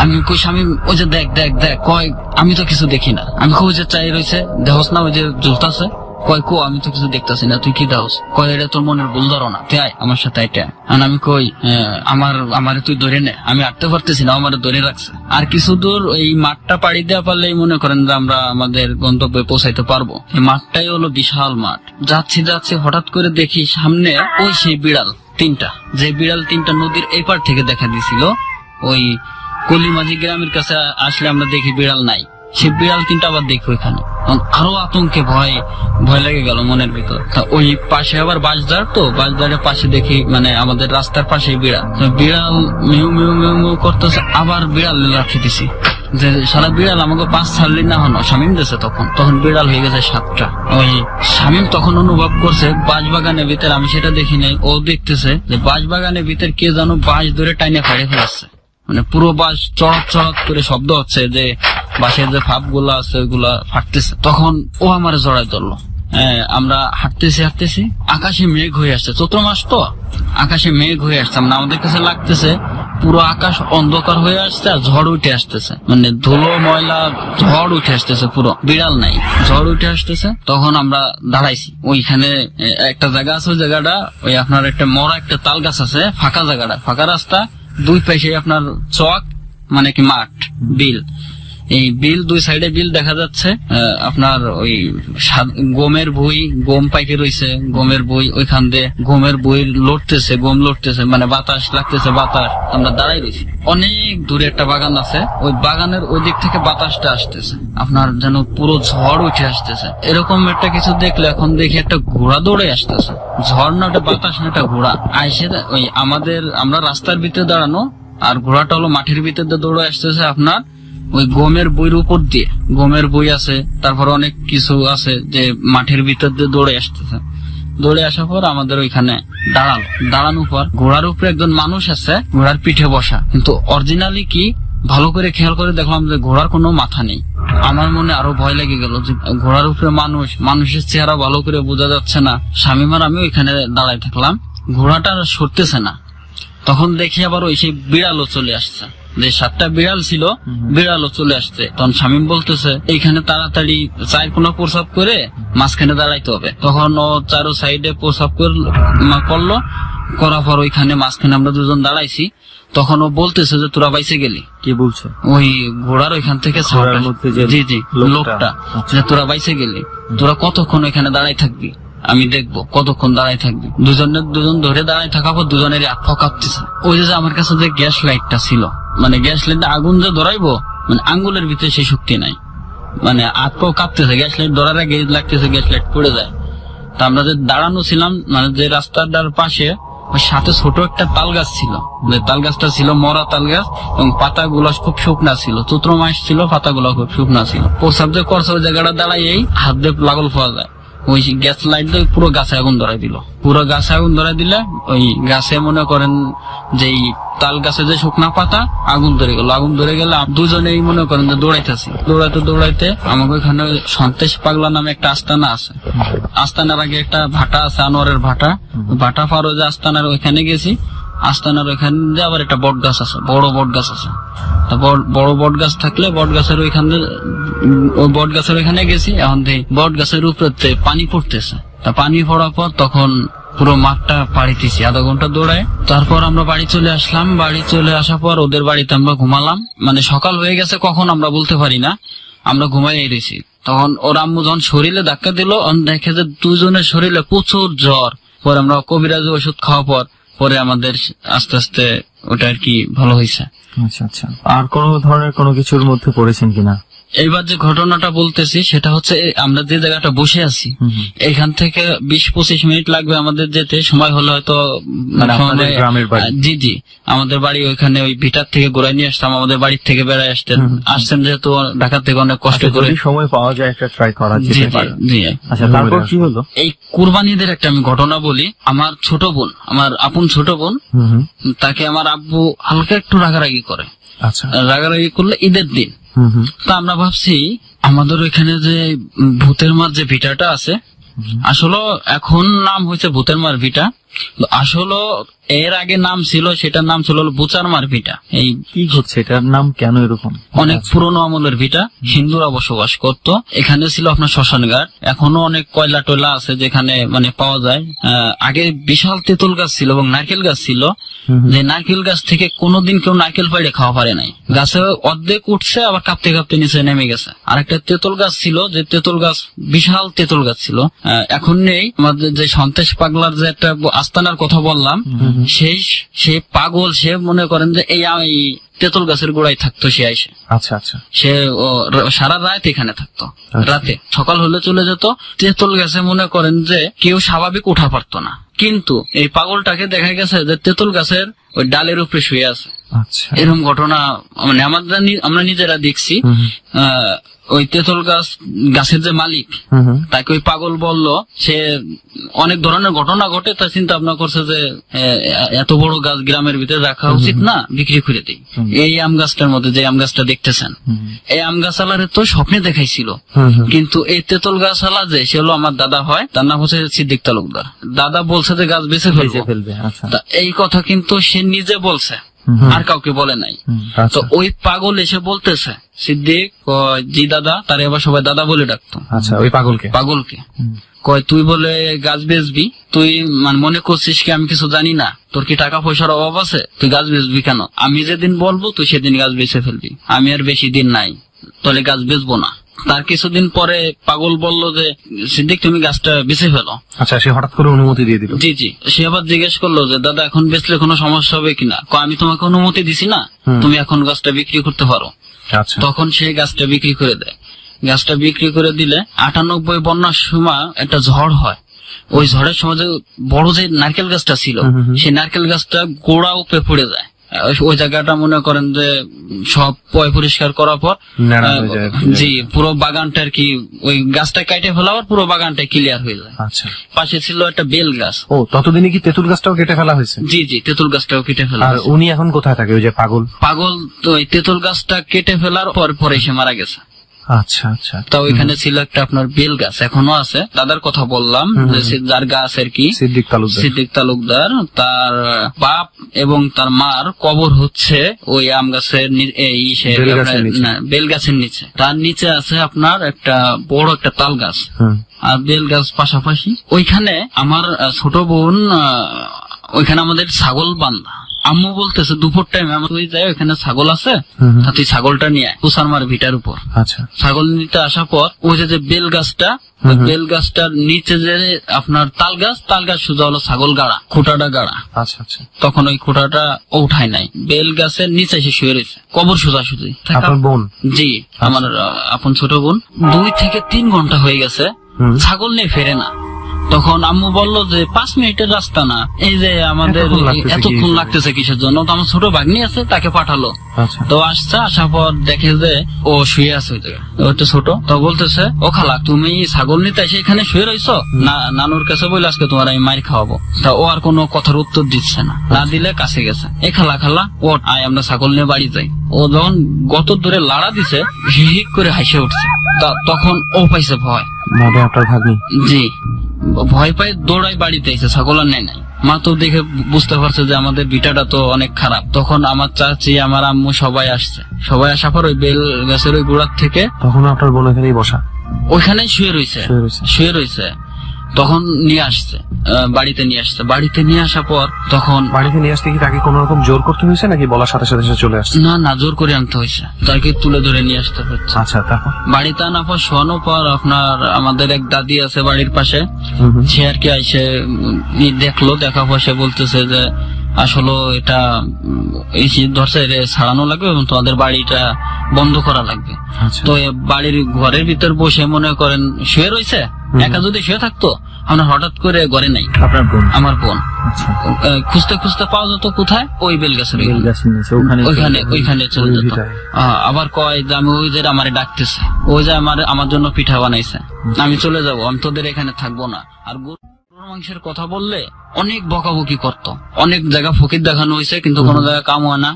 S5: আমি কই স্বামী ওই যে দেখ দেখ দেখ, কয় আমি তো কিছু দেখি না। আমি কই যে চাই রয়েছে দেহস না, ওই যে ঝুলতেছে। কয় কো আমি তো কিছু দেখতেছি না, তুই কি দাওস? কয় এটা তোর মনের ভুল ধারণা, তুই আয় আমার সাথে আইটা। আমি কই আমার তুই ধরে নে, আমি আটতে পারতেছি না, আমার ধরে রাখছে। আর কিছু দূর এই মাঠটা পাড়ি দেওয়া পারলেই মনে করেন যে আমরা আমাদের গন্তব্যে পৌঁছাইতে পারবো। এই মাঠটাই হলো বিশাল মাঠ। যাচ্ছি হঠাৎ করে দেখি সামনে ওই সেই বিড়াল 3টা, যে বিড়াল 3টা নদীর এই পার থেকে দেখা দিছিল। ওই কলিমাজি গ্রামের কাছে আসলে আমরা দেখি বিড়াল নাই, সে বিড়াল 3টা আবার দেখি ওইখানে। আরো আতঙ্কে ভয় লেগে গেল মনের ভিতর। ওই পাশে আবার বাঁশঝাড়, তো বাঁশঝাড়ের পাশে দেখি মানে আমাদের রাস্তার পাশে বিড়াল। বিড়াল মিউ মিউ মিউ মিউ করতেছে, আবার বিড়াল লাথি দিছি। যে সারা বিড়াল আমাকে 5 ছাড়লি না হলো শামীম দেশে তখন বিড়াল হয়ে গেছে 7টা। ওই শামীম তখন অনুভব করছে বাঁশবাগানের ভিতর, আমি সেটা দেখি নাই, ও দেখতেছে যে বাঁশবাগানের ভিতর কে যেন বাঁশ ধরে টাইনে ফাড়ে ফেলাচ্ছে, মানে পুরো বাঁশ চড়াত চড়াত করে শব্দ হচ্ছে, যে বাঁশের যে ফাঁপ গুলা আছে ওইগুলা ফাটতেছে। তখন ও আমার জড়ায় ধরলো। আমরা হাঁটতেছি, আকাশে মেঘ হয়ে আসছে, চৈত্র মাস তো আকাশে মেঘ হয়ে আসছে, মানে আমাদের কাছে লাগতেছে পুরো আকাশ অন্ধকার হয়ে আসছে আর ঝড় উঠে আসতেছে, মানে ধুলো ময়লা ঝড় উঠে আসতেছে, পুরো বিড়াল নাই ঝড় উঠে আসতেছে। তখন আমরা দাঁড়াইছি, ওইখানে একটা জায়গা আছে, ওই জায়গাটা ওই আপনার একটা মরা একটা তাল গাছ আছে, ফাঁকা জায়গাটা, ফাঁকা রাস্তা, 2 পাশে আপনার চক মানে কি মাঠ, বিল, এই বিল 2 সাইডে বিল দেখা যাচ্ছে। আপনার ওই গমের ভুই, গম পাইকে রয়েছে, গমের বই ওইখান দিয়ে গমের বই লড়তেছে, গম লড়তেছে, মানে বাতাস লাগতেছে, বাতাস। আমরা দাঁড়াই রয়েছি, অনেক দূরে একটা বাগান আছে, ওই বাগানের ওই দিক থেকে বাতাসটা আসতেছে, আপনার যেন পুরো ঝড় উঠে আসতেছে। এরকম একটা কিছু দেখলে এখন দেখি একটা ঘোড়া দৌড়ে আসতেছে, ঝড় না ওটা বাতাস না, একটা ঘোড়া আইসে ওই আমরা রাস্তার ভিতরে দাঁড়ানো, আর ঘোড়াটা হলো মাঠের ভিতরে দৌড়ে আসতেছে আপনার ওই গমের বইয়ের উপর দিয়ে। গমের বই আছে, তারপর অনেক কিছু আছে, যে মাঠের ভিতর দিয়ে দৌড়ে আসতেছে। দৌড়ে আসার পর আমাদের ওইখানে দাঁড়ানোর পর ঘোড়ার উপরে একজন মানুষ আছে, ঘোড়ার পিঠে বসা, কিন্তু অরিজিনালি কি ভালো করে খেয়াল করে দেখলাম যে ঘোড়ার কোনো মাথা নেই। আমার মনে আরো ভয় লেগে গেল যে ঘোড়ার উপরে মানুষের চেহারা ভালো করে বোঝা যাচ্ছে না। শামীম আর আমি ওইখানে দাঁড়ায় থাকলাম, ঘোড়াটা সরতেছে না। তখন দেখি আবার ওই সেই বিড়ালও চলে আসছে, যে 7টা বিড়াল ছিল, বিড়ালও চলে আসছে। তখন শামীম বলতেছে এইখানে তাড়াতাড়ি 4 কোণা প্রসাব করে মাঝখানে দাঁড়াইতে হবে। তখন ও 4 সাইডে প্রসাব করলো, করার পর ওইখানে মাঝখানে আমরা 2জন দাঁড়াইছি। তখন ও বলতেছে যে তোরা বাইসে গেলি।
S3: কি বলছে?
S5: ওই ঘোড়ার ওইখান থেকে জি লোকটা, যে তোরা বাইসে গেলি, তোরা কতক্ষণ ওইখানে দাঁড়াই থাকবি, আমি দেখবো কতক্ষণ দাঁড়াই থাকবি। দুজন ধরে দাঁড়াই থাকার পর দুজনেরই হাত পা কাঁপতেছে। ওই যে আমার কাছে যে গ্যাস লাইটটা ছিল, মানে গ্যাস লাইটটা আগুন যে ধরাইবো, মানে আঙ্গুলের ভিতরে সেই শক্তি নাই, মানে হাত পাও কাঁপতেছে, গ্যাস লাইট ধরার আগে লাগতেছে, গ্যাস লাইট পড়ে যায়। তা আমরা যে দাঁড়ানো ছিলাম, মানে যে রাস্তাটার পাশে ওই সাথে ছোট একটা তাল গাছ ছিল, তাল গাছটা ছিল মরা তাল গাছ, এবং পাতাগুলো খুব শুকনা ছিল, চৈত্র মাস ছিল, পাতাগুলো খুব শুকনা ছিল। প্রসাব যে করছে ওই জায়গাটা দাঁড়াইয়েই হাত দিয়ে লাগল পাওয়া যায়। ওই গ্যাস লাইট দিয়ে পুরো গাছে আগুন ধরাই দিল, পুরো গাছে আগুন ধরাই দিলে ওই গাছে মনে করেন যে তাল গাছে যে শুকনা পাতা আগুন ধরে গেল। আগুন ধরে গেলে দুজনেই মনে করেন যে দৌড়াইতেছি, দৌড়াইতে আমাকে ওইখানে সন্তেশ পাগলা নামে একটা আস্তানা আছে, আস্তানার আগে একটা ভাটা আছে, আনোয়ারের ভাটা পার যে আস্তানার ওইখানে গেছি। আস্তানার ওইখানে আবার একটা বট গাছ আছে, বড় বট গাছ আছে। বড় বট গাছ থাকলে বট গাছের ওইখানে, ওই বট গাছের ওইখানে গেছি। এখন বট গাছের উপরে পানি পড়তেছে, তা পানি পড়ার পর তখন পুরো মাঠটা পাড়িতেছি, আধা ঘন্টা দৌড়ায়। তারপর আমরা বাড়ি চলে আসলাম। বাড়ি চলে আসার পর ওদের বাড়িতে আমরা ঘুমালাম, মানে সকাল হয়ে গেছে কখন আমরা বলতে পারি না, আমরা ঘুমাই রয়েছি। তখন ওর আম্মু যখন শরীরে ধাক্কা দিল, দেখে যে দুজনের শরীরে প্রচুর জ্বর। পরে আমরা কবিরাজ ওষুধ খাওয়া পরে আমাদের আস্তে আস্তে ওটা আর কি ভালো হয়েছে।
S3: আচ্ছা। আর কোন ধরনের কোনো কিছুর মধ্যে পড়েছেন কিনা?
S5: এইবার যে ঘটনাটা বলতেছি সেটা হচ্ছে, আমরা যে জায়গাটা বসে আছি এখান থেকে 20-25 মিনিট লাগবে আমাদের যেতে। সময় হলে হয়তো
S3: গ্রামের বাড়ি।
S5: জি আমাদের বাড়ি ওইখানে, ওই ভিটার থেকে ঘুরাই নিয়ে আসতাম, আমাদের বাড়ির থেকে বেড়ায় আসছেন যেহেতু ঢাকা থেকে অনেক কষ্ট করে।
S3: সময় পাওয়া যায় একটা ট্রাই করা যেতে পারে। জি। আচ্ছা, তারপর কি হলো?
S5: এই কুরবানিদের একটা আমি ঘটনা বলি। আমার ছোট বোন, আমার আপন ছোট বোন, তাকে আমার আব্বু হালকা একটু রাগারাগি করে।
S4: আচ্ছা।
S5: রাগারাগি করলে ঈদের দিন। তা আমরা ভাবছি আমাদের ওইখানে যে ভূতের মার যে ভিটাটা আছে, আসলে এখন নাম হয়েছে ভূতের মার ভিটা, আসলে এর আগে নাম ছিল, সেটার নাম ছিল বুচার মার ভিটা। এই
S3: কি হচ্ছে, এটার নাম কেন এরকম?
S5: অনেক পুরনো আমলের ভিটা, হিন্দুরা বসবাস করত। এখানে ছিল আপনার শ্মশান ঘাট, এখনো অনেক কয়লা টয়লা আছে যেখানে মানে পাওয়া যায়। আগে বিশাল তেঁতুল গাছ ছিল এবং নারকেল গাছ ছিল, যে নারকেল গাছ থেকে কোনোদিন কেউ নারকেল পাড়ে খাওয়া পারে নাই। গাছে অর্ধেক উঠছে, আবার কাঁপতে কাঁপতে নিচে নেমে গেছে। আর একটা তেঁতুল গাছ ছিল, যে তেঁতুল গাছ বিশাল তেঁতুল গাছ ছিল, এখন নেই। আমাদের যে সন্তেশ পাগলার যে একটা আস্তানার কথা বললাম, সে পাগল, সে মনে করেন যে এই তেঁতুল গাছের গোড়ায় থাকতো। সে আইসে,
S4: আচ্ছা,
S5: সে সারা রাত এখানে থাকতো। রাতে সকাল হলে চলে যেত। তেঁতুল গাছে মনে করেন যে কেউ স্বাভাবিক উঠা পারতো না, কিন্তু এই পাগলটাকে দেখা গেছে যে তেঁতুল গাছের ওই ডালের উপরে শুয়ে আছে।
S4: আচ্ছা,
S5: এরকম ঘটনা মানে আমরা নিজেরা দেখছি। ওই তেঁতুল গাছের যে মালিক তাকে ওই পাগল বলল, সে অনেক ধরনের ঘটনা ঘটে, তা চিন্তা ভাবনা করছে যে এত বড় গাছ গ্রামের ভিতরে রাখা উচিত না, বিক্রি করে দিই। এই আম গাছটার মধ্যে যে আম গাছটা দেখতেছেন, এই আম গাছালারে তো স্বপ্নে দেখাইছিল, কিন্তু এই তেঁতুল গাছালা যে সে হলো আমার দাদা হয়, তার নাম হচ্ছে সিদ্দিক তালুকদার। দাদা বলছে যে গাছ বেঁচে ফেলবে, তা এই কথা কিন্তু সে নিজে বলছে, আর কাউকে বলে নাই। তো ওই পাগল এসে বলতেছে সিদ্দিক, জি দাদা, তার এবার সবাই দাদা বলে ডাকতো।
S4: আচ্ছা, ওই পাগলকে
S5: কয় তুই বলে গাছ বেচবি, তুই মানে মনে করছিস কি আমি কিছু জানি না, তোর কি টাকা পয়সার অভাব আছে, তুই গাছ বেচবি কেন? আমি যেদিন বলবো তুই সেদিন গাছ বেচে ফেলবি, আমি আর বেশি দিন নাই, তাহলে গাছ বেচবো না। তার কিছুদিন পরে পাগল বলল যে সিদ্দিক তুমি গাছটা বেচে ফেলো।
S4: আচ্ছা, সে হঠাৎ করে অনুমতি দিয়ে দিল?
S5: জি জি। সে আবার জিজ্ঞেস করলো যে দাদা এখন বেচলে কোনো সমস্যা হবে কিনা? আমি তোমাকে অনুমতি দিছি না, তুমি এখন গাছটা বিক্রি করতে পারো।
S4: আচ্ছা,
S5: তখন সে গাছটা বিক্রি করে দেয়। গাছটা বিক্রি করে দিলে 98 বন্যার সময় একটা ঝড় হয়। ওই ঝড়ের সময় যে বড় যে নারকেল গাছটা ছিল, সেই নারকেল গাছটা গোড়া উপরে পড়ে যায়। ওই জায়গাটা মনে করেন যে সব পরিষ্কার করার পর জি পুরো বাগানটা আর কি, ওই গাছটা কেটে ফেলার পুরো বাগানটা ক্লিয়ার হয়ে যায়।
S4: আচ্ছা,
S5: পাশে ছিল একটা বেল গাছ।
S4: ও, ততদিনে কি তেঁতুল গাছটাও কেটে ফেলা হয়েছে?
S5: জি জি, তেঁতুল গাছটাও কেটে ফেলা।
S4: আর উনি এখন কোথায় থাকে, ওই যে পাগল?
S5: তো ওই তেঁতুল গাছটা কেটে ফেলার পরে সে মারা গেছে।
S4: আচ্ছা আচ্ছা।
S5: তা ওইখানে ছিল একটা আপনার বেল গাছ, এখনো আছে। দাদার কথা বললাম, যার গাছ আর কি সিদ্দিক তালুকদার, তার বাপ এবং তার মার কবর হচ্ছে ওই আম গাছের বেল গাছের নিচে। তার নিচে আছে আপনার একটা বড় একটা তাল গাছ আর বেল গাছ পাশাপাশি। ওইখানে আমার ছোট বোন, ওইখানে আমাদের ছাগল বান্ধা। আম্মু বলতেছে দুপুর টাইমে আমার তুই যাই, ওইখানে ছাগল আছে, তুই ছাগলটা নিয়ে আয় কুসারমার ভিটার উপর।
S4: আচ্ছা,
S5: ছাগল নিতে আসার পর ওই যে বেল গাছটা, বেল গাছটার নিচে যে আপনার তাল গাছ সোজা হলো ছাগল গাড়া, খুঁটাটা গাড়া।
S4: আচ্ছা আচ্ছা।
S5: তখন ওই খুঁটাটা উঠায় নাই, বেল গাছের নিচে এসে শুয়ে রয়েছে, কবর সোজাসুজি।
S4: আপনার বোন?
S5: জি, আমার আপন ছোট বোন। 2 থেকে 3 ঘন্টা হয়ে গেছে, ছাগল নিয়ে ফেরে না। তখন আম্মু বলল যে 5 মিনিটের রাস্তা না, এই যে আমাদের এতক্ষণ লাগতেছে কিসের জন্য? তো আমার ছোট ভাগ্নি আছে, তাকে পাঠালো। তো আসছে, আসার পর দেখে যে ও শুয়ে আছে ওই জায়গায়, ওটা ছোট। তো বলতেছে, ও খালা তুমি ছাগল নিতে এসে এখানে শুয়ে রয়েছো, না নানুর কাছে বলে আজকে তোমার আমি মার খাওয়াবো। তা ও আর কোনো কথার উত্তর দিচ্ছে না, না দিলে কাছে গেছে, এ খালা ও আয় আমরা ছাগল নিয়ে বাড়ি যাই। ও যখন গত দূরে লাড়া দিছে, হিক করে হাসে উঠছে। তখন ও পাইছে ভয়।
S4: আপনার ভাগ্নি?
S5: জি, ভয় পায়, দৌড়াই বাড়িতে এসে, ছাগল আর নেয় নাই। মা তো দেখে বুঝতে পারছে যে আমাদের বিটাটা তো অনেক খারাপ। তখন আমার চাচি, আমার আম্মু সবাই আসছে। সবাই আসার পর ওই বেল গাছের ওই গোড়ার থেকে,
S4: তখন আপনার বোন ওখানেই বসা,
S5: ওইখানেই শুয়ে রয়েছে। তখন নিয়ে আসছে, বাড়িতে নিয়ে আসছে। বাড়িতে নিয়ে আসার পর তখন
S4: বাড়িতে নিয়ে আসতে কি তাকে কোন রকম জোর করতে হয়েছে নাকি বলার সাথে সাথে চলে আসছে?
S5: না, জোর করে আনতে হয়েছে, তাকে তুলে ধরে নিয়ে আসতে হচ্ছে।
S4: আচ্ছা, তারপর
S5: বাড়িতে আনার পর শোয়ানোর পর আপনার আমাদের এক দাদি আছে বাড়ির পাশে, সে আর কি আইসে দেখলো। দেখার পর সে বলতেছে যে আসলে এটা এই ধরছে ছাড়ানো লাগবে এবং তোমাদের বাড়িটা বন্ধ করা লাগবে। তো বাড়ির ঘরের ভিতর বসে মনে করেন শুয়ে রয়েছে, একা যদি শুয়ে থাকতো, আমরা হঠাৎ করে ঘরে নাই।
S3: আপনার বোন?
S5: আমার বোন। খুঁজতে খুঁজতে পাওয়া যেত কোথায়? ওই বেল গাছের ওইখানে চলে যেত। আবার কয় যে আমি ওই যে আমারে ডাকতেছে, ওই যে আমার জন্য পিঠা বানাইছে, আমি চলে যাবো, আমি তোদের এখানে থাকবো না। আর মাংসের কথা বললে অনেক বকাবকি করতো, অনেক জায়গা ফকির দেখানো হয়েছে, কিন্তু কোনো জায়গায় কাম হয় না।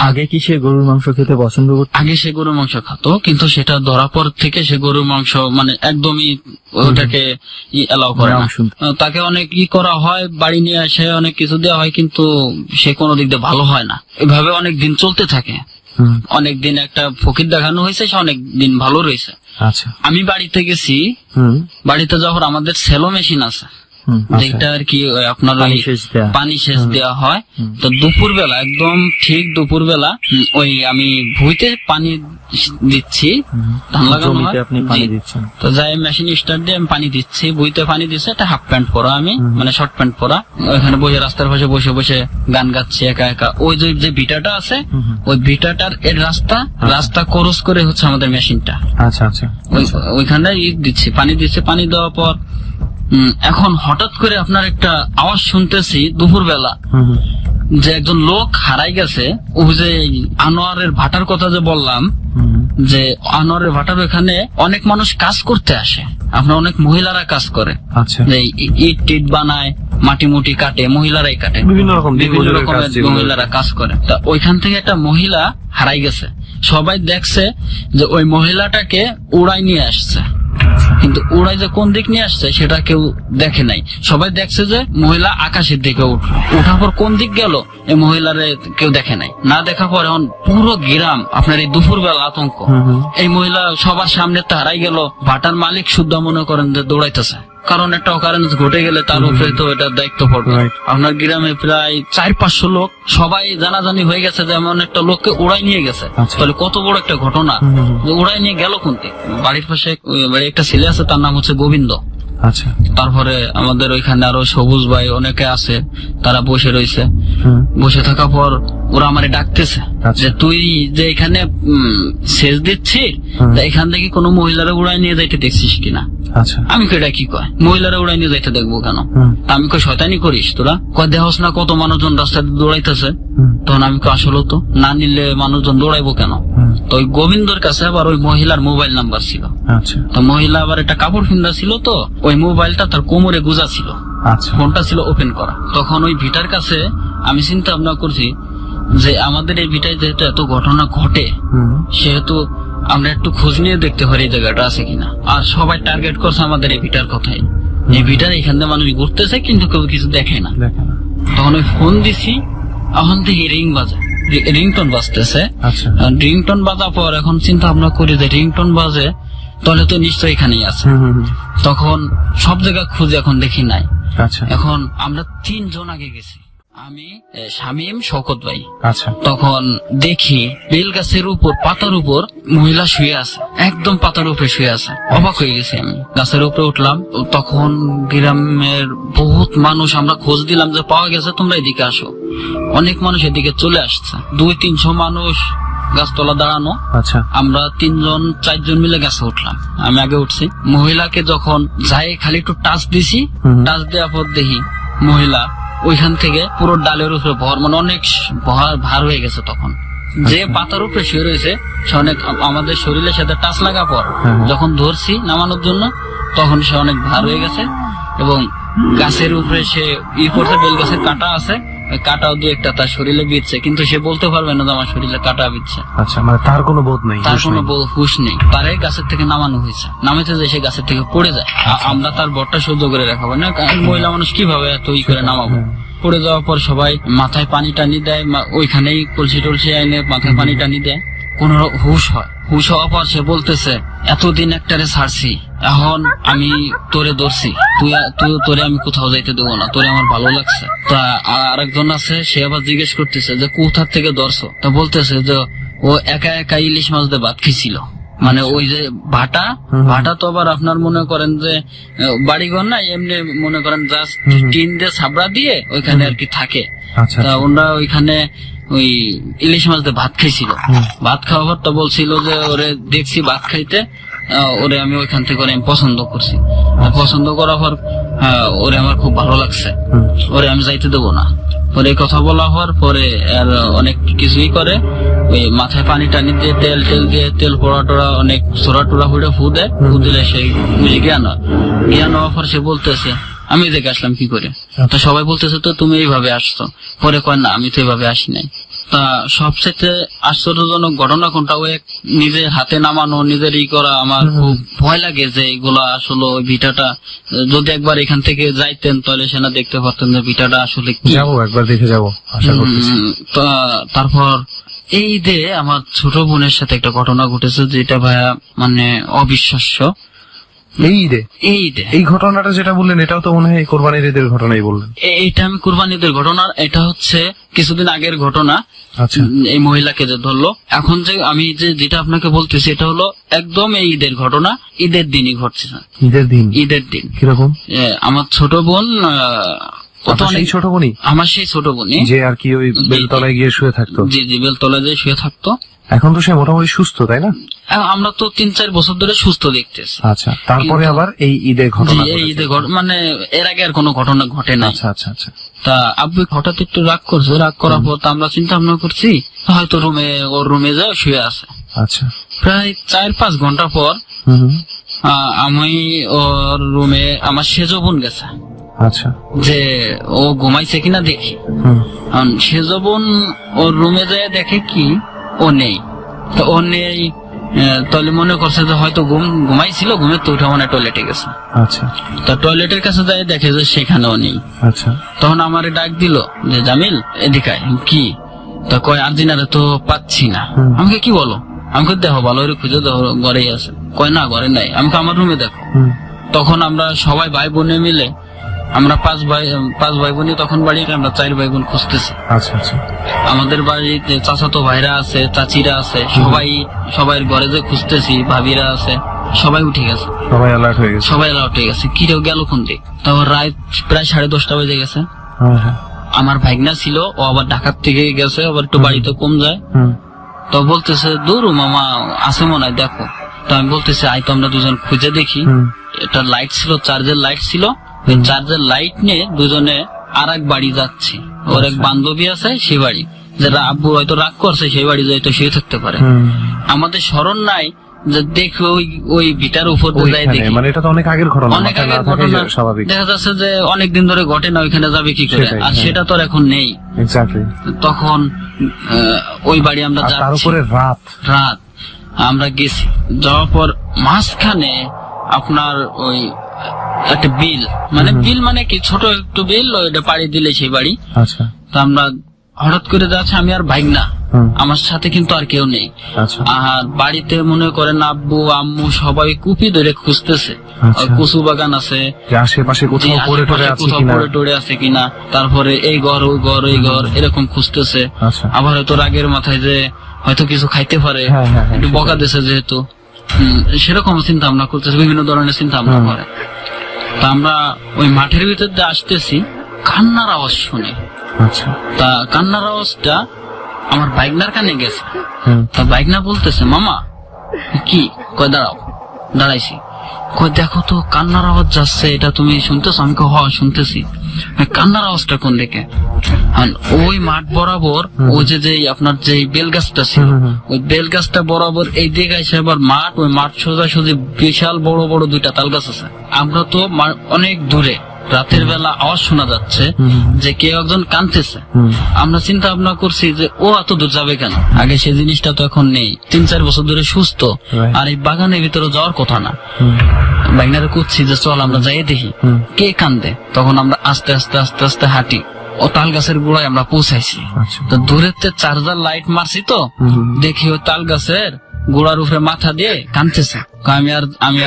S3: আগে কি সে গরুর মাংস খেতে পছন্দ করতো?
S5: আগে সে গরুর মাংস খাতো, কিন্তু সেটা ধরার পর থেকে সে গরুর মাংস মানে একদমই ওটাকে এলাও করে না। তাকে অনেক করা হয়, বাড়ি নিয়ে আসে, অনেক কিছু দেওয়া হয়, কিন্তু সে কোনো দিক দিয়ে ভালো হয় না। এভাবে অনেক দিন চলতে থাকে। অনেক দিন একটা ফকির দেখানো হয়েছে, সে অনেক দিন ভালো রয়েছে।
S4: আচ্ছা, আমি
S5: বাড়িতে গেছি, বাড়িতে যখন আমাদের সেলো মেশিন আছে, যেটা আর কি আপনার পানি সেচ দেওয়া হয়, তো দুপুর বেলা, একদম ঠিক দুপুর বেলা, ওই আমি ভুঁইতে পানি দিচ্ছি, ধান লাগানো হয়, তো যাই মেশিন স্টার্ট দিয়ে আমি পানি দিচ্ছি, ভুঁইতে পানি দিচ্ছে, একটা হাফ প্যান্ট পরা, আমি মানে শর্ট প্যান্ট পরা, ওইখানে বসে রাস্তার পাশে বসে বসে গান গাচ্ছি একা একা। ওই যে ভিটাটা আছে, ওই ভিটাটার এর রাস্তা ক্রস করে হচ্ছে আমাদের মেশিনটা।
S4: আচ্ছা আচ্ছা।
S5: ওইখানে দিচ্ছি, পানি দিচ্ছে, পানি দেওয়ার পর এখন হঠাৎ করে আপনার একটা আওয়াজ শুনতেছি দুপুরবেলা, যে একজন লোক হারাই গেছে। ওই যে আনোয়ারের ভাটার কথা যে বললাম, যে আনোয়ারের ভাটার ওখানে অনেক মানুষ কাজ করতে আসে, আপনার অনেক মহিলারা কাজ করে।
S4: আচ্ছা,
S5: যে ইট টিট বানায়, মাটি মুটি কাটে, মহিলারাই কাটে,
S4: বিভিন্ন
S5: রকমের মহিলারা কাজ করে। তা ওইখান থেকে একটা মহিলা হারাই গেছে। সবাই দেখছে যে ওই মহিলাটাকে উড়াই নিয়ে আসছে, কিন্তু উড়াই যে কোন দিক নিয়ে আসছে সেটা কেউ দেখে নাই। সবাই দেখছে যে মহিলা আকাশের দিকে উঠলো, উঠার পর কোন দিক গেল এই মহিলারে কেউ দেখে নাই। না দেখা পর এখন পুরো গ্রাম আপনার এই দুপুরবেলা আতঙ্ক। এই মহিলা সবার সামনে তো হারাই গেল, ভাটার মালিক শুদ্ধ মনে করেন যে দৌড়াইতেছে, কারণ একটা অকারেন্স ঘটে গেলে তার উপরে তো এটা দায়িত্ব পড়বে। আপনার গ্রামে প্রায় 400-500 লোক, সবাই জানাজানি হয়ে গেছে যে এমন একটা লোককে উড়াই নিয়ে গেছে। তাহলে কত বড় একটা ঘটনা, যে উড়াই নিয়ে গেল কোনতে। বাড়ির পাশে একটা ছেলে আছে, তার নাম হচ্ছে গোবিন্দ।
S4: আচ্ছা,
S5: তারপরে আমাদের ওইখানে আরো সবুজ ভাই অনেকে আছে, তারা বসে রয়েছে। বসে থাকার পর ওরা আমারে ডাকতেছে যে তুই যে এখানে সেচ দিচ্ছিস, এখান থেকে কোনো মহিলারা উড়াই নিয়ে যাইতে দেখছিস কিনা?
S4: আচ্ছা,
S5: আমি কেটা কি কয়, মহিলারা উড়াই নিয়ে যাইতে দেখবো কেন? আমি কই শয়তানি করিস তোরা? কয় দেহস না কত মানুষজন রাস্তায় দৌড়াইতেছে। তখন আমি কই আসলে তো না নিলে মানুষজন দৌড়াইবো কেন? তো ওই গোবিন্দর কাছে আবার ওই মহিলার মোবাইল নাম্বার ছিল।
S4: আচ্ছা,
S5: তো মহিলা আবার একটা কাপড় ফিন্দা ছিল, তো ওই মোবাইলটা তার কোমরে গুজা ছিল।
S4: আচ্ছা,
S5: ফোনটা ছিল ওপেন করা। তখন ওই ভিটার কাছে আমি চিন্তা ভাবনা করছি যে আমাদের এই ভিটায় যেহেতু এত ঘটনা ঘটে, সেহেতু আমরা একটু খোঁজ নিয়ে দেখতে পারি এই জায়গাটা আছে কিনা। আর সবাই টার্গেট করছে আমাদের এই ভিটার কথাই। এই ভিটার এখান থেকে মানুষ ঘুরতেছে, কিন্তু কেউ কিছু দেখে না। তখন ওই ফোন দিছি, এখন থেকে রিং বাজে, রিংটোন বাজতেছে। রিংটোন বাজার পর এখন চিন্তা ভাবনা করি যে রিংটোন বাজে তাহলে তো নিশ্চয়ই এখানেই আছে। তখন সব জায়গা খুঁজে এখন দেখি নাই। এখন আমরা 3 জন আগে গেছি, আমি, শামীম, শওকত ভাই।
S4: আচ্ছা,
S5: তখন দেখি বেল গাছের উপর, পাতার উপর মহিলা শুয়ে আছে, একদম পাতার উপরে শুয়ে আছে। অবাক হয়ে গেছি আমি। গাছের উপরে উঠলাম, তখন গ্রামের বহুত মানুষ, আমরা খোঁজ দিলাম যে পাওয়া গেছে, তোমরা এদিকে আসো। অনেক মানুষ এদিকে চলে আসছে, 200-300 মানুষ গাছতলা দাঁড়ানো।
S4: আচ্ছা,
S5: আমরা 3-4 জন মিলে গাছে উঠলাম। আমি আগে উঠছি। মহিলাকে যখন যাই খালি একটু টাচ দিছি, টাচ দেওয়ার পর দেখি মহিলা ওইখান থেকে পুরো ডালের উপরে ভর, মানে অনেক ভার হয়ে গেছে। তখন যে পাতার উপরে শুয়ে রয়েছে সে অনেক আমাদের শরীরের সাথে টাচ লাগা পর যখন ধরছি নামানোর জন্য, তখন সে অনেক ভার হয়ে গেছে। এবং গাছের উপরে সে করছে, বেল গাছের কাঁটা আছে, কাটাও 2-1টা তার শরীরে বিঁধছে, কিন্তু সে বলতে পারবে না যে আমার শরীরে কাটা বিঁধছে।
S4: আচ্ছা, মানে তার কোনো বোধ নেই,
S5: তার কোনো হুঁশ নেই। তারে গাছের থেকে নামানো হয়েছে, নামাইতে যে সে গাছের থেকে পড়ে যায়। আমরা তার বরটা সহ্য করে রাখাবো না, মহিলা মানুষ কিভাবে এত করে নামাবো? পড়ে যাওয়ার পর সবাই মাথায় পানি টানি দেয়, ওইখানেই কলসি টলসি আইনে মাথায় পানি টানি দেয়। কোন হুঁশ হয়, হুঁশ হওয়ার পর সে বলতেছে এতদিন একটারে ছাড়ছি, এখন আমি তোরে ধরছি, তোরে আমি কোথাও যাইতে দেবো না, তোরে আমার ভালো লাগছে। তা আরেকজন আছে, সে আবার জিজ্ঞেস করতেছে যে কোথা থেকে ধরছো? তা বলতেছে যে ও একা একা ইলিশ মাছ দিয়ে ভাত খেয়েছিল। মানে ওই যে ভাটা তো আবার আপনার মনে করেন যে বাড়িঘর না, এমনি মনে করেন জাস্ট টিন দিয়ে ছাবড়া দিয়ে ওইখানে আর কি থাকে। তা ওরা ওইখানে ওই ইলিশ মাছ দিয়ে ভাত খাইছিল। ভাত খাওয়ার তো বলছিল যে ওরে দেখছি ভাত খাইতে, ওরে আমি ওইখান থেকে ওরে আমি পছন্দ করছি। পছন্দ করার পর ওরে আমার খুব ভালো লাগছে, ওরে আমি যাইতে দেবো না। পরে কথা বলা হওয়ার পরে আর অনেক কিছুই করে, ওই মাথায় পানি টানি দিয়ে তেল দিয়ে তেল পোড়া টোড়া অনেক ছোড়া টোড়া ফুটে ফু দেয়। ফু দিলে সেই বুঝে জ্ঞান হওয়ার পর সে বলতেছে আমি দেখে আসলাম কি করে? তো সবাই বলতেছে তো তুমি এইভাবে আসছো। পরে কয় না, আমি তো এইভাবে আসি নাই। তা সবচেয়ে আশ্চর্যজনক ঘটনা কোনটা, ওই নিজের হাতে নামানো, নিজের করা, আমার খুব ভয় লাগে যে এগুলো আসলে ওই ভিটাটা যদি একবার এখান থেকে যাইতেন তাহলে সেটা দেখতে পারতেন যে ভিটাটা আসলে কি।
S4: যাবো, একবার দেখে যাবো আশা করতেছি।
S5: তারপর এই যে আমার ছোট বোনের সাথে একটা ঘটনা ঘটেছে, যেটা ভাইয়া মানে অবিশ্বাস্য। এই
S4: ঘটনাটা যেটা বললেন, এটাও তো মনে হয় কোরবানির ঈদের ঘটনাই বললেন।
S5: এইটা আমি কোরবানির ঈদের ঘটনা, এটা হচ্ছে কিছুদিন আগের ঘটনা।
S4: আচ্ছা,
S5: এই মহিলাকে যে ধরলো, এখন যে আমি যেটা আপনাকে বলতেছি এটা হলো একদম এই ঈদের ঘটনা, ঈদের দিনই ঘটছে। ঈদের দিন
S4: কিরকম?
S5: আমার ছোট বোন,
S4: ছোট বোনই
S5: আমার সেই ছোট বোনই
S4: যে আর কি ওই বেলতলায় গিয়ে শুয়ে থাকতো।
S5: জি বেলতলায় যে শুয়ে থাকতো।
S4: এখন তো সে মোটামুটি সুস্থ, তাই না?
S5: আমরা তো 3-4 বছর ধরে সুস্থ দেখতেছি।
S4: আচ্ছা, তারপরে আবার এই ঈদে ঘটনা,
S5: এই ঈদে মানে এর আগে আর কোনো ঘটনা ঘটে না।
S4: আচ্ছা আচ্ছা আচ্ছা।
S5: তা আব্বু হঠাৎ একটু রাগ করছে, রাগ করার পর আমরা চিন্তা ভাবনা করছি হয়তো ওর রুমে যা শুয়ে আছে।
S4: আচ্ছা,
S5: প্রায় 4-5 ঘন্টা পর আমি ওর রুমে আমার সেজ বোন গেছে।
S4: আচ্ছা,
S5: যে ও ঘুমাইছে কিনা দেখি। সেজ বোন ওর রুমে যায় দেখে কি ও নেই। তো ও নেই, তাহলে মনে করছে যে হয়তো ঘুমাইছিল, ঘুমের তো উঠে মানে টয়লেটে গেছে।
S4: আচ্ছা,
S5: তা টয়লেটের কাছে যায় দেখে যে সেখানেও নেই।
S4: আচ্ছা,
S5: তখন আমারে ডাক দিল যে জামিল এদিকে আয়। কি? তা কয় আর্জিনারে তো পাচ্ছি না। আমাকে কি বলো? আমাকে দেখো ভালো করে খুঁজে দেখো ঘরেই আছে। কয় না ঘরে নাই। আমাকে আমার রুমে দেখো। তখন আমরা সবাই ভাই বোনে মিলে, আমরা 5 ভাই বোনই তখন বাড়িতে, আমরা 4 ভাই বোন খুঁজতেছি।
S4: আচ্ছা আচ্ছা।
S5: আমাদের বাড়িতে চাচাতো ভাইরা আছে, চাচিরা আছে, সবাই ঘরে যে খুঁজতেছি, ভাবিরা আছে, সবাই উঠে গেছে,
S4: সবাই অ্যালার্ট হয়ে গেছে।
S5: সবাই অ্যালার্ট হয়ে গেছে। কি রে গেল কোন দিক? তারপর রাত প্রায় 10:30 বেজে গেছে। আমার ভাইগনা ছিল, ও আবার ঢাকার থেকে গেছে, আবার একটু বাড়িতে কম যায়। তো বলতেছে দূর মামা আছে মনে হয়, দেখো। তো আমি বলতেছি আই তো আমরা দুজন খুঁজে দেখি। একটা লাইট ছিল, চার্জের লাইট ছিল, ওই চার্জের লাইট নিয়ে দুজনে আর এক বাড়ি যাচ্ছি। ওর এক বান্ধবী আছে, সেই বাড়ি, যারা আব্বু হয়তো রাগ করছে, সেই বাড়ি যাইতো শুয়ে থাকতে পারে। আমাদের স্মরণ নাই যে দেখি ওই ভিটার উপর যাই দেখি,
S4: মানে এটা তো অনেক আগের ঘটনা,
S5: অনেক আগের ঘটনা। দেখা যাচ্ছে যে অনেকদিন ধরে ঘটে না, ওইখানে যাবে কি করে? আর সেটা তো এখন নেই। তখন ওই বাড়ি আমরা যাচ্ছি, রাত আমরা গেছি। যাওয়ার পর মাঝখানে আপনার ওই একটা বিল, মানে বিল মানে কি ছোট একটু বিল, ওইটা পাড়ি দিলে সেই বাড়ি।
S4: আচ্ছা।
S5: তো আমরা হঠাৎ করে যাচ্ছি, আমি আর ভাইগনা, আমার সাথে কিন্তু আর কেউ নেই। আর বাড়িতে মনে করেন আব্বু আম্মু সবাই কুপি ধরে খুঁজতেছে, কচু বাগান আছে
S4: আশেপাশে, কোথাও পড়ে
S5: টড়ে আছে কিনা, তারপরে এই ঘর ওই ঘর এই ঘর এরকম খুঁজতেছে। আবার হয়তো রাগের মাথায় যে হয়তো কিছু খাইতে পারে, একটু বকা দিছে যেহেতু, সেরকম চিন্তা ভাবনা করতেছে, বিভিন্ন ধরনের চিন্তা ভাবনা করে। তা আমরা ওই মাঠের ভিতর দিয়ে আসতেছি, কান্নার আওয়াজ শুনে। তা কান্নার আওয়াজটা আমার বাইকনার কানে গেছে। তা বাইকনা বলতেছে মামা কি? কয় দাঁড়াও। দাঁড়াইছি। কয় দেখো তো কান্নার আওয়াজ যাচ্ছে, এটা তুমি শুনতেছো? আমি হ শুনতেছি। কান্নার আওয়াজটা কোন দিকে? ওই মাঠ বরাবর ওই যে আপনার যে বেল গাছটা ছিল, ওই বেল গাছটা বরাবর এই দিকে এসে আবার মাঠ, ওই মাঠ সোজাসুজি বিশাল বড় বড় 2টা তাল গাছ আছে। আমরা তো অনেক দূরে, রাতের বেলা আওয়াজ শোনা যাচ্ছে যে কেউ একজন কাঁদতেছে। আমরা চিন্তা ভাবনা করছি যে ও এত দূর যাবে কেন? আগে সেই জিনিসটা তো এখন নেই, 3-4 বছর ধরে সুস্থ, আর এই বাগানের ভিতরে যাওয়ার কথা না। বাইনারে করছি যে চল আমরা যাই দেখি কে কান্দে। তখন আমরা আস্তে আস্তে আস্তে আস্তে হাঁটি, ও তাল গাছের গোড়ায় আমরা পৌঁছাইছি। তো দূরের চার্জার লাইট মারছি, তো দেখি ওই তাল গাছের গোড়ার উপরে মাথা দিয়ে কাঁদতেছে। আমি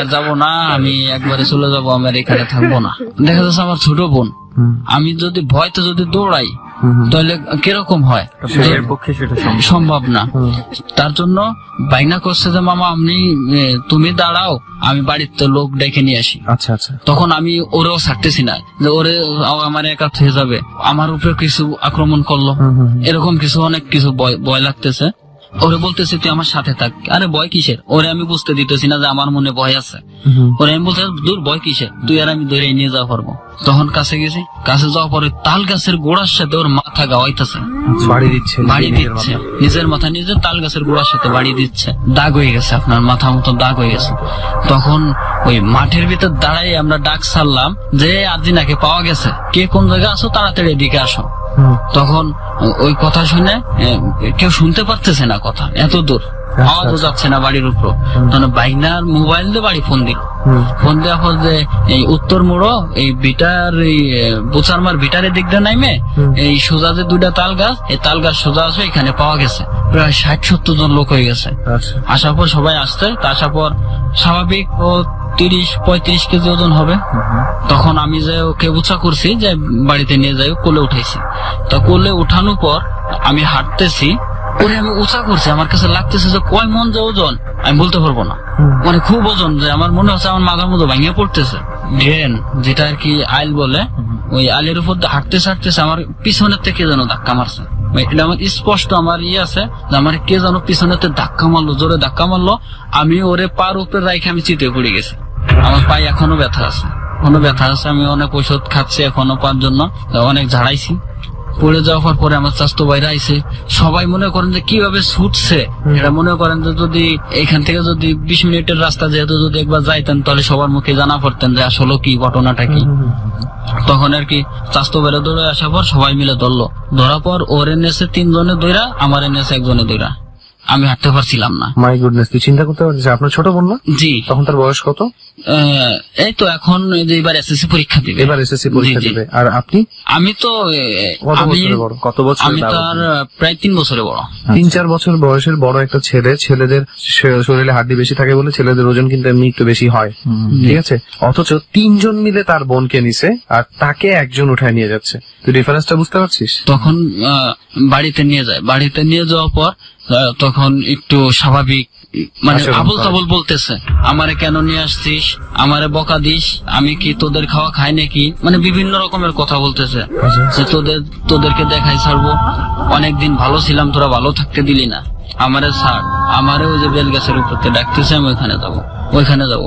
S5: আর যাবো না, আমি একবারে চলে যাবো, আমি আর এখানে থাকবো না। দেখা যাচ্ছে আমার ছোট বোন, আমি যদি ভয়তে যদি দৌড়াই তাহলে কিরকম হয়? সম্ভব না। তার জন্য বাইনা করছে যে মামা তুমি দাঁড়াও, আমি বাড়িতে লোক ডেকে নিয়ে আসি।
S4: আচ্ছা আচ্ছা।
S5: তখন আমি ওরেও ছাড়তেছি না যে ওরে আমার একা হয়ে যাবে, আমার উপরে কিছু আক্রমণ করলো, এরকম কিছু অনেক কিছু ভয় লাগতেছে। ওরে বলতেছি তুই আমার সাথে থাক। আরে ভয় কিসের? ওরে আমি বুঝতে দিতেছি না যে আমার মনে ভয় আছে। ওরে আমি বলতে দূর ভয় কিসের, তুই আর আমি ধরে নিয়ে যাওয়া পারবো। তখন কাছে গেছি, কাছে যাওয়ার পরে তাল গাছের গোড়ার সাথে ওর মাথা গাওয়াইতেছে, বাড়ি দিচ্ছে, নিজের মাথা নিজের তাল গাছের গোড়ার সাথে বাড়ি দিচ্ছে। দাগ হয়ে গেছে, আপনার মাথা মতো দাগ হয়ে গেছে। তখন ওই মাঠের ভিতর দাঁড়াই আমরা ডাক ছাড়লাম যে আরজিনাকে পাওয়া গেছে, কে কোন জায়গায় আসো, তাড়াতাড়ি এদিকে আসো। তখন ওই কথা শুনে কেউ শুনতে পারতেছে না কথা, এত দূর আওয়াজও যাচ্ছে না বাড়ির উপর। তখন বাইনার মোবাইল দিয়ে বাড়ি ফোন দিল। ফোন দেওয়ার পর যে এই উত্তর মোড়ো এই বিটার, এই বোচারমার বিটারের দিক দিয়ে নাইমে এই সোজা যে 2টা তাল গাছ, এই তাল গাছ সোজা আছে, এখানে পাওয়া গেছে। প্রায় 60-70 জন লোক হয়ে গেছে। আসার পর সবাই আসছে, আসার পর স্বাভাবিক ও 30-35 কেজি ওজন হবে। তখন আমি যে ওকে উঁচা করছি যে বাড়িতে নিয়ে যাই, কোলে উঠাইছি। তা কোলে উঠানোর পর আমি হাঁটতেছি, ওরে আমি উঁচা করছি, আমার কাছে লাগতেছে যে কয় মন যে ওজন আমি বলতে পারবো না, মানে খুব ওজন, যে আমার মনে হচ্ছে আমার মাথার মতো ভেঙে পড়তেছে। ড্রেন যেটা আর কি আইল বলে, ওই আইলের উপর হাঁটতেছে হাঁটতেছে আমার পিছনের থেকে যেন ধাক্কা মারছে। এটা আমার স্পষ্ট আমার আছে যে আমার কে যেন পিছনেতে ধাক্কা মারলো, জোরে ধাক্কা মারলো, আমি ওরে পার উপরে রাইখে আমি চিতে পড়ে গেছি। আমার পায়ে এখনো ব্যথা আছে, আমি অনেক ওষুধ খাচ্ছি এখনো পার জন্য, অনেক ঝাড়াইছি। পড়ে যাওয়ার পরে আমার চাচতো বাইরে আইছে, সবাই মনে করেন যে কিভাবে ছুটছে, এটা মনে করেন যে যদি এখান থেকে যদি 20 মিনিটের রাস্তা যেহেতু যদি একবার যাইতেন তাহলে সবার মুখে জানা পড়তেন যে আসলে কি ঘটনাটা কি। তখন আর কি চাচতো বাইরে দৌড়ে আসার পর সবাই মিলে ধরলো, ধরার পর ওর এনেছে 3 জনে দৌড়া, আমার এনেছে 1 জনে দৌড়া, আমি হাঁটতে পারছিলাম না।
S4: মাই গুডনেস, তুই চিন্তা করতে পারছিস আপনার ছোট বোন না?
S5: জি।
S4: তখন তার বয়স কত?
S5: এই তো এখন এবার এসএসসি পরীক্ষা দিবে।
S4: এবার এসএসসি পরীক্ষা দিবে। আর আপনি?
S5: আমি তো
S4: কত বছর?
S5: আমি তার প্রায় 3 বছরের বড়।
S4: 3-4 বছর বয়সের বড় একটা ছেলে, ছেলেদের শরীরে হাড্ডি বেশি থাকে বলে ছেলেদের ওজন কিন্তু এমনি একটু বেশি হয়, ঠিক আছে? অথচ 3 জন মিলে তার বোনকে নিছে আর তাকে একজন উঠায় নিয়ে যাচ্ছে। তুই ডিফারেন্সটা বুঝতে পারছিস?
S5: তখন বাড়িতে নিয়ে যায়, বাড়িতে নিয়ে যাওয়ার পর তখন একটু স্বাভাবিক মানে আবল তাবল বলতেছে, আমারে কেন নিয়ে আসছিস, আমারে বকা দিস, আমি কি তোদের খাওয়া খাই নাকি, মানে বিভিন্ন রকমের কথা বলতেছে যে তোদেরকে দেখাই ছাড়বো, অনেকদিন ভালো ছিলাম, তোরা ভালো থাকতে দিলি না, আমারে ছাড়, আমারে ওই যে বেল গাছের উপরতে ডাকতেছে, আমি ওইখানে যাবো,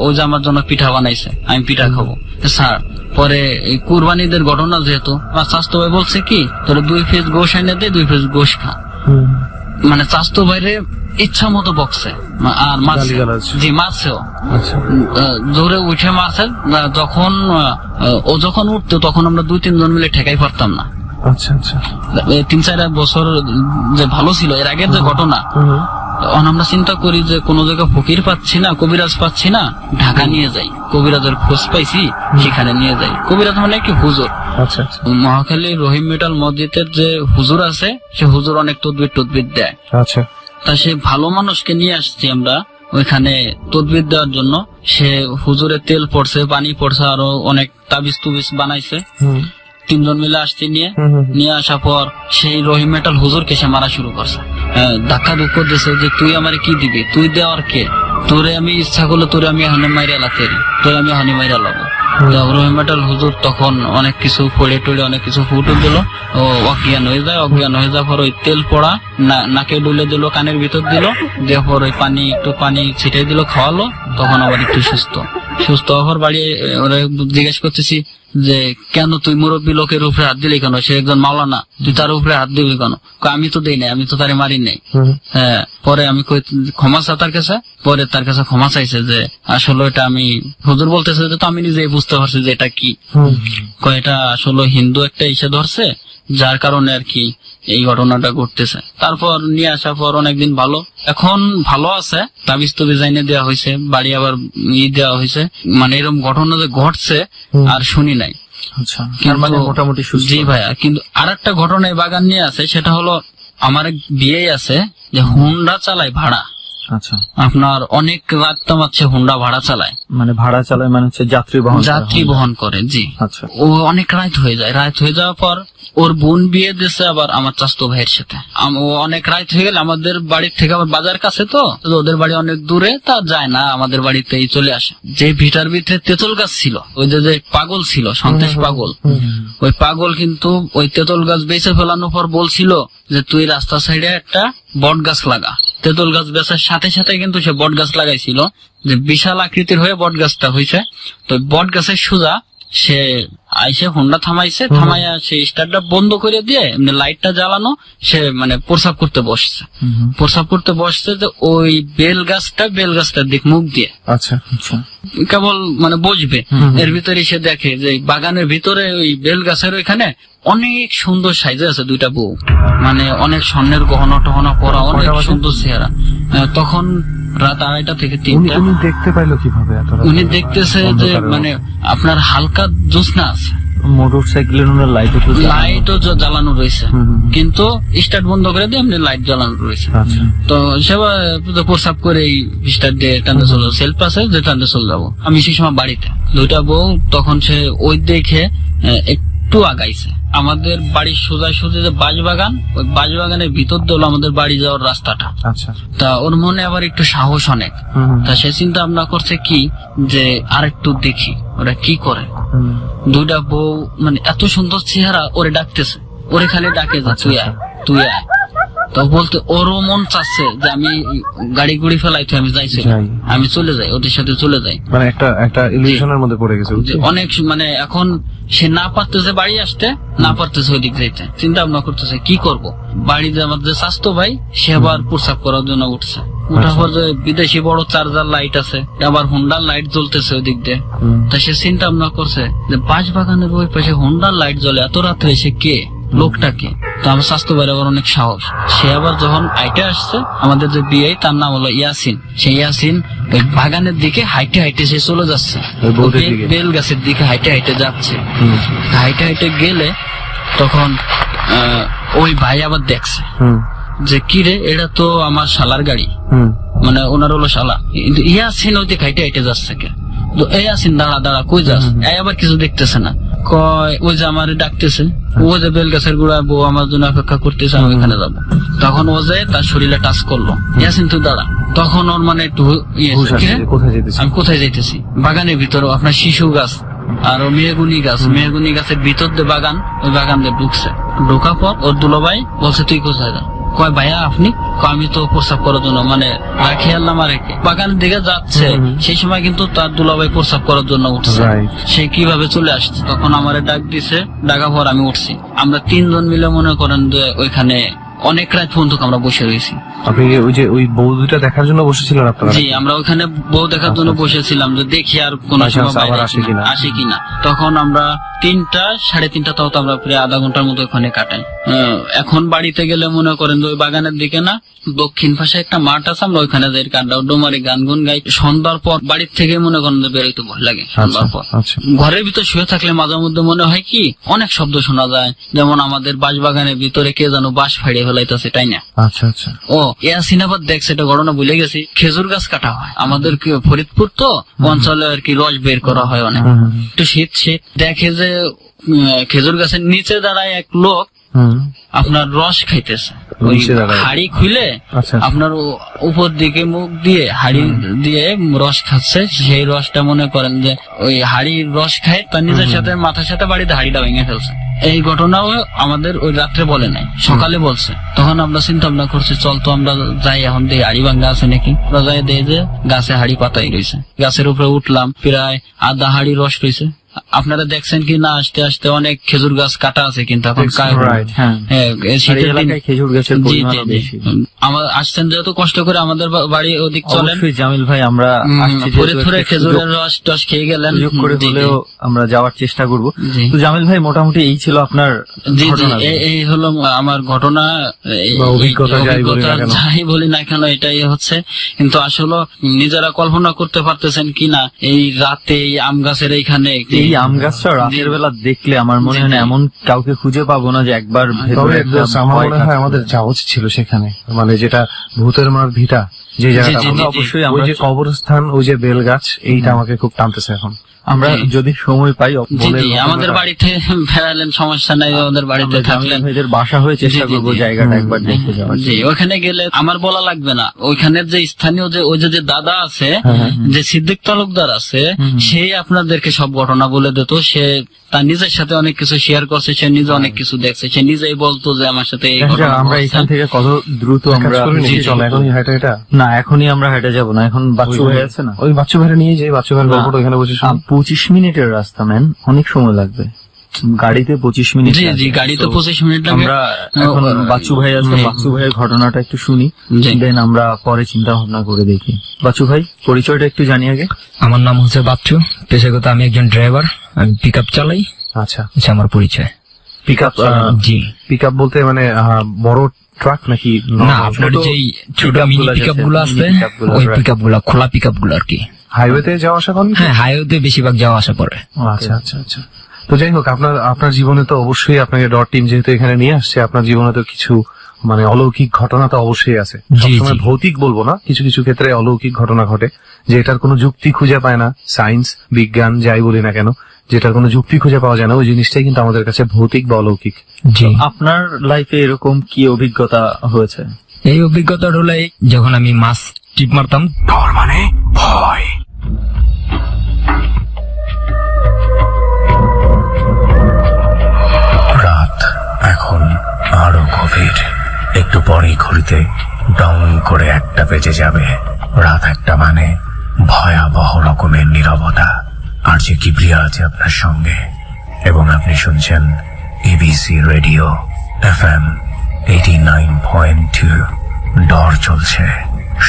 S5: ওই যে আমার জন্য পিঠা বানাইছে, আমি পিঠা খাবো, ছাড়। পরে এই কুরবানিদের ঘটনা যেহেতু আমার চাচতো ভাই বলছে কি তোরা 2 পিস গোশ এনে দে, 2 পিস গোশ খা, মানে চাচতো ভাইরে ইচ্ছা মতো বকছে আর মারছে। জি, মারছেও, জোরে উঠে মারছে। যখন উঠতো তখন আমরা 2-3 জন মিলে ঠেকাই পারতাম না।
S4: আচ্ছা আচ্ছা।
S5: 3-4 বছর যে ভালো ছিল, এর আগের যে ঘটনা, তখন আমরা চিন্তা করি যে কোন জায়গায় ফকির পাচ্ছি না, কবিরাজ পাচ্ছি না, ঢাকা নিয়ে যাই, কবিরাজের খোঁজ পাইছি, সেখানে নিয়ে যাই। কবিরাজ মানে কি হুজুর।
S4: আচ্ছা আচ্ছা।
S5: মহাখালী রহিম মেটাল মসজিদের যে হুজুর আছে, সে হুজুর অনেক তদবির দেয়।
S4: আচ্ছা।
S5: তা সে ভালো মানুষকে নিয়ে আসছি আমরা ওইখানে তদবির দেওয়ার জন্য। সে হুজুরের তেল পড়ছে, পানি পড়ছে, আরো অনেক তাবিজ তুবিজ বানাইছে। 3 জন মিলে আসতে নিয়ে আসার পর সেই রহিম মেটাল হুজুরকে সে মারা শুরু করছে, ধাক্কা দুঃখ দিয়েছে যে তুই আমারে কি দিবি, তুই দেওয়ার কে, তোরে আমি ইচ্ছা করলে তোরে আমি এখানে মাইরা লাতেরি, তোরে আমি হানি মাইরা লাবো। রহিম মেটাল হুজুর তখন অনেক কিছু পড়ে টড়ে অনেক কিছু ফুটে দিল, ও অজ্ঞান হয়ে যাওয়ার পর ওই তেল পড়া নাকে ডুলে দিল, কানের ভিতর দিল, দেওয়ার পর ওই একটু পানি ছিটাই দিল, খাওয়ালো, তখন আবার একটু সুস্থ হওয়ার বাড়ি ওরা জিজ্ঞেস করতেছি যে কেন তুই মুরব্বী লোকের উপরে হাত দিলি কেন, সে একজন মাওলানা, তুই তার উপরে হাত দিবি কেন? আমি তো দেই নাই, আমি তো তারে মারি নাই। হ্যাঁ, পরে আমি ক্ষমা চা তার কাছে, পরে তার কাছে ক্ষমা চাইছে যে আসলে এটা আমি, হুজুর বলতেছে যে তো আমি নিজেই বুঝতে পারছি যে এটা কি, এটা আসলে হিন্দু একটা ইসে ধরছে, যার কারণে আর কি এই ঘটনাটা ঘটতেছে। তারপর নিয়ে আসার পর অনেকদিন এখন ভালো আছে, তাবিজ তুবিজ আইনে দেওয়া হয়েছে, বাড়ি আবার দেওয়া হয়েছে, মানে এরকম ঘটনা যে ঘটছে আর শুনি নাই।
S3: আচ্ছা, মোটামুটি সুস্থ।
S5: জি ভাইয়া, কিন্তু আর একটা ঘটনা এই বাগান নিয়ে আছে, সেটা হলো আমার এক বিয়ে আছে যে হুন্ডা চালায় ভাড়া।
S3: আচ্ছা,
S5: আপনার অনেক রাত তামাচ্ছে হুন্ডা ভাড়া চালায়,
S3: মানে হচ্ছে যাত্রী বহন করে। জি। আচ্ছা,
S5: ও অনেক রাত হয়ে যায়, রাত হয়ে যাওয়ার পর ওর বোন বিয়ে দিচ্ছে আবার আমার চাচতো ভাইয়ের সাথে। ও অনেক রাত হয়ে গেলে আমাদের বাড়ির থেকে আবার বাজার কাছে, তো ওদের বাড়ি অনেক দূরে, তা যায় না, আমাদের বাড়িতেই চলে আসে। যে ভিটার ভিতরে তেঁতুল গাছ ছিল, ওই যে পাগল ছিল, সন্তেশ পাগল, ওই পাগল কিন্তু ওই তেঁতুল গাছ বেঁচে ফেলানোর পর বলছিল যে তুই রাস্তা সাইডে একটা বট গাছ লাগা। তেঁতুল গাছ বেচার সাথে সাথে কিন্তু সে বট গাছ লাগাইছিল, যে বিশাল আকৃতির হয়ে বট গাছটা হয়েছে। তো বট গাছের সোজা সে আইসে হুন্ডা থামাইয়া সে স্টার্টটা বন্ধ করে দিয়ে এমনি লাইটটা জ্বালানো, সে মানে প্রসাব করতে বসছে যে ওই বেল গাছটার দিক মুখ দিয়ে।
S4: আচ্ছা আচ্ছা,
S5: কেবল মানে বসবে, এর ভিতরে সে দেখে যে বাগানের ভিতরে ওই বেল গাছের ওইখানে অনেক সুন্দর সাইজে আছে 2টা বউ, মানে অনেক স্বর্ণের গহনা টহনা পরা, অনেক সুন্দর চেহারা। তখন রাত 2:30 থেকে 3টা।
S4: উনি দেখতে পাইলো কিভাবে?
S5: উনি দেখতেছে যে মানে আপনার হালকা জ্যোৎস্না আছে,
S3: মোটরসাইকেলের লাইটও
S5: জ্বালানো রয়েছে, কিন্তু স্টার্ট বন্ধ করে দিয়ে এমনি লাইট জ্বালানো রয়েছে। তো সেবা প্রসাব করে এই স্টার্ট দিয়ে টানতে চলো, সেলফ আছে যে টানতে চলে যাবো। আমি সেই সময় বাড়িতে, 2টা বউ, তখন সে ওই দেখে একটু আগাইছে। আমাদের বাড়ির সোজাসুজি যে বাঁশবাগান, ওই বাঁশবাগানের ভিতর দিয়ে হলো আমাদের বাড়ি যাওয়ার রাস্তাটা।
S4: আচ্ছা,
S5: তা ওর মনে আবার একটু সাহস অনেক, তা সে চিন্তা ভাবনা করছে কি যে আর একটু দেখি ওরা কি করে। 2টা বউ মানে এত সুন্দর চেহারা, ওরে ডাকতেছে, ওরে খালি ডাকে যে তুই আয়, তুই আয়। তো বলতে ওরও মন চাচ্ছে যে আমি গাড়ি গুড়ি ফেলাই, তো আমি যাইছি, আমি চলে যাই, ওদের সাথে চলে যাই।
S4: মানে একটা ইলিউশনের মধ্যে পড়ে গেছে।
S5: অনেক মানে এখন সে না পারতেছে বাড়ি আসতে, না পারতেছে ওই দিক যাইতে, চিন্তা ভাবনা করতেছে কি করব। বাড়িতে আমাদের স্বাস্থ্য ভাই, সে আবার প্রস্রাব করার জন্য উঠছে। ওঠার পর যে বিদেশি বড় চার্জার লাইট আছে, আবার হোন্ডার লাইট জ্বলতেছে ওই দিক দিয়ে। তা সে চিন্তা ভাবনা করছে যে বাঁশ বাগানের ওই পাশে হোন্ডার লাইট জ্বলে, এত রাত্রে এসে কে, লোকটাকে। তো আমার স্বাস্থ্য বাইরে আবার অনেক সাহস, সে আবার যখন হাইটে আসছে, আমাদের যে বিয়ে তার নাম হলো ইয়াসিন, সেই ইয়াসিন ওই বাগানের দিকে হাইটে হাইটে সে চলে যাচ্ছে, বেল গাছের দিকে হাইটে হাইটে যাচ্ছে। হাইটে হাইটে গেলে তখন ওই ভাই আবার দেখছে যে কি রে, এটা তো আমার শালার গাড়ি, মানে ওনার হলো শালা, কিন্তু ইয়াসিন ওই দিকে হাইটে হাইটে যাচ্ছে কে। ইয়াসিন দাঁড়া দাঁড়া, কই যাস? আবার কিছু দেখতেছে না, কয় ওই যে আমার ডাকতেছে, ও যে বেল গাছের গোড়া বউ আমার জন্য অপেক্ষা করতেছে, আমি ওখানে যাবো। তখন ও যে তার শরীরে টাচ করলো, ইয়াসিন তুই দাঁড়া। তখন ওর মানে একটু আমি কোথায় যাইতেছি, বাগানের ভিতরে আপনার শিশু গাছ আর মেহগুনি গাছ, মেহগুনি গাছের ভিতর দিয়ে বাগান, ওই বাগান দিয়ে ঢুকছে। ঢোকার পর ওর দুলোভাই বলছে তুই কোথায় যা? কয় ভাইয়া আপনি? আমি তো প্রস্রাব করার জন্য, মানে রাখি আল্লাহ রেখে বাগানের দিকে যাচ্ছে, সেই সময় কিন্তু তার দুলাভাই প্রস্রাব করার জন্য উঠছে। সে কিভাবে চলে আসছে, তখন আমারে ডাক দিছে, ডাকা পর আমি উঠছি। আমরা 3 জন মিলে মনে করেন যে ওইখানে অনেক রাত পর্যন্ত আমরা বসে রয়েছি।
S4: আপনি ওই যে ওই বউ দুটা দেখার জন্য বসেছিলেন আপনারা?
S5: জি, আমরা ওইখানে বউ দেখার জন্য বসেছিলাম, যে দেখি আর কোন সময় আসে কিনা। তখন আমরা 3টা 3:30 তাও তো আমরা প্রায় আধা ঘন্টার মতো ওখানে কাটাই। এখন বাড়িতে গেলে মনে করেন যে ওই বাগানের দিকে না, দক্ষিণ পাশে একটা মাঠ আছে, আমরা ওইখানে যাই কান্ডা ডোমারি গান গুন গাই। সন্ধ্যার পর বাড়ির থেকে মনে করেন যে বেরোইতে ভয় লাগে। সন্ধ্যার পর ঘরের ভিতর শুয়ে থাকলে মাঝে মধ্যে মনে হয় কি অনেক শব্দ শোনা যায়, যেমন আমাদের বাঁশ বাগানের ভিতরে কে যেন বাঁশ ফাড়িয়ে ফেলাইতেছে, তাই না?
S4: আচ্ছা আচ্ছা।
S5: ও ইয়াসিন আবার দেখছে, এটা ঘটনা ভুলে গেছি, খেজুর গাছ কাটা হয় আমাদের ফরিদপুর তো অঞ্চলে আর কি, রস বের করা হয় অনেক। একটু শীত দেখে যে খেজুর গাছের নিচে দাঁড়ায় এক লোক আপনার রস খাইতেছে, ওই হাড়ি খুলে আপনার উপর দিকে মুখ দিয়ে হাড়ি দিয়ে রস খাচ্ছে। সেই রসটা মনে করেন যে ওই হাড়ির রস খায়, তার নিজের সাথে মাথার সাথে বাড়িতে হাড়িটা ভেঙে ফেলছে। এই ঘটনাও আমাদের ওই রাত্রে বলে নাই, সকালে বলছে। তখন আমরা চিন্তা ভাবনা করছি, চল তো আমরা যাই এখন দেখি হাড়ি ভাঙ্গা আছে নাকি। আমরা যাই দেখি যে গাছে হাড়ি পাতাই রয়েছে। গাছের উপরে উঠলাম, প্রায় আধা হাড়ি রস রয়েছে। আপনারা দেখছেন কি না, আস্তে আস্তে অনেক খেজুর গাছ কাটা আছে, কিন্তু এখন
S3: খেজুর গাছের
S5: আমার আসছেন যেহেতু কষ্ট করে আমাদের বাড়ি ওদিক চলেন
S3: জামিল ভাই, আমরা
S5: ফরিদপুরে খেজুরের রস টস খেয়ে গেলেন,
S3: আমরা যাওয়ার চেষ্টা করবো। তো জামিল ভাই মোটামুটি এই ছিল আপনার,
S5: জি জি এই হলো আমার ঘটনা, অভিজ্ঞতা যাই বলি না কেন এটাই হচ্ছে। কিন্তু আসলে নিজেরা কল্পনা করতে পারতেছেন কিনা, এই রাতে এই আম গাছের এইখানে,
S3: এই আম গাছটা রাতের বেলা দেখলে আমার মনে হয় এমন কাউকে খুঁজে পাবো না যে একবার
S4: আমাদের যাওয়া উচিত ছিল সেখানে, মানে যেটা ভূতের মার ভিটা, যে জায়গাটা অবশ্যই ওই যে কবরস্থান, ওই যে বেল গাছ, এইটা আমাকে খুব টানতেছে এখন।
S3: আমরা যদি সময় পাই
S5: আমাদের বাড়িতে ফেরালেন, সমস্যা নাই, আমাদের বাড়িতে থাকলেন,
S3: বাসা হয়ে চেষ্টা করবো জায়গাটা একবার দেখতে যাওয়ার।
S5: জি, ওখানে গেলে আমার বলা লাগবে না, ওইখানের যে স্থানীয় যে ওই যে দাদা আছে, যে সিদ্দিক তালুকদার আছে, সেই আপনাদেরকে সব ঘটনা বলে দিত। সে তার নিজের সাথে অনেক কিছু শেয়ার করছে, সে নিজে অনেক কিছু দেখছে, সে নিজেই বলতো যে আমার সাথে এই ঘটনা।
S3: আমরা এখান থেকে কত দ্রুত আমরা না, এখনই আমরা হেঁটে যাবো না, এখন বাচ্চু ভাই আছে না,
S4: ওই বাচ্চু ভাইরা নিয়ে যাই, বাচ্চু ভাইয়ের গল্পটা ওইখানে বসে
S3: 25 মিনিটের রাস্তা ম্যান, অনেক সময় লাগবে গাড়িতে। 25 মিনিট,
S5: জি গাড়িতে 25 মিনিট লাগে।
S3: আমরা এখন বাচ্চু ভাই আছে, বাচ্চু ভাইয়ের ঘটনাটা একটু শুনি, দেন আমরা পরে চিন্তা ভাবনা করে দেখি। বাচ্চু ভাই পরিচয়টা একটু জানি আগে।
S7: আমার নাম হচ্ছে বাচ্চু, পেশাগত আমি একজন ড্রাইভার, আমি পিক আপ চালাই।
S4: আচ্ছা,
S7: আমার পরিচয়
S4: পিক আপ। জি, পিক আপ বলতে মানে বড় ট্রাক নাকি?
S7: না, আপনার যেই ছোট মিনি পিক আপ গুলো আছে, ওই পিক আপ গুলা, খোলা পিক আপ গুলো আর কি।
S4: হাইওয়েতে যাওয়া আসা করেন?
S7: হ্যাঁ, হাইওয়েতে বেশিরভাগ যাওয়া আসা করে।
S4: আচ্ছা আচ্ছা আচ্ছা। তো যাই হোক, আপনার জীবনে তো অবশ্যই, আপনাকে ডট টিম যেহেতু এখানে নিয়ে আসছে, আপনার জীবনে তো কিছু মানে অলৌকিক ঘটনা তো অবশ্যই আছে। সবসময় ভৌতিক বলবো না, কিছু কিছু ক্ষেত্রে অলৌকিক ঘটনা ঘটে, যে এটার কোনো যুক্তি খুঁজে পায় না, সায়েন্স বিজ্ঞান যাই বলি না কেন, যেটার কোনো যুক্তি খুঁজে পাওয়া যায় না, ওই জিনিসটাই কিন্তু আমাদের কাছে ভৌতিক বা অলৌকিক।
S3: জি, আপনার লাইফে এরকম কি অভিজ্ঞতা হয়েছে?
S7: এই অভিজ্ঞতা হলো যখন আমি মাছ টিপ মারতাম।
S2: ডর মানে ভয়। রাত এখন আরো গভীর। একটু পরেই ঘড়িতে ডং করে 1টা বেজে যাবে। রাত 1টা মানে ভয়াবহ রকমের নীরবতা। আর যে কিবরিয়া আছে আপনার সঙ্গে, এবং আপনি শুনছেন এবিসি রেডিও FM 89.2। ডর চলছে,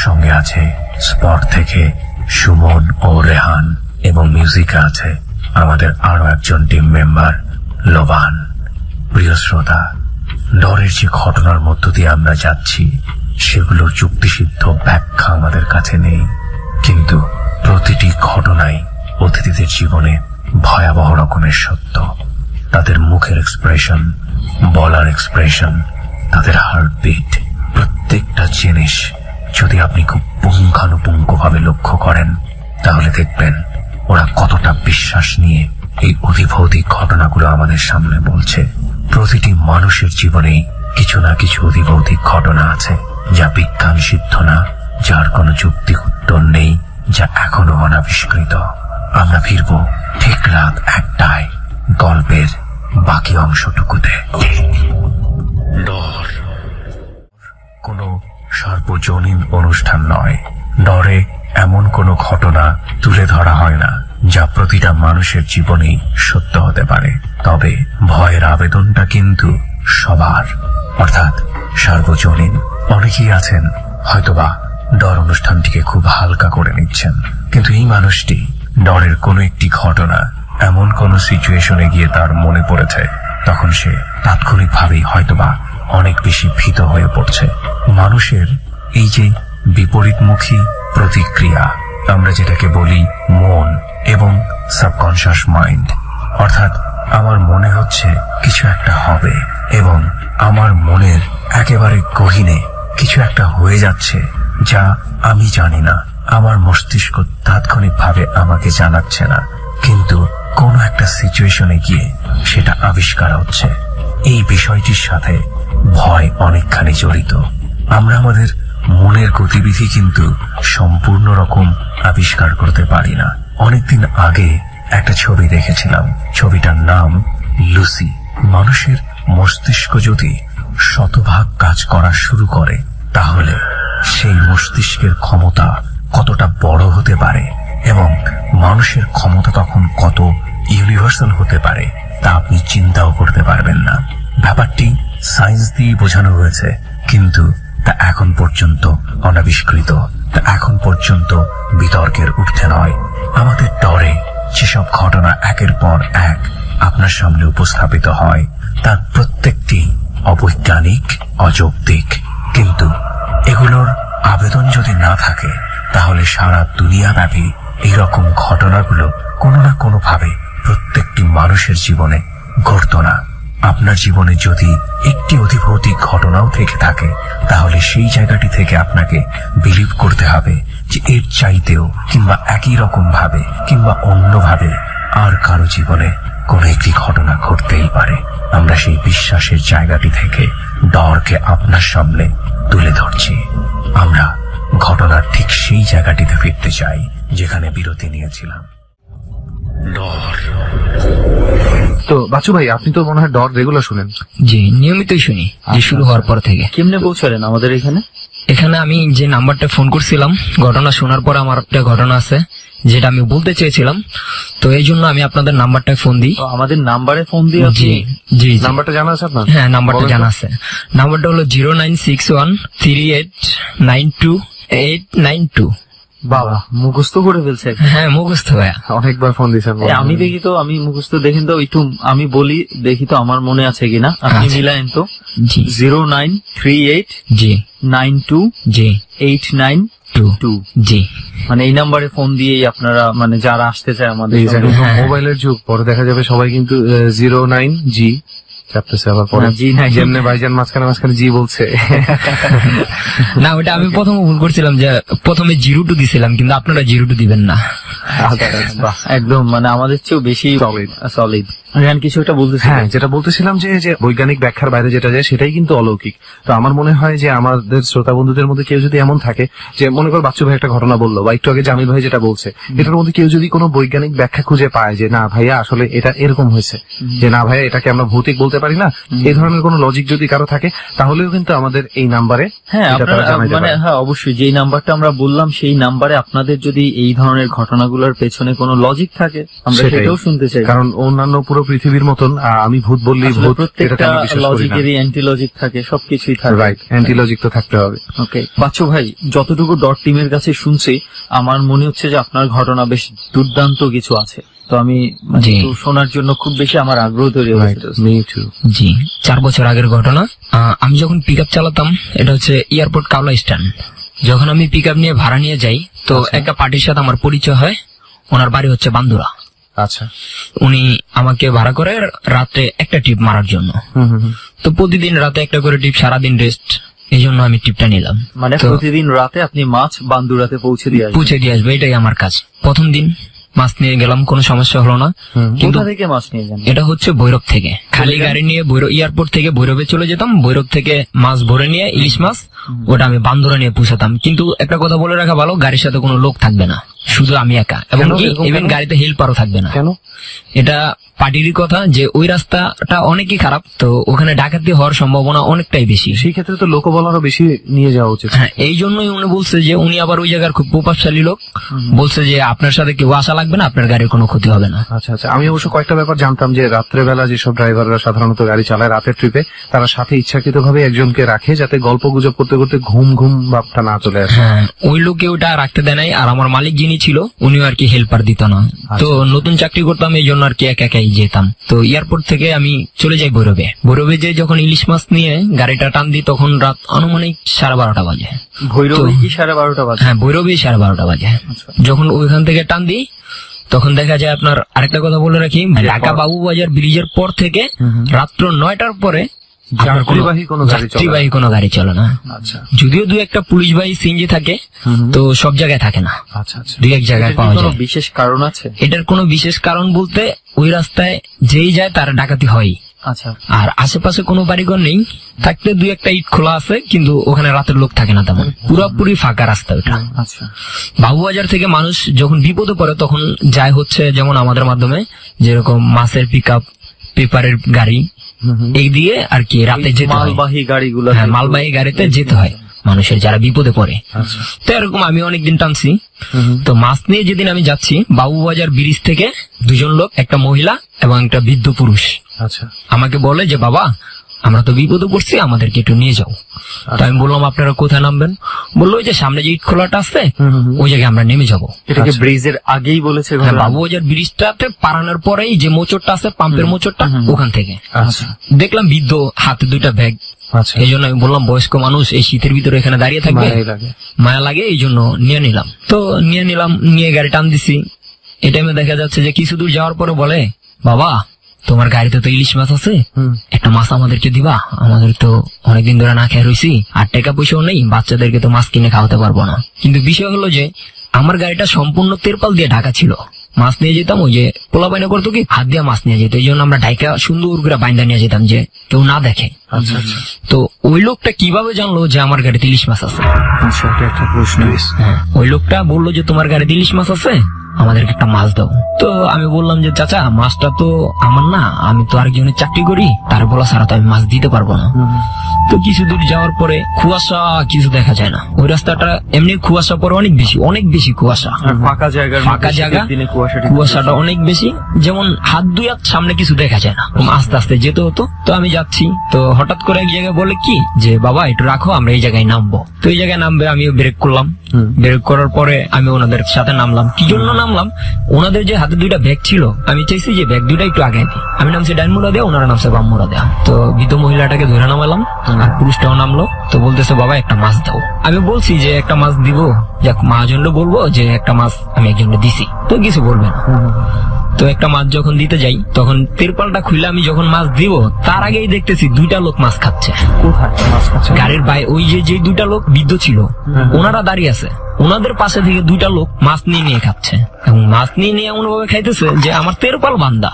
S2: সঙ্গে আছে স্পট থেকে সুমন ও রেহান, এবং মিউজিকে আছে আমাদের আরো একজন টিম মেম্বার লোবান। প্রিয় শ্রোতা, ডরের যে ঘটনার মধ্য দিয়ে আমরা যাচ্ছি সেগুলোর যুক্তিসিদ্ধ ব্যাখ্যা আমাদের কাছে নেই, কিন্তু প্রতিটি ঘটনাই অতিথিদের জীবনে ভয়াবহ রকমের সত্য। তাদের মুখের এক্সপ্রেশন, বলার এক্সপ্রেশন, তাদের হার্টবিট, প্রত্যেকটা জিনিস যদি আপনি খুব পুঙ্খানুপুঙ্খভাবে লক্ষ্য করেন তাহলে দেখবেন ওরা কতটা বিশ্বাস নিয়ে এই অধিভৌতিক ঘটনাগুলো আমাদের সামনে বলছে। প্রতিটি মানুষের জীবনেই কিছু না কিছু অধিভৌতিক ঘটনা আছে যা বিজ্ঞান সিদ্ধ না, যার কোনো যুক্তি উত্তর নেই, যা এখনো অনাবিষ্কৃত। আমরা ফিরব ঠিক রাত 1টায় গল্পের বাকি অংশটুকুতে। ডর কোনো সার্বজনীন অনুষ্ঠান নয়। ডরে এমন কোনো ঘটনা তুলে ধরা হয় না যা প্রতিটা মানুষের জীবনেই সত্য হতে পারে, তবে ভয়ের আবেদনটা কিন্তু সবার, অর্থাৎ সার্বজনীন। অনেকেই আছেন হয়তোবা ডর অনুষ্ঠানটিকে খুব হালকা করে নিচ্ছেন, কিন্তু এই মানুষটি ডরের কোনো একটি ঘটনা এমন কোন সিচুয়েশনে গিয়ে তার মনে পড়েছে, তখন সে তাৎক্ষণিকভাবেই হয়তোবা অনেক বেশি ভীত হয়ে পড়ছে। মানুষের এই যে বিপরীতমুখী প্রতিক্রিয়া, আমরা যেটাকে বলি মন এবং সাবকনশিয়াস মাইন্ড, অর্থাৎ আমার মনে হচ্ছে কিছু একটা হবে এবং আমার মনের একেবারে গহীনে কিছু একটা হয়ে যাচ্ছে যা আমি জানি না, আমার মস্তিষ্ক তাৎক্ষণিকভাবে আমাকে জানাচ্ছে না, কিন্তু কোনো একটা সিচুয়েশনে গিয়ে সেটা আবিষ্কার হচ্ছে। এই বিষয়টির সাথে ভয় অনেকখানি জড়িত। আমরা আমাদের মনের গতিবিধি কিন্তু সম্পূর্ণ রকম আবিষ্কার করতে পারি না। অনেকদিন আগে একটা ছবি দেখেছিলাম, ছবিটার নাম লুসি। মানুষের মস্তিষ্ক যদি 100 কাজ করা শুরু করে তাহলে সেই মস্তিষ্কের ক্ষমতা কতটা বড় হতে পারে এবং মানুষের ক্ষমতা তখন কত ইউনিভার্সাল হতে পারে তা আপনি চিন্তাও করতে পারবেন না। ব্যাপারটি সায়েন্স দিয়ে বোঝানো হয়েছে, কিন্তু তা এখন পর্যন্ত অনাবিষ্কৃত, তা এখন পর্যন্ত বিতর্কের ঊর্ধ্বে নয়। আমাদের ডরে যেসব ঘটনা একের পর এক আপনার সামনে উপস্থাপিত হয় তার প্রত্যেকটি অবৈজ্ঞানিক, অযৌক্তিক, কিন্তু এগুলোর আবেদন যদি না থাকে তাহলে সারা দুনিয়াব্যাপী এইরকম ঘটনাগুলো কোনো না কোনো ভাবে প্রত্যেকটি মানুষের জীবনে ঘটত না। আপনার জীবনে যদি একটি অধিভৌতিক ঘটনাও থেকে থাকে তাহলে সেই জায়গাটি থেকে আপনাকে বিলিভ করতে হবে যে এর চাইতেও কিংবা একই রকম ভাবে কিংবা অন্যভাবে আর কারো জীবনে কোনো একটি ঘটনা ঘটতেই পারে। আমরা সেই বিশ্বাসের জায়গাটি থেকে ডরকে আপনার সামনে তুলে ধরছি। আমরা ঘটনার ঠিক সেই জায়গাটিতে ফিরতে চাই যেখানে বিরতি নিয়েছিলাম। ডর।
S4: তো বাচ্চু ভাই, আপনি তো মনে হয় ডর রেগুলার শুনেন?
S7: জি, নিয়মিতই শুনি, যে শুরু হওয়ার পর থেকে।
S3: কেমনে পৌঁছালেন আমাদের এখানে?
S7: এখানে আমি যে নাম্বারটা ফোন করছিলাম, ঘটনা শোনার পর আমার একটা ঘটনা আছে যেটা আমি বলতে চেয়েছিলাম, তো এই জন্য আমি আপনাদের নাম্বারটা ফোন দিই।
S3: আমাদের নাম্বারে ফোন দিয়ে?
S7: জি জি।
S4: নাম্বারটা জানা আছে আপনার?
S7: হ্যাঁ, নাম্বারটা জানা আছে। নাম্বারটা হলো 0961389292।
S3: বাবা, মুখস্থ করে ফেলছে।
S7: হ্যাঁ, মুখস্থ ভাইয়া,
S4: অনেকবার ফোন দিয়েছেন।
S3: আমি দেখি তো, আমি মুখস্থ দেখেন তো, একটু আমি বলি দেখি তো আমার মনে আছে কিনা, আপনি মিলায়েন তো।
S7: জি।
S3: 0938
S7: জি
S3: 92
S7: জি
S3: 892।
S7: জি।
S3: মানে এই নাম্বারে ফোন দিয়েই আপনারা, মানে যারা আসতে চায় আমাদের।
S4: মোবাইলের যুগ, পরে দেখা যাবে সবাই কিন্তু 09G চাপতেছে, আবার পরে
S3: জি নাই,
S4: যেমনি ভাইজান মাঝখানে জি বলছে।
S7: না, ওটা আমি প্রথমে ভুল করছিলাম, যে প্রথমে 02 দিছিলাম, কিন্তু আপনারা 02 দিবেন না।
S3: একদম মানে আমাদের চেয়েও বেশি সলিড। রিয়ান কিছু একটা বলতেছি।
S4: হ্যাঁ, যেটা বলতেছিলাম যে বৈজ্ঞানিক ব্যাখ্যার বাইরে যেটা যায় সেটাই কিন্তু অলৌকিক। তো আমার মনে হয় যে আমাদের শ্রোতা বন্ধুদের মধ্যে কেউ যদি এমন থাকে যে মনে কর বাচ্চু ভাই একটা ঘটনা বললো বা একটু আগে জামিল ভাই যেটা বলছে, এটার মধ্যে কেউ যদি কোনো বৈজ্ঞানিক ব্যাখ্যা খুঁজে পায় যে না ভাইয়া আসলে এটা এরকম হয়েছে, যে না ভাইয়া এটাকে আমরা ভৌতিক বলতে পারি না, এই ধরনের কোনো লজিক যদি কারো থাকে তাহলেও কিন্তু আমাদের এই নাম্বারে
S3: হ্যাঁ মানে হ্যাঁ অবশ্যই যেই নাম্বারটা আমরা বললাম সেই নাম্বারে আপনাদের যদি এই ধরনের ঘটনাগুলোর পেছনে কোনো লজিক থাকে আমরা সেটাও শুনতে চাই।
S4: কারণ অন্যান্য পুরো পৃথিবীর মতন আমি ভূত বললেই ভূত,
S3: প্রত্যেকটা লজিকেরই অ্যান্টি লজিক থাকে, সবকিছুই থাকে।
S4: রাইট, অ্যান্টি লজিক তো থাকতে হবে।
S3: ওকে বাচ্চু ভাই, যতটুকু ডট টিমের কাছে শুনছি আমার মনে হচ্ছে যে আপনার ঘটনা বেশ দুর্দান্ত কিছু আছে। তো আমি শোনার জন্য খুব বেশি আমার আগ্রহ তৈরি হয়েছে।
S7: জি, 4 বছর আগের ঘটনা। আমি যখন পিক আপ চালাতাম, এটা হচ্ছে এয়ারপোর্ট কাওলা স্ট্যান্ড। যখন আমি পিক আপ নিয়ে ভাড়া নিয়ে যাই তো একটা পার্টির সাথে আমার পরিচয় হয়। ওনার বাড়ি হচ্ছে বান্দুরা।
S4: আচ্ছা,
S7: উনি আমাকে ভাড়া করে রাতে একটা ট্রিপ মারার জন্য। তো প্রতিদিন রাতে একটা করে ট্রিপ, সারাদিন রেস্ট, এই জন্য আমি ট্রিপটা নিলাম।
S3: মানে প্রতিদিন রাতে আপনি মাছ বান্দুরাতে পৌঁছে দিয়ে আসবে,
S7: এটাই আমার কাজ। প্রথম দিন মাছ নিয়ে গেলাম, কোনো সমস্যা হলো না।
S3: কিন্তু থেকে মাছ নিয়ে যান?
S7: এটা হচ্ছে ভৈরব থেকে, খালি গাড়ি নিয়ে এয়ারপোর্ট থেকে ভৈরবে চলে যেতাম। ভৈরব থেকে মাছ ভরে নিয়ে, ইলিশ মাছ, ওটা আমি বান্দুরা নিয়ে পৌঁছাতাম। কিন্তু একটা কথা বলে রাখা ভালো, গাড়ির সাথে কোনো লোক থাকবে না, শুধু আমি একা, এবং ইভেন গাড়িতে হেল্পারও থাকবে না।
S4: কেন?
S7: এটা পার্টিরই কথা যে ওই রাস্তাটা অনেকই খারাপ, তো ওখানে ডাকাতি হওয়ার সম্ভাবনা অনেকটাই বেশি।
S4: সেই ক্ষেত্রে তো লোকবল বেশি নিয়ে যাওয়া উচিত।
S7: হ্যাঁ, এই জন্যই উনি বলছে যে উনি আবার ওই জায়গার খুব প্রভাবশালী লোক, বলছে যে আপনার সাথে কেউ আসা লাগবে না, আপনার গাড়ির কোনো ক্ষতি হবে না।
S4: আচ্ছা আচ্ছা, আমি অবশ্য কয়েকটা ব্যাপার জানতাম যে রাত্রেবেলা যেসব ড্রাইভাররা সাধারণত গাড়ি চালায় রাতের ট্রিপে, তারা সাথে ইচ্ছাকৃত ভাবে একজনকে রাখে যাতে গল্প গুজব করতে করতে ঘুম ঘুম ভাবটা না চলে আসে।
S7: হ্যাঁ, ওই লোকে ওটা রাখতে দেয় নাই। আর আমার মালিক যিনি ছিল উনিও আর কি হেল্পার দিত না। তো নতুন চাকরি করতাম, এই জন্য আর কি একা একাই যেতাম। তো এয়ারপোর্ট থেকে আমি চলে যাই ভৈরবে। ভৈরবে যে যখন ইলিশ মাছ নিয়ে গাড়িটা টান দিই তখন রাত আনুমানিক 12:30 বাজে।
S3: ভৈরবে কি 12:30 বাজে?
S7: হ্যাঁ, ভৈরবে 12:30 বাজে। যখন ওইখান থেকে টান দিই তখন দেখা যায় আপনার, আরেকটা কথা বলে রাখি, ঢাকা বাবুবাজার ব্রিজের পর থেকে রাত্র 9টার পরে যাত্রীবাহী কোনো গাড়ি চলে না। যদিও 2-1টা পুলিশ বাহী সিএনজি থাকে, তো সব জায়গায় থাকে না। 2-1 জায়গায় পাওয়া যায়।
S3: বিশেষ কারণ আছে
S7: এটার? কোনো বিশেষ কারণ বলতে ওই রাস্তায় যেই যায় তার ডাকাতি হয়।
S3: আচ্ছা,
S7: আর আশেপাশে কোনো বাড়িঘর নেই, থাকতে 2-1টা ইট খোলা আছে, কিন্তু ওখানে রাতের লোক থাকে না তেমন, পুরোপুরি ফাঁকা রাস্তা ওটা।
S3: আচ্ছা,
S7: বাবুবাজার থেকে মানুষ যখন বিপদে পড়ে তখন যায় হচ্ছে যেমন আমাদের মাধ্যমে, যেরকম মাছের পিক আপ, পেপারের গাড়ি, এই দিয়ে আর কি রাতে যেতে হয়।
S3: মালবাহী গাড়িগুলো,
S7: হ্যাঁ, মালবাহী গাড়িতে যেতে হয় মানুষের যারা বিপদে পড়ে। তো এরকম আমি অনেকদিন টানছি। তো মাছ নিয়ে যেদিন আমি যাচ্ছি, বাবুবাজার ব্রিজ থেকে 2জন লোক, একটা মহিলা এবং একটা বৃদ্ধ পুরুষ, আমাকে বলে যে বাবা আমরা তো বিপদে পড়ছি, আমাদেরকে একটু নিয়ে যাও। তো আমি বললাম আপনারা কোথায় নামবেন? বললো যে সামনে যে ইট খোলাটা আছে ওই জায়গায় আমরা নেমে যাবো।
S3: এটাকে ব্রিজের আগেই বলেছে?
S7: হ্যাঁ, বাবুবাজার ব্রিজটাতে পারানোর পরেই যে মোচরটা আছে, পাম্পের মোচরটা, ওখান থেকে। দেখলাম বৃদ্ধ, হাতে 2টা ব্যাগ। এই জন্য আমি বললাম বয়স্ক মানুষ এই শীতের ভিতরে এখানে দাঁড়িয়ে থাকবে, মায়া লাগে, এই জন্য নিয়ে নিলাম। তো নিয়ে গাড়ি টান দিছি। এই টাইমে দেখা যাচ্ছে যে কিছু দূর যাওয়ার পরে বলে, বাবা তোমার গাড়িতে তো ইলিশ মাছ আছে, একটা মাছ আমাদেরকে দিবা, আমাদের তো অনেকদিন ধরে না খেয়ে রয়েছি, আর টাকা পয়সাও নেই, বাচ্চাদেরকে তো মাছ কিনে খাওয়াতে পারবো না। কিন্তু বিষয় হলো যে আমার গাড়িটা সম্পূর্ণ তেরপাল দিয়ে ঢাকা ছিল। মাছ নিয়ে যেতাম, ওই যে পোলা বাইনা করতো কি হাত দিয়ে মাছ নিয়ে যেত, এই জন্য আমরা ঢাকা সুন্দর করে বাইন্দা নিয়ে যেতাম যে কেউ না দেখে। তো ওই লোকটা কিভাবে জানলো যে আমার গাড়িতে ইলিশ মাছ আছে?
S4: একটা প্রশ্ন।
S7: ওই লোকটা বললো যে তোমার গাড়িতে ইলিশ মাছ আছে, আমাদেরকে একটা মাছ দাও। তো আমি বললাম যে চাচা মাছটা তো আমার না, আমি তো আরেকজনের চাকরি করি, তার বলা ছাড়া তো আমি মাছ দিতে পারবো না। তো কিছু দূর যাওয়ার পরে কুয়াশা, কিছু দেখা যায় না। ওই রাস্তাটা এমনি কুয়াশা পরে অনেক বেশি কুয়াশা,
S3: ফাঁকা জায়গা,
S7: কুয়াশাটা অনেক বেশি, যেমন হাত 2 হাত সামনে কিছু দেখা যায় না, আস্তে আস্তে যেতে হতো। তো আমি যাচ্ছি, তো হঠাৎ করে এক জায়গায় বলে কি যে বাবা একটু রাখো, আমরা এই জায়গায় নামবো। তো এই জায়গায় নামবে, আমিও ব্রেক করলাম। ব্রেক করার পরে আমি ওনাদের সাথে নামলাম। কি জন্য নামলাম? ওনাদের যে হাতে 2টা ব্যাগ ছিল, আমি চাইছি যে ব্যাগ 2টা একটু আগে দিই। আমি নামছি ডাইন মোড়া দেয়া, ওনারা নামছে বাম মোড়া দেয়া। তো বৃদ্ধ মহিলাটাকে ধরে নামালাম, আর পুরুষটাও নামলো। তো বলতেছে বাবা একটা মাছ দাও। আমি বলছি যে একটা মাছ দিব, মহাজনকে বলবো যে একটা মাছ আমি একজনকে দিছি, তো কিছু বলবে না। তো একটা মাছ যখন দিতে যাই তখন তিরপালটা খুলে আমি যখন মাছ দিব তার আগেই দেখতেছি 2টা লোক মাছ খাচ্ছে।
S4: কোথায় মাছ খাচ্ছে?
S7: গাড়ির বাইরে ওই যে 2টা লোক বৃদ্ধ ছিল ওনারা দাঁড়িয়ে আছে, ওনাদের পাশে থেকে 2টা লোক মাছ নিয়ে খাচ্ছে এবং মাছ নিয়ে এমন ভাবে খাইতেছে যে আমার তিরপাল বান্ধা,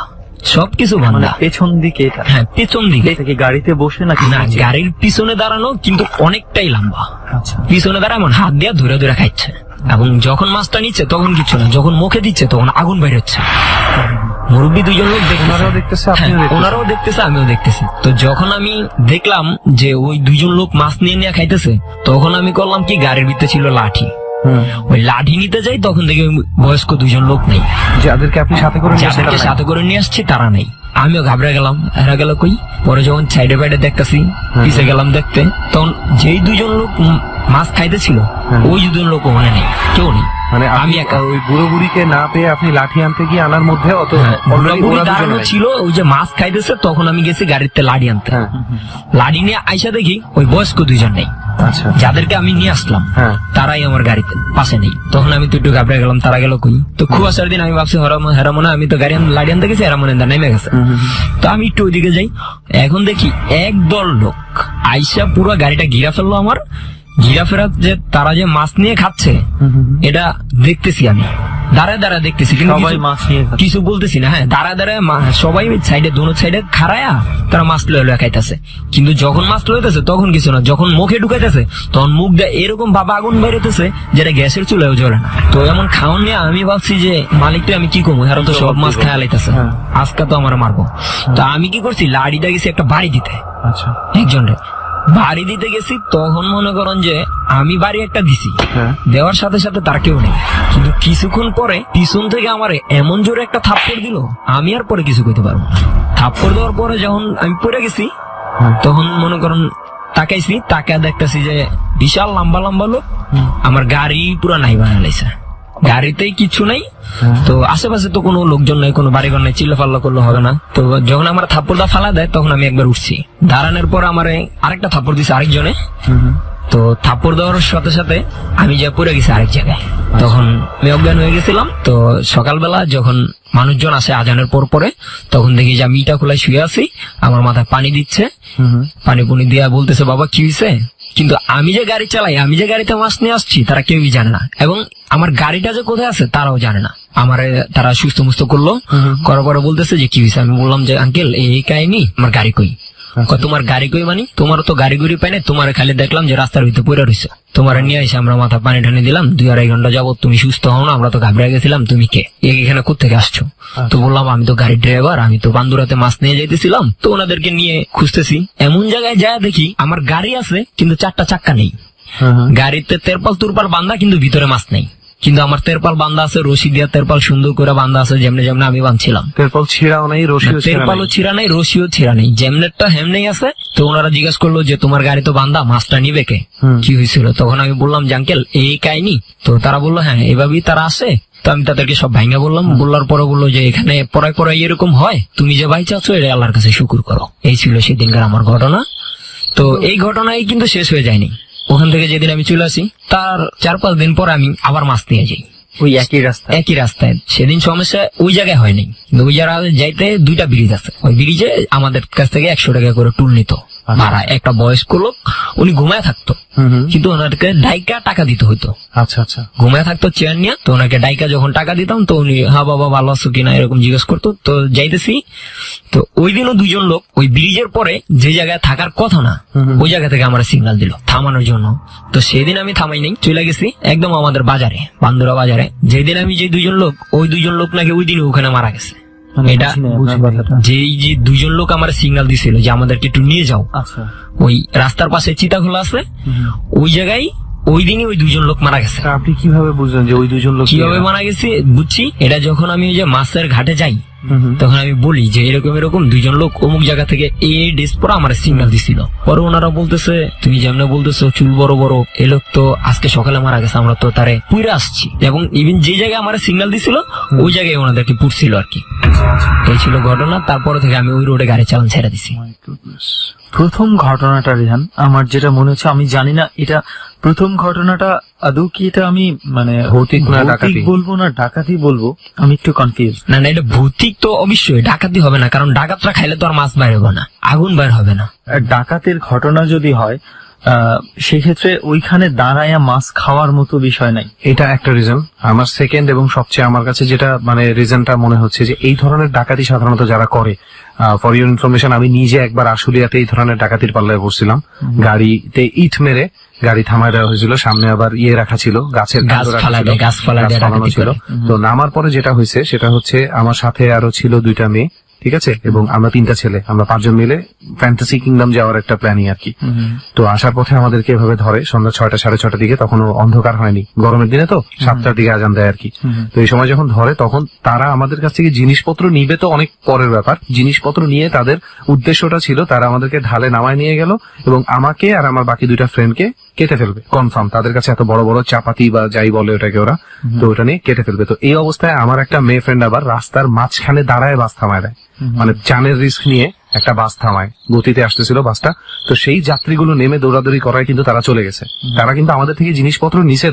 S7: সবকিছু বান্ধা।
S3: পেছন দিকে এটা?
S7: হ্যাঁ পেছন দিকে।
S3: কি গাড়িতে বসে নাকি?
S7: না, গাড়ির পিছনে দাঁড়ানো কিন্তু অনেকটাই লম্বা।
S3: আচ্ছা,
S7: পিছনে দাঁড়া এমন হাত দিয়ে ধরে ধরে খাচ্ছে এবং যখন মাছটা নিচ্ছে তখন কিছু না, যখন মুখে দিচ্ছে তখন আগুন বের হচ্ছে। মুরব্বী 2জন লোক
S4: দেখতেছে,
S7: ওনারাও দেখতেছে, আমিও দেখতেছি। তো যখন আমি দেখলাম যে ওই 2জন লোক মাছ নিয়ে খাইতেছে তখন আমি করলাম কি, গাড়ির ভিতরে ছিল লাঠি, ওই লাঠি নিতে যাই তখন দেখি বয়স্ক 2জন লোক নেই,
S4: যাদেরকে আপনি
S7: সাথে করে নিয়ে আসছি তারা নেই। আমিও ঘাবড়ে গেলাম, এরা গেল কই। পরে যখন সাইডে বাইডে দেখতেছি, পিছিয়ে গেলাম দেখতে, তখন যেই 2জন লোক মাছ খাইতেছিল ওই 2জন লোক ওখানে নেই, কেউ নেই।
S4: মানে আমি একা ওই বুড়ো বুড়িকে না পেয়ে আপনি লাঠি আনতে গিয়ে আনার মধ্যে অত
S7: দাঁড়ানো ছিল, ওই যে মাছ খাইতেছে তখন আমি গেছি গাড়িতে লাঠি আনতে। লাঠি নিয়ে আইসা দেখি ওই বয়স্ক 2জন নেই, যাদেরকে আমি নিয়ে আসলাম তারাই আমার গাড়িতে পাশে নেই। তখন আমি তো একটু ঘাবড়ে গেলাম, তারা গেল কই। তো খুব আসার দিন আমি ভাবছি হেরা মনে আমি তো গাড়ি লাঠি আনতে গেছি, হেরা মনে নেমে গেছে। তো আমি একটু ওইদিকে যাই, এখন দেখি একদল লোক আইসা পুরো গাড়িটা ঘিরা ফেললো আমার। ঘিরা ফেরা যে তারা যে মাছ নিয়ে খাচ্ছে এটা দেখতেছি আমি, দাঁড়ায় দাঁড়ায় দেখতেছি, কিন্তু কিছু বলতেছি না। হ্যাঁ, দাঁড়ায় দাঁড়ায় সবাই সাইডে দোনো সাইডে খাড়ায়া তারা মাছ লয়ে খাইতেছে, কিন্তু যখন মাছ লইতেছে তখন কিছু না, যখন মুখে ঢুকাইতেছে তখন মুখ দিয়ে এরকম ভাবে আগুন বেরোতেছে যেটা গ্যাসের চুলায়ও জ্বলে না। তো এমন খাওয়ান নিয়ে আমি ভাবছি যে মালিকটা আমি কি করবো, কারণ তো সব মাছ খাওয়া লাইতেছে, আজকে তো আমার মারবো। তো আমি কি করছি, লাড়িটা গেছি একটা বাড়ি দিতে, একজনের বাড়ি দিতে গেছি। তখন মনে করেন যে আমি বাড়ি একটা দিছি, দেওয়ার সাথে সাথে তার কেউ নেই, কিন্তু কিছুক্ষণ পরে পিছন থেকে আমার এমন জোরে একটা থাপ্পড় দিল, আমি আর পরে কিছু করতে পারবো না। থাপ্পড় দেওয়ার পরে যখন আমি পড়ে গেছি তখন মনে করেন তাকাইছি, তাকা দেখতেছি যে বিশাল লম্বা লম্বা লোক আমার গাড়ি পুরো নাই বানাইছে, গাড়িতেই কিছু নাই। তো আশেপাশে তো কোনো লোকজন নাই, কোনো বাড়িঘর নাই, চিল্লা ফাল্লা করলে হবে না। তো যখন আমার থাপ্পড়টা ফালা দেয় তখন আমি একবার উঠছি, দাঁড়ানোর পর আমার আরেকটা থাপ্পড় দিচ্ছে আরেকজনে। তো থাপ্পড় দেওয়ার সাথে সাথে আমি যা পড়ে গেছি আরেক জায়গায়, তখন আমি অজ্ঞান হয়ে গেছিলাম। তো সকালবেলা যখন মানুষজন আসে আজানের পরে তখন দেখি যে আমি ইটা খোলায় শুয়ে আছি, আমার মাথায় পানি দিচ্ছে, পানি পুনি দিয়া বলতেছে বাবা কি হয়েছে। কিন্তু আমি যে গাড়ি চালাই, আমি যে গাড়িতে মাছ নিয়ে আসছি তারা কেউই জানে না, এবং আমার গাড়িটা যে কোথায় আছে তারাও জানে না। আমারে তারা সুস্থ মুস্ত করলো, করার পরে বলতেছে যে কি হয়েছে। আমি বললাম যে আঙ্কেল এই কাহিনী, আমার গাড়ি কই। তোমার গাড়ি কই মানে, তোমারও তো গাড়ি গুড়ি পাই না, তোমার খালি দেখলাম যে রাস্তার ভিতরে পড়ে রয়েছে, তোমার নিয়ে এসে আমরা মাথা পানি ঠানি দিলাম, 2-2.5 ঘন্টা যাবো তুমি সুস্থ হও না, আমরা তো ঘাবড়ে গেছিলাম, তুমি কে, এখানে কোথেকে আসছো। তো বললাম আমি তো গাড়ির ড্রাইভার, আমি তো বান্দুরাতে মাছ নিয়ে যাইতেছিলাম, তো ওনাদেরকে নিয়ে খুঁজতেছি। এমন জায়গায় যায় দেখি আমার গাড়ি আছে কিন্তু 4টা চাক্কা নেই, গাড়িতে তেরপাল তুরপাল বান্ধা কিন্তু ভিতরে মাছ নেই। কিন্তু আমার তেরপাল বান্ধা আছে, রশি দিয়া তেরপাল সুন্দর করে বান্ধা আছে, যেমনি যেমনি আমি বাঁধছিলাম।
S4: তেরপাল ছিঁড়াও নাই,
S7: তেরপালও ছিঁড়া নাই, রশিও ছিঁড়া নেই, যেমনেরটা হেমনেই আছে। তো ওনারা জিজ্ঞাসা করলো যে তোমার গাড়ি তো বান্ধা, মাছটা নিবে কে, কি হয়েছিল। তখন আমি বললাম যে আঙ্কেল এই কাহিনী। তো তারা বললো হ্যাঁ এভাবেই তারা আসে। তো আমি তাদেরকে সব ভাঙ্গা বললাম, বলার পরে বললো যে এখানে পড়ায় পড়ায় এরকম হয়, তুমি যে ভাই চাচ্ছ এটা আল্লাহর কাছে শুকুর করো। এই ছিল সেদিনকার আমার ঘটনা। তো এই ঘটনাই কিন্তু শেষ হয়ে যায়নি। ওখান থেকে যেদিন আমি চলে আসি তার 4-5 দিন পর আমি আবার মাছ নিয়ে যাই
S3: ওই একই রাস্তায়।
S7: সেদিন সমস্যা ওই জায়গায় হয়নি, ওই জায়গায় যাইতে 2টা ব্রিজ আছে, ওই ব্রিজে আমাদের কাছ থেকে 100 টাকা করে টুল নিত ভাড়া। একটা বয়স্ক লোক উনি ঘুমায় থাকতো, কিন্তু ওনাকে ডাইকা টাকা দিতে হইতো।
S4: আচ্ছা আচ্ছা,
S7: ঘুমায় থাকতো চেয়ার নিয়ে, তো ওনাকে ডাইকা যখন টাকা দিতাম তো উনি হ্যাঁ বাবা ভালো আছো কিনা এরকম জিজ্ঞেস করতো। তো যাইতেছি, তো ওই দিনও 2জন লোক ওই ব্রিজের পরে যে জায়গায় থাকার কথা না ওই জায়গা থেকে আমার সিগন্যাল দিল থামানোর জন্য। তো সেদিন আমি থামাই নাই, চলে গেছি একদম আমাদের বাজারে, বান্দুরা বাজারে। যেদিন আমি যে 2জন লোক, ওই 2জন লোক নাকি ওই দিন ওখানে মারা গেছে। এটা যে 2জন লোক আমার সিগন্যাল দিছিল যে আমাদেরকে একটু নিয়ে যাও, ওই রাস্তার পাশে চিতাখোলা আছে, ওই জায়গায় ওই দিনই ওই 2জন লোক মারা গেছে।
S4: আপনি কিভাবে বুঝলেন যে ওই 2জন লোক
S7: কিভাবে মারা গেছে? বুঝছি, এটা যখন আমি ওই যে মাছের ঘাটে যাই তখন আমি বলি যে এরকম এরকম 2জন লোক অমুক জায়গা থেকে এই ড্রেস পরে আমার সিগন্যাল দিছিল। পরে ওনারা বলতেছে তুমি যেমন বলতেছো চুল বড় বড়, এ লোক তো আজকে সকালে মারা গেছে, আমরা তো তারে পুইরা আসছি। এবং ইভেন যে জায়গায় আমার সিগন্যাল দিছিল ওই জায়গায় ওনাদেরকে পুড়ছিল আর কি। এই ছিল ঘটনা। তারপরে থেকে আমি ওই রোডে গাড়ি চালান ছেড়ে দিছি।
S3: প্রথম ঘটনাটা রেহান আমার যেটা মনে হচ্ছে, আমি জানি না এটা প্রথম ঘটনাটা আদৌ কি এটা আমি মানে
S4: ভৌতিক না ডাকাতি
S3: বলবো না ডাকাতি বলবো, আমি একটু কনফিউজ।
S7: না না, এটা ভৌতিক তো অবশ্যই, ডাকাতি হবে না, কারণ ডাকাতরা খাইলে তো আর মাছ বাইর হবে না, আগুন বাইর হবে না।
S3: ডাকাতের ঘটনা যদি হয় সেক্ষেত্রে ওইখানে দাঁড়ায়া মাছ খাওয়ার মতো বিষয় নাই।
S4: এটা একটা রিজন। আমার সেকেন্ড এবং সবচেয়ে আমার কাছে যেটা মানে রিজনটা মনে হচ্ছে যে এই ধরনের ডাকাতি সাধারণত যারা করে, ফর ইউর ইনফরমেশন, আমি নিজে একবার আশুলিয়াতে এই ধরনের ডাকাতির পাল্লায় পড়ছিলাম। গাড়িতে ইট মেরে গাড়ি থামায় দেওয়া হয়েছিল, সামনে আবার রাখা ছিল, গাছের
S7: গাছপালা
S4: ছিল। তো নামার পরে যেটা হয়েছে সেটা হচ্ছে আমার সাথে আরো ছিল 2টা মেয়ে, ঠিক আছে, এবং আমরা 3টা ছেলে, আমরা 5 জন মিলে ফ্যান্টাসি কিংডম যাওয়ার একটা প্ল্যানিং আর কি। তো আসার পথে আমাদেরকে এভাবে ধরে সন্ধ্যা 6টা 6:30টার দিকে, তখনও অন্ধকার হয়নি, গরমের দিনে তো 7টার দিকে আজান দেয় আর কি। তো এই সময় যখন ধরে তখন তারা আমাদের কাছ থেকে জিনিসপত্র নিবে, তো অনেক পরের ব্যাপার। জিনিসপত্র নিয়ে তাদের উদ্দেশ্যটা ছিল তারা আমাদেরকে ঢালে নামায় নিয়ে গেল এবং আমাকে আর আমার বাকি 2টা ফ্রেন্ডকে কেটে ফেলবে কনফার্ম। তাদের কাছে এত বড় বড় চাপাতি বা যাই বলে ওটাকে ওরা, তো ওটা নিয়ে কেটে ফেলবে। তো এই অবস্থায় আমার একটা মেয়ে ফ্রেন্ড আবার রাস্তার মাঝখানে দাঁড়ায় বাস থামায় দেয়, মানে জানের রিস্ক নিয়ে একটা বাস থামায়, গতিতে আসতেছিল বাসটা। তো সেই যাত্রীগুলো নেমে দৌড়াদৌড়ি করায় কিন্তু তারা চলে গেছে। তারা কিন্তু আমাদের থেকে জিনিসপত্র নিছে,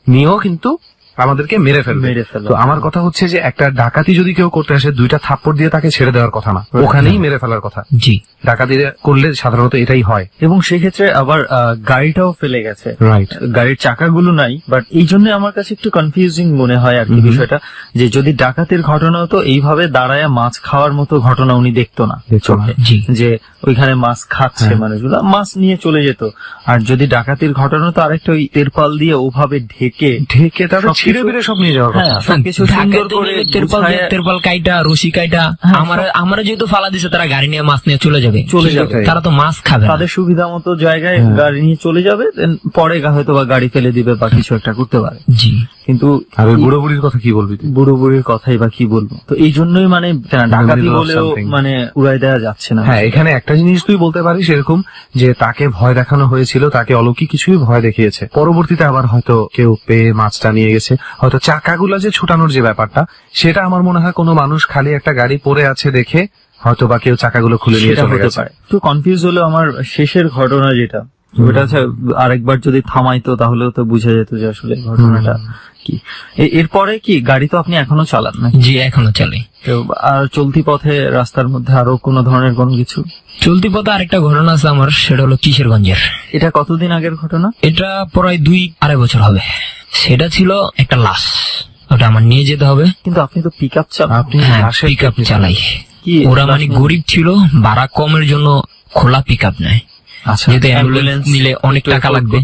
S4: নিয়েও কিন্তু আমাদেরকে মেরে ফেলবে। তো আমার কথা হচ্ছে যে একটা ডাকাতি যদি কেউ করতে আসে 2টা থাপ্পড় দিয়ে তাকে ছেড়ে দেওয়ার কথা না, ওখানেই মেরে ফেলার কথা।
S7: জি,
S4: ডাকাতি করলে সাধারণত এটাই হয়।
S3: এবং সেক্ষেত্রে আবার গাড়িটাও ফেলে গেছে,
S4: রাইট,
S3: গাড়ির চাকাগুলো নাই। বাট এই জন্য আমার কাছে একটু কনফিউজিং মনে হয় আর কি বিষয়টা, যে যদি ডাকাতির ঘটনা হতো এইভাবে দাঁড়ায় মাছ খাওয়ার মতো ঘটনা উনি দেখতো না চোখে, যে ওইখানে মাছ খাচ্ছে মানুষগুলো, মাছ নিয়ে চলে যেত। আর যদি ডাকাতির ঘটনা হতো আরেকটা ওই তেরপাল দিয়ে ওভাবে ঢেকে
S4: তাদের ছিঁড়ে বেড়ে সব নিয়ে যাওয়ার কথা।
S3: সবকিছু সুন্দর করে
S7: তেরপাল কাইটা, রশি কাইটা, আমরা যেহেতু ফালা দিছে তারা গাড়ি নিয়ে মাছ নিয়ে চলে যাবে, তারা তো মাছ খাবে,
S3: তাদের সুবিধা মতো জায়গায় গাড়ি নিয়ে চলে যাবে, পরে হয়তো বা গাড়ি ফেলে দিবে বা কিছু একটা করতে পারে।
S7: জি,
S3: কিন্তু
S4: আর ওই বুড়ো বুড়ির কথা কি বলবি?
S3: বুড়ো বুড়ির কথাই বা কি বলবো। তো এই জন্যই মানে ডাকাতি বলেও মানে উড়াই দেওয়া যাচ্ছে না।
S4: হ্যাঁ, এখানে একটা জিনিস তুই বলতে পারিস এরকম যে তাকে ভয় দেখানো হয়েছিল, তাকে অলৌকিক কিছুই ভয় দেখিয়েছে, পরবর্তীতে আবার হয়তো কেউ পেয়ে মাছটা নিয়ে গেছে। হয়তো চাকাগুলা যে ছুটানোর যে ব্যাপারটা, সেটা আমার মনে হয় কোনো মানুষ খালি একটা গাড়ি পড়ে আছে দেখে হয়তো বা কেউ চাকাগুলো খুলে নিয়ে চলে গেছে।
S3: একটু কনফিউজ হলো আমার শেষের ঘটনা যেটা, ওটা আরেকবার যদি থামাইতো তাহলেও তো বুঝা যেত যে আসলে ঘটনাটা কি। এরপরে কি গাড়ি তো আপনি এখনো চালান না?
S7: জি, এখনো চালাই।
S3: আর চলতি পথে রাস্তার মধ্যে আরো কোনো ধরনের কোনো কিছু?
S7: চলতি পথে আরেকটা ঘটনা আছে আমার, সেটা হলো কিশোরগঞ্জের।
S3: এটা কতদিন আগের ঘটনা?
S7: এটা প্রায় 2-2.5 বছর হবে। সেটা ছিল একটা লাশ, ওটা আমার নিয়ে যেতে হবে।
S3: কিন্তু আপনি তো পিক আপ চালান।
S4: আপনি
S7: পিক আপ চালাই। ওরা মানে গরিব ছিল, ভাড়া কমের জন্য খোলা পিক আপ নেয়। যেহেতু অ্যাম্বুলেন্স নিলে অনেক টাকা লাগবে,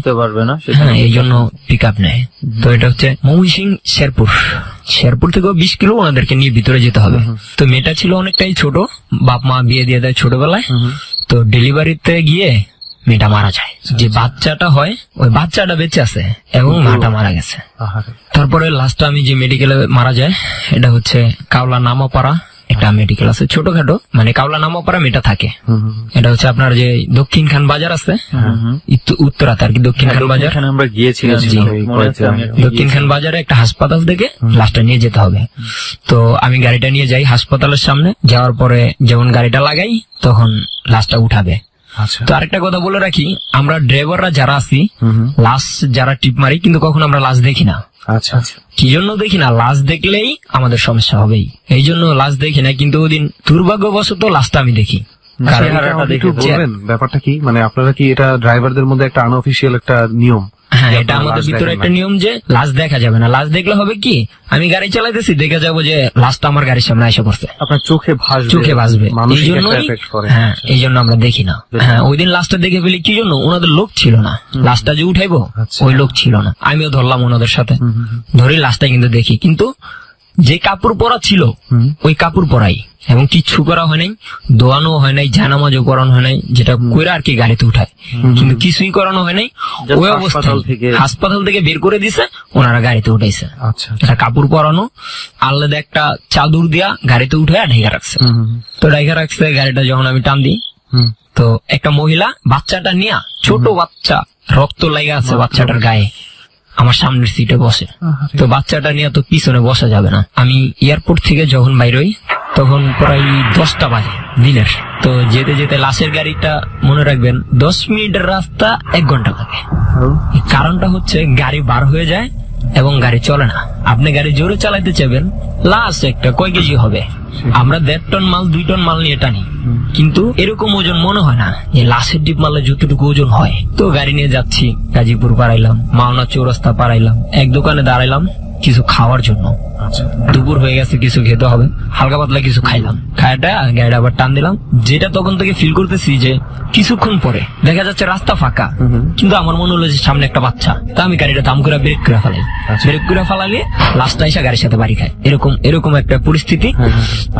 S7: হ্যাঁ, এই জন্য পিক আপ নেয়। তো এটা হচ্ছে ময়মনসিংহ শেরপুর থেকে 20 কিলো ওনাদেরকে নিয়ে ভিতরে যেতে হবে। তো মেয়েটা ছিল অনেকটাই ছোট, বাপ মা বিয়ে দিয়ে দেয় ছোটবেলায়। তো ডেলিভারিতে গিয়ে মেয়েটা মারা যায়। যে বাচ্চাটা হয় ওই বাচ্চাটা বেঁচে আছে এবং মাটা মারা গেছে। তারপরে লাস্টটা আমি যে মেডিকেলে মারা যায়, এটা হচ্ছে কাওলা নামাপাড়া একটা মেডিকেল আছে, ছোটখাটো, মানে কাওলা নামাপাড়া মেয়েটা থাকে। এটা হচ্ছে আপনার যে দক্ষিণ খান বাজার আছে উত্তরাতে আর কি, দক্ষিণ খান বাজার
S3: আমরা গিয়েছিলাম।
S7: দক্ষিণ খান বাজারে একটা হাসপাতাল থেকে লাশটা নিয়ে যেতে হবে। তো আমি গাড়িটা নিয়ে যাই হাসপাতালের সামনে, যাওয়ার পরে যেমন গাড়িটা লাগাই তখন লাশটা উঠাবে। তো আরেকটা কথা বলে রাখি, আমরা ড্রাইভাররা যারা আছি লাশ যারা টিপ মারি, কিন্তু কখন আমরা লাশ দেখি না।
S4: আচ্ছা,
S7: কি জন্য দেখি না? লাশ দেখলেই আমাদের সমস্যা হবেই, এই জন্য লাশ দেখি না। কিন্তু ওদিন দুর্ভাগ্যবশত লাশটা আমি দেখি।
S4: ব্যাপারটা কি, মানে আপনারা কি এটা ড্রাইভারদের মধ্যে একটা আনঅফিসিয়াল একটা নিয়ম?
S7: হ্যাঁ, এটা আমাদের ভিতরে একটা নিয়ম যে লাশ দেখা যাবে না। লাশ দেখলে হবে কি, আমি গাড়ি চালাইতেছি, দেখে যাবো যে লাশটা আমার গাড়ির সামনে এসে পড়ছে,
S3: আপনার চোখে ভাসবে।
S7: হ্যাঁ, এই জন্য আমরা দেখি না। হ্যাঁ, ওই দিন লাশটা দেখে ফেলি, কি জন্য? ওনাদের লোক ছিল না, লাশটা যে উঠাইবো ওই লোক ছিল না। আমিও ধরলাম ওনাদের সাথে, ধরে লাশটা কিন্তু দেখি, কিন্তু যে কাপড় পরা ছিল ওই কাপড় পরাই, এবং কিচ্ছু করা হয় নাই, দোয়ানো হয় নাই, জানামাজও করানো হয় নাই, যেটা কইরা আর কি গাড়িতে উঠায়, কিন্তু কিছুই করানো হয় নাই। ওই অবস্থায় হাসপাতাল থেকে বের করে দিছে, ওনারা গাড়িতে উঠাইছে। এটা কাপড় পরানো, আলাদা একটা চাদর দিয়া গাড়িতে উঠে ঢেকে রাখছে। তো ঢেকে রাখছে, গাড়িটা যখন আমি টান দিই, তো একটা মহিলা বাচ্চাটা নিয়ে, ছোট বাচ্চা, রক্ত লাগা আছে বাচ্চাটার গায়ে, আমার সামনের সিটে বসে। তো বাচ্চাটা নিয়ে তো পিছনে বসা যাবে না। আমি এয়ারপোর্ট থেকে যখন বাইর হই তখন প্রায় 10টা বাজে দিনের। তো যেতে যেতে লাশের গাড়িটা মনে রাখবেন 10 মিনিটের রাস্তা 1 ঘন্টা লাগে। কারণটা হচ্ছে গাড়ি বার হয়ে যায় এবং গাড়ি চলে না। আপনি গাড়ি জোরে চালাইতে চাইবেন, লাশ একটা কয় কেজি হবে, আমরা 1.5 টন মাল 2 টন মাল নিয়ে টানি, কিন্তু এরকম ওজন মনে হয় না যে লাশের ডিপ মালে যতটুকু ওজন হয়। তো গাড়ি নিয়ে যাচ্ছি, গাজীপুর পাড়াইলাম, মাওনা চৌরাস্তা পাড়াইলাম, এক দোকানে দাঁড়াইলাম কিছু খাওয়ার জন্য। দুপুর হয়ে গেছে, কিছু খেতে হবে, হালকা পাতলা কিছু খাইলাম, খাইটা গাড়িটা আবার টান দিলাম। যেটা তখন থেকে ফিল করতেছি যে কিছুক্ষণ পরে দেখা যাচ্ছে রাস্তা ফাঁকা, কিন্তু আমার মনে হলো যে সামনে একটা বাচ্চা। তা আমি গাড়িটা দাম করে ব্রেক করে ফেলাই, ব্রেক করে ফেলালে লাশটা এসে গাড়ির সাথে বাড়ি খায়। এরকম একটা পরিস্থিতি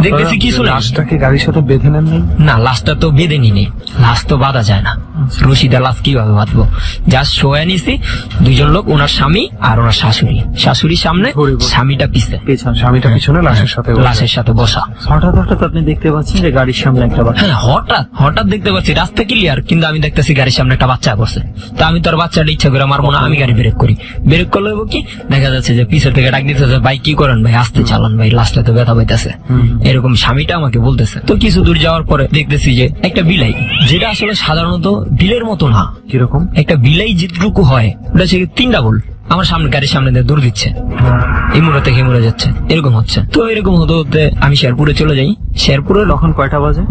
S7: দেখতেছি। কিছু না,
S4: লাশটাকে গাড়ির সাথে বেঁধে নেন? না,
S7: লাশটা তো বেঁধে নি নেই, লাশ তো বাঁধা যায় না, রশিদা লাশ কিভাবে বাঁধবো? জাস্ট শোয়া নিছি, 2 জন লোক, ওনার স্বামী আর ওনার শাশুড়ি সামনে, স্বামীটা
S4: স্বামীটা পিছনে,
S7: লাশের সাথে বসা।
S3: হঠাৎ আপনি দেখতে পাচ্ছেন যে গাড়ির সামনে একটা বাচ্চা।
S7: হ্যাঁ, হঠাৎ দেখতে পাচ্ছি, রাস্তা ক্লিয়ার, কিন্তু আমি দেখতেছি গাড়ির সামনে একটা বাচ্চা বসে। তা আমি তো আর বাচ্চাটা ইচ্ছা করে মারবো না, আমি গাড়ি ব্রেক করি। ব্রেক করলে কি দেখা যাচ্ছে যে পিছন থেকে ডাক দিতেছে, ভাই কি করেন ভাই, আস্তে চালান ভাই, লাশটা তো ব্যথা পাইতেছে, এরকম স্বামীটা আমাকে বলতেছে। তো কিছু দূর যাওয়ার পরে দেখতেছি যে একটা বিলাই, যেটা আসলে সাধারণত বিলের মতো না।
S4: কিরকম?
S7: একটা বিলাই যেটুকু হয় ওটা হচ্ছে 3 ডাবল আমার সামনে, গাড়ির সামনে দিয়ে দৌড় দিচ্ছে, ইমুরা থেকে ইমুরা যাচ্ছে, এরকম হচ্ছে। তো এরকম হতে হতে আমি শেরপুরে চলে যাই। শেরপুরে
S3: তখন কয়টা বাজে?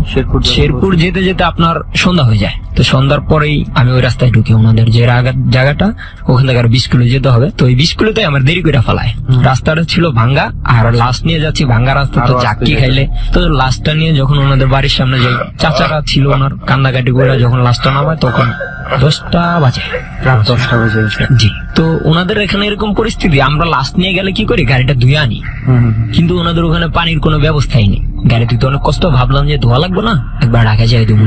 S7: শেরপুর যেতে যেতে আপনার সন্ধ্যা হয়ে যায়। তো সন্ধ্যার পরেই আমি ওই রাস্তায় ঢুকি, ওনাদের যে জায়গাটা, ওখান থেকে আর 20 কিলো যেতে হবে। তো ওই 20 কিলোতে আমার দেরি করে ফেলায়। রাস্তাটা ছিল ভাঙ্গা, আর লাশ নিয়ে যাচ্ছি ভাঙ্গা রাস্তা, তো চাকি খাইলে। তো লাশটা নিয়ে যখন ওনাদের বাড়ির সামনে যাই, চাচারা ছিল ওনার, কান্দাকাটি করে যখন লাশটা নামায় তখন 10টা বাজে,
S3: রাত 10টা বাজে।
S7: জি। তো ওনাদের এখানে এরকম পরিস্থিতি, আমরা লাশ নিয়ে গেলে কি করি, গাড়িটা ধুয়ে আনি, কিন্তু ওনাদের ওখানে পানির কোনো ব্যবস্থাই নেই। গাড়ি ধুতে অনেক কষ্ট, ভাবলাম যে ধোয়া লাগবে না, একবার ঢাকা যাই দেবো,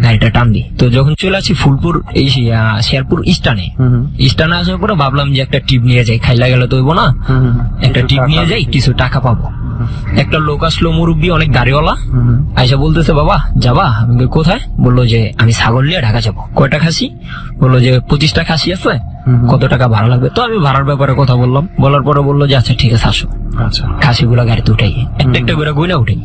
S7: গাড়িটা টান দিই। তো যখন চলে আসি ফুলপুর, এই শেরপুর স্টানে আসার পরে ভাবলাম যে একটা টিপ নিয়ে যাই, খাইলা গেলে তো হইব না, একটা টিপ নিয়ে যাই, কিছু টাকা পাবো। একটা লোক আসলো, মুরব্বী, অনেক দাড়িওয়ালা, আইসা বলতেছে, বাবা যাবা? আমি কোথায়? বললো যে আমি ছাগল নিয়ে ঢাকা যাবো। কয়টা খাসি? বললো যে 25টা খাসি আছে, কত টাকা ভাড়া লাগবে? তো আমি ভাড়ার ব্যাপারে কথা বললাম, বলার পরে বললো যে আচ্ছা ঠিক আছে আসো। খাসিগুলা গাড়িতে উঠাই, একটা করে গয়না উঠাই,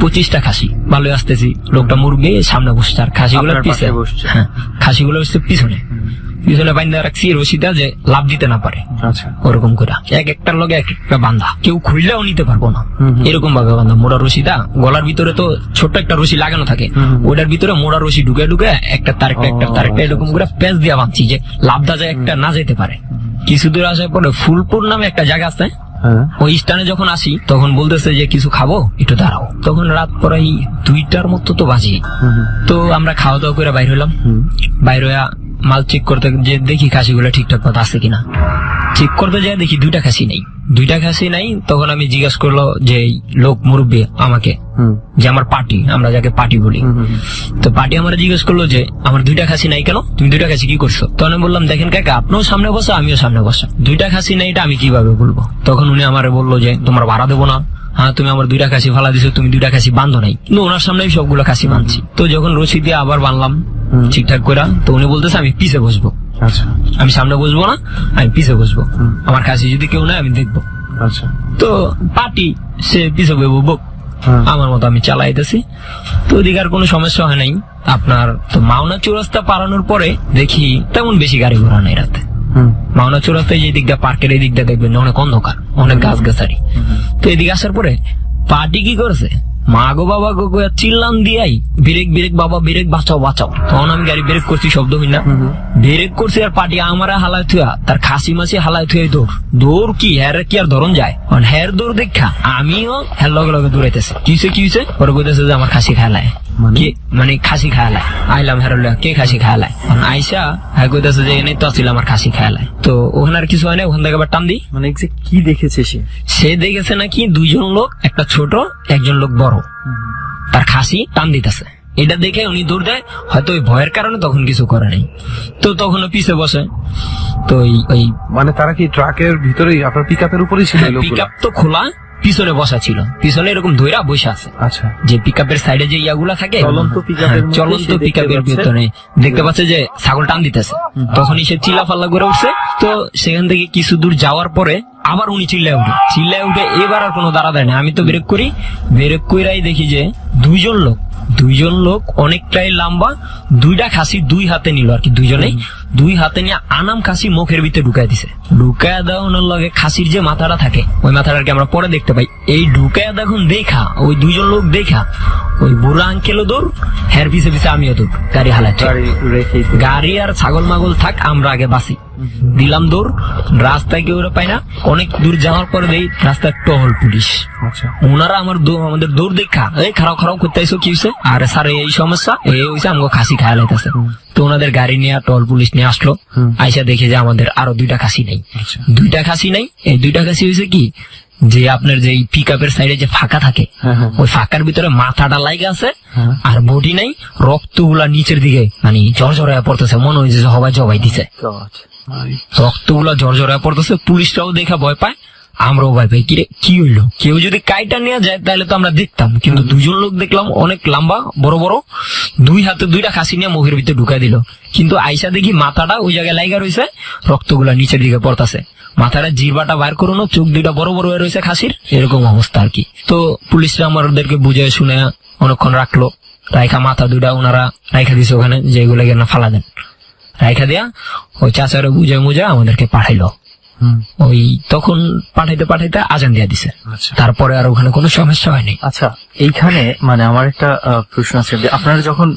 S7: 25টা খাসি। ভালো আসতেছি, লোকটা মুরব্বী সামনে বসছে, আর খাসিগুলোর পিছনে, হ্যাঁ খাসিগুলো হচ্ছে পিছনে বাইন্ধা রাখছি রশিদা, যে লাভ দিতে না পারে, ওরকম করে এক একটার লগে এক একটা বান্ধা, কেউ খুললেও নিতে পারবো না, এরকম ভাবে বান্ধা। মোড়া রশিদা, গলার ভিতরে তো ছোট্ট একটা রশি লাগানো থাকে, ওটার ভিতরে মোড়া রশি ঢুকে একটা তারেকটা এরকম করে প্যাঁচ দিয়ে বাঁধছি, যে লাভদা যায় একটা না যেতে পারে। কিছু দূর আসার পরে ফুলপুর নামে একটা জায়গা আছে, ওই স্থানে যখন আসি তখন বলতেছে যে কিছু খাবো, একটু দাঁড়াও। তখন রাত প্রায় 2টার মতো তো বাজে। তো আমরা খাওয়া দাওয়া করে বাইর হলাম, বাইর হইয়া মাল চেক করতে যে দেখি খাসিগুলো ঠিকঠাক মতো আছে কিনা। চেক করতে যায় দেখি 2টা খাসি নাই। তখন আমি জিজ্ঞাসা করলো যে লোক মুরব্বী আমাকে, যে আমার পার্টি, আমরা যাকে পার্টি বলি, তো পার্টি আমার জিজ্ঞেস করলো যে আমার 2টা খাসি নাই কেন, তুমি 2টা খাসি কি করছো? তখন আমি বললাম, দেখেন কাকা, আপনিও সামনে বসা, আমিও সামনে বসা, 2টা খাসি নাই, এটা আমি কিভাবে বলবো? তখন উনি আমার বললো যে তোমার ভাড়া দেবো না, হ্যাঁ তুমি আমার 2টা খাসি ফালা দিছো, তুমি 2টা খাসি বাঁধো নাই। কিন্তু ওনার সামনে সবগুলো খাসি বাঁধছি। তো যখন রশি দিয়ে আবার বাঁধলাম ঠিকঠাক করে, তো উনি বলতেছে আমি পিছে বসবো, আমি সামনে বসবো না, আমি পিছে বসবো, আমার খাসি যদি কেউ নাই আমি দেখবো। তো পার্টি সে পিছে বসবো, আমার মতো আমি চালাইতেছি। তো ওদিকে আর কোনো সমস্যা হয় নাই। আপনার তো মাওনা চৌরাস্তা পারানোর পরে দেখি তেমন বেশি গাড়ি ঘোড়া নাই রাতে। মাওনা চৌরাস্তায় যে দিকটা, পার্কের এই দিকটা দেখবেন অনেক অন্ধকার, অনেক গাছগাছালি। তো এদিকে আসার পরে পার্টি কি করেছে, মা গো বাবা গো চিল্লান দিয়াই ব্রেক বাবা ব্রেক, বাঁচাও। তখন আমি গাড়ি ব্রেক করছি, শব্দ হই না, ব্রেক করছি, আর পার্টি আমারা হালায় থুয়া, তার খাসি মাসি হালায় থুয়ে দৌড় কি হ্যার কি আর ধরন যায়, হ্যার দৌড় দেখা আমিও হ্যার লগে লগে দৌড়াইতেছে। কি হয়েছে? ওরা কইতেছে যে আমার খাসি খায়ালায়, মানে খাসি খায়ালায়। আইলাম হেরলিয়া, কে খাসি খায়ালায়? আইসা হ্যাঁ কইতেছে যে এনে তো আসছিল আমার খাসি খায়ালায়। তো ওখানে আর কিছু হয় না, ওখান থেকে আবার টান দিই।
S3: মানে কি দেখেছে সে
S7: দেখেছে নাকি 2 জন লোক, একটা ছোট, একজন লোক বড়, তার খাসি টান দিতেছে। এটা দেখে উনি দৌড় দেয়, হয়তো ওই ভয়ের কারণে তখন কিছু করে নাই। তো তখন পিছে বসে। তো ওই
S4: মানে তারা কি ট্রাকের ভিতরেই, আপনার পিকআপের উপরেই ছিল?
S7: পিকআপ তো খোলা, পিছনে বসা ছিল, পিছনে এরকম ধইরা বসে আছে।
S4: আচ্ছা,
S7: যে পিকআপের সাইডে যে ইয়াগুলা থাকে, চলন্ত পিকআপের ভিতরে দেখতে পাচ্ছে যে ছাগল টান দিতেছে। তখনই সে চিল্লাফাল্লা করে উঠছে। তো সেখান থেকে কিছু দূর যাওয়ার পরে আবার উনি চিল্লায় উঠে এবার আর কোনো দাঁড়া দেয় না। আমি তো ব্রেক কইরাই দেখি যে দুইজন লোক অনেকটাই লম্বা, দুইটা খাসি দুই হাতে নিল আর কি, দুইজনেই দুই হাতে নিয়ে আনাম খাসি মুখের ভিতরে ঢুকায় দিছে। ঢুকায় দেওয়ানোর লগে খাসির যে মাথাটা থাকে ওই মাথাটা আর কি আমরা পরে দেখতে পাই। এই ঢুকায় দেখুন দেখা ওই দুইজন লোক দেখা ওই বুড়া আঙ্কেলও দৌড়, হের পিছে পিছে আমিও দৌড়, গাড়ি হালাচ্ছে। গাড়ি আর ছাগল মাগল থাক, আমরা আগে বাসি দিলাম দৌড়। রাস্তায় কেউ পাই না, অনেক দূর যাওয়ার পরে দেই রাস্তায় টহল পুলিশ। ওনারা আমাদের দৌড় দেখা এই খারাপ করতে আইসো কি হয়েছে, আর স্যার এই সমস্যা এই হয়েছে, আমাকে খাসি খাওয়া লাইতেছে। তো ওনাদের গাড়ি নিয়ে টহল পুলিশ নিয়ে আসলো, আইসা দেখে যে আমাদের আরো দুইটা খাসি নাই। এই দুইটা খাসি হয়েছে কি যে আপনার যে পিক আপের সাইডে যে ফাঁকা থাকে ওই ফাঁকার ভিতরে মাথাটা লাগে আছে আর বডি নাই, রক্তগুলা নিচের দিকে মানে ঝরঝরে পড়তেছে, মনে হয় যে সবাই জবাই দিছে, রক্তগুলা ঝরঝরে পড়তেছে। পুলিশরাও দেখা ভয় পায়, আমরাও ভয় পাই, কিরে কি হইলো, কেউ যদি কাইটা নিয়ে যায় তাহলে তো আমরা দেখতাম, কিন্তু দুজন লোক দেখলাম অনেক লম্বা বড় বড়, দুই হাতে দুইটা খাসি নিয়ে মুখের ভিতরে ঢুকাই দিল। কিন্তু আইসা দেখি মাথাটা ওই জায়গায় লাইগা রয়েছে, রক্তগুলা নিচের দিকে পড়তেছে, মাথাটা জিরবাটা বাইর করানো, চোখ দুইটা বড় বড় হয়ে রয়েছে খাসির, এরকম অবস্থা আর কি। তো পুলিশরা আমাদেরকে বুঝে শুনে অনেকক্ষণ রাখলো, রাইখা মাথা দুইটা ওনারা রাইখা দিছে ওখানে, যেগুলো না ফালা দেন, রাইখা দেয়া ওই চাচারে বুঝে মুজে আমাদেরকে পাঠাইলো। ওই তখন পাঠাইতে আজান দিয়া দিছে, তারপরে আর ওখানে কোনো সমস্যা হয়নি।
S3: আচ্ছা, এইখানে মানে আমার একটা প্রশ্ন আছে যে আপনারা যখন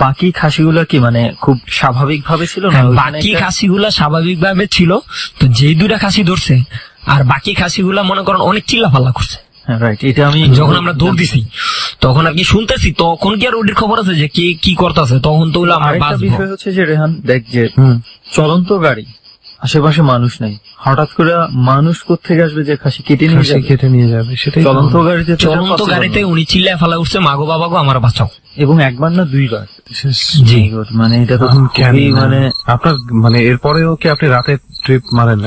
S3: বাকি খাসিগুলো কি মানে খুব স্বাভাবিক ভাবে ছিল না?
S7: বাকি খাসিগুলা স্বাভাবিক ভাবে ছিল, তো যেই দুইটা খাসি ধরছে আর বাকি খাসিগুলা মনে করেন অনেক চিল্লাফাল্লা করছে।
S3: এটা আমি
S7: যখন আমরা দৌড় দিছি তখন আর কি শুনতেছি, তখন কি আর ওটির খবর আছে যে কে কি করতেছে, তখন তো
S3: আরেকটা বিষয় হচ্ছে যে রেহান দেখ যে চলন্ত গাড়ি, আশেপাশে মানুষ নাই, হঠাৎ করে মানুষ কোত্থেকে আসবে যে খাসি কেটে নিয়ে যাবে সেটাই।
S7: চলন্ত গাড়িতে উনি চিল্লায় ফেলা উঠছে, মাগো বাবাগো আমার বাঁচাও,
S3: এবং একবার না দুইবার। মানে এটা তো মানে
S4: আপনার মানে এরপরেও কি আপনি রাতে ট্রিপ মারেন?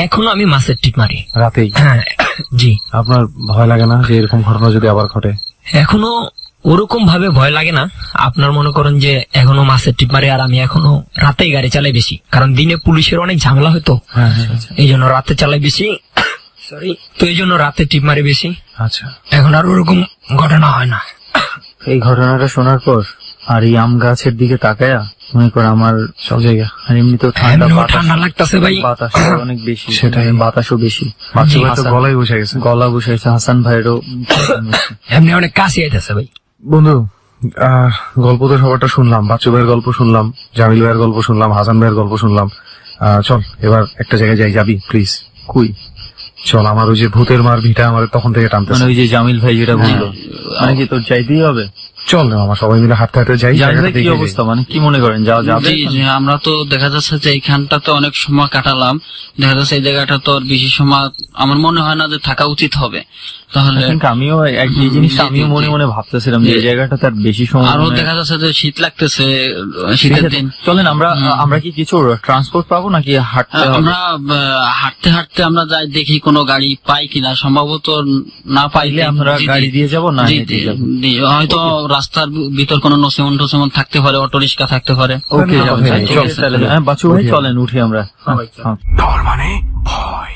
S7: এখনো আমি মাছের ট্রিপ মারি
S4: রাতেই।
S7: হ্যাঁ জি।
S4: আপনার ভয় লাগে না যে এরকম ঘটনা যদি আবার ঘটে?
S7: এখনো ওরকম ভাবে ভয় লাগে না। আপনার মনে করেন যে এখনো মাছের টিপ মারে, আর আমি এখনো রাতেই গাড়ি চালাই বেশি, কারণ দিনে পুলিশের অনেক ঝামেলা হয়তো, এই জন্য রাতে চালাই বেশি, সরি, তো এই জন্য রাতে টিপ মারে বেশি।
S4: আচ্ছা,
S7: এখন আর ওরকম ঘটনা হয় না।
S3: এই ঘটনাটা শোনার পর আর এই আম গাছের দিকে তাকায়া মনে কর আমার সব জায়গা, আর এমনি তো ঠান্ডা
S7: লাগতেছে ভাই,
S3: বাতাস অনেক বেশি, সেটাই বাতাসও বেশি, গলা বসে গেছে, হাসান ভাইয়েরও
S7: এমনি অনেক কাশি আইতেছে ভাই।
S4: বন্ধু, গল্প তো সবারটা শুনলাম, বাচ্চু ভাইয়ের গল্প শুনলাম, জামিল ভাইয়ের গল্প শুনলাম, হাসান ভাইয়ের গল্প শুনলাম। চল এবার একটা জায়গায় যাবি প্লিজ।
S3: কুই
S4: চল, আমার ওই যে ভূতের মার ভিটা আমার তখন থেকে টানতে,
S3: ওই যে জামিল ভাই যেটা বললো, মানে কি তোর চাইতেই হবে?
S4: চল না, আমরা সবাই মিলে হাঁটতে হাঁটতে যাই।
S3: কি অবস্থা, মানে কি মনে করেন যাওয়া যাবে?
S5: আমরা তো দেখা যাচ্ছে যে এইখানটা তো অনেক সময় কাটালাম, দেখা যাচ্ছে এই জায়গাটা তো আর বেশি সময় আমার মনে হয় না যে থাকা উচিত হবে। তাহলে
S3: আমিও এই জিনিসটা আমিও মনে মনে ভাবতেছিলাম যে এই জায়গাটা তার বেশি সময়,
S5: আরো দেখা যাচ্ছে যে শীত লাগতেছে, শীতের দিন।
S3: চলেন আমরা কি কিছু ট্রান্সপোর্ট পাবো নাকি
S5: আমরা হাঁটতে হাঁটতে আমরা যাই, দেখি কোনো গাড়ি পাই কিনা, সম্ভবত না পাইলে
S3: আমরা গাড়ি দিয়ে যাবো, না
S5: হয়তো রাস্তার ভিতর কোনো নসিমন টসিমন থাকতে পারে, অটো রিক্সা থাকতে পারে।
S3: ওকে, বাচ্চু ভাই চলেন উঠি আমরা।
S1: তার মানে ভয়।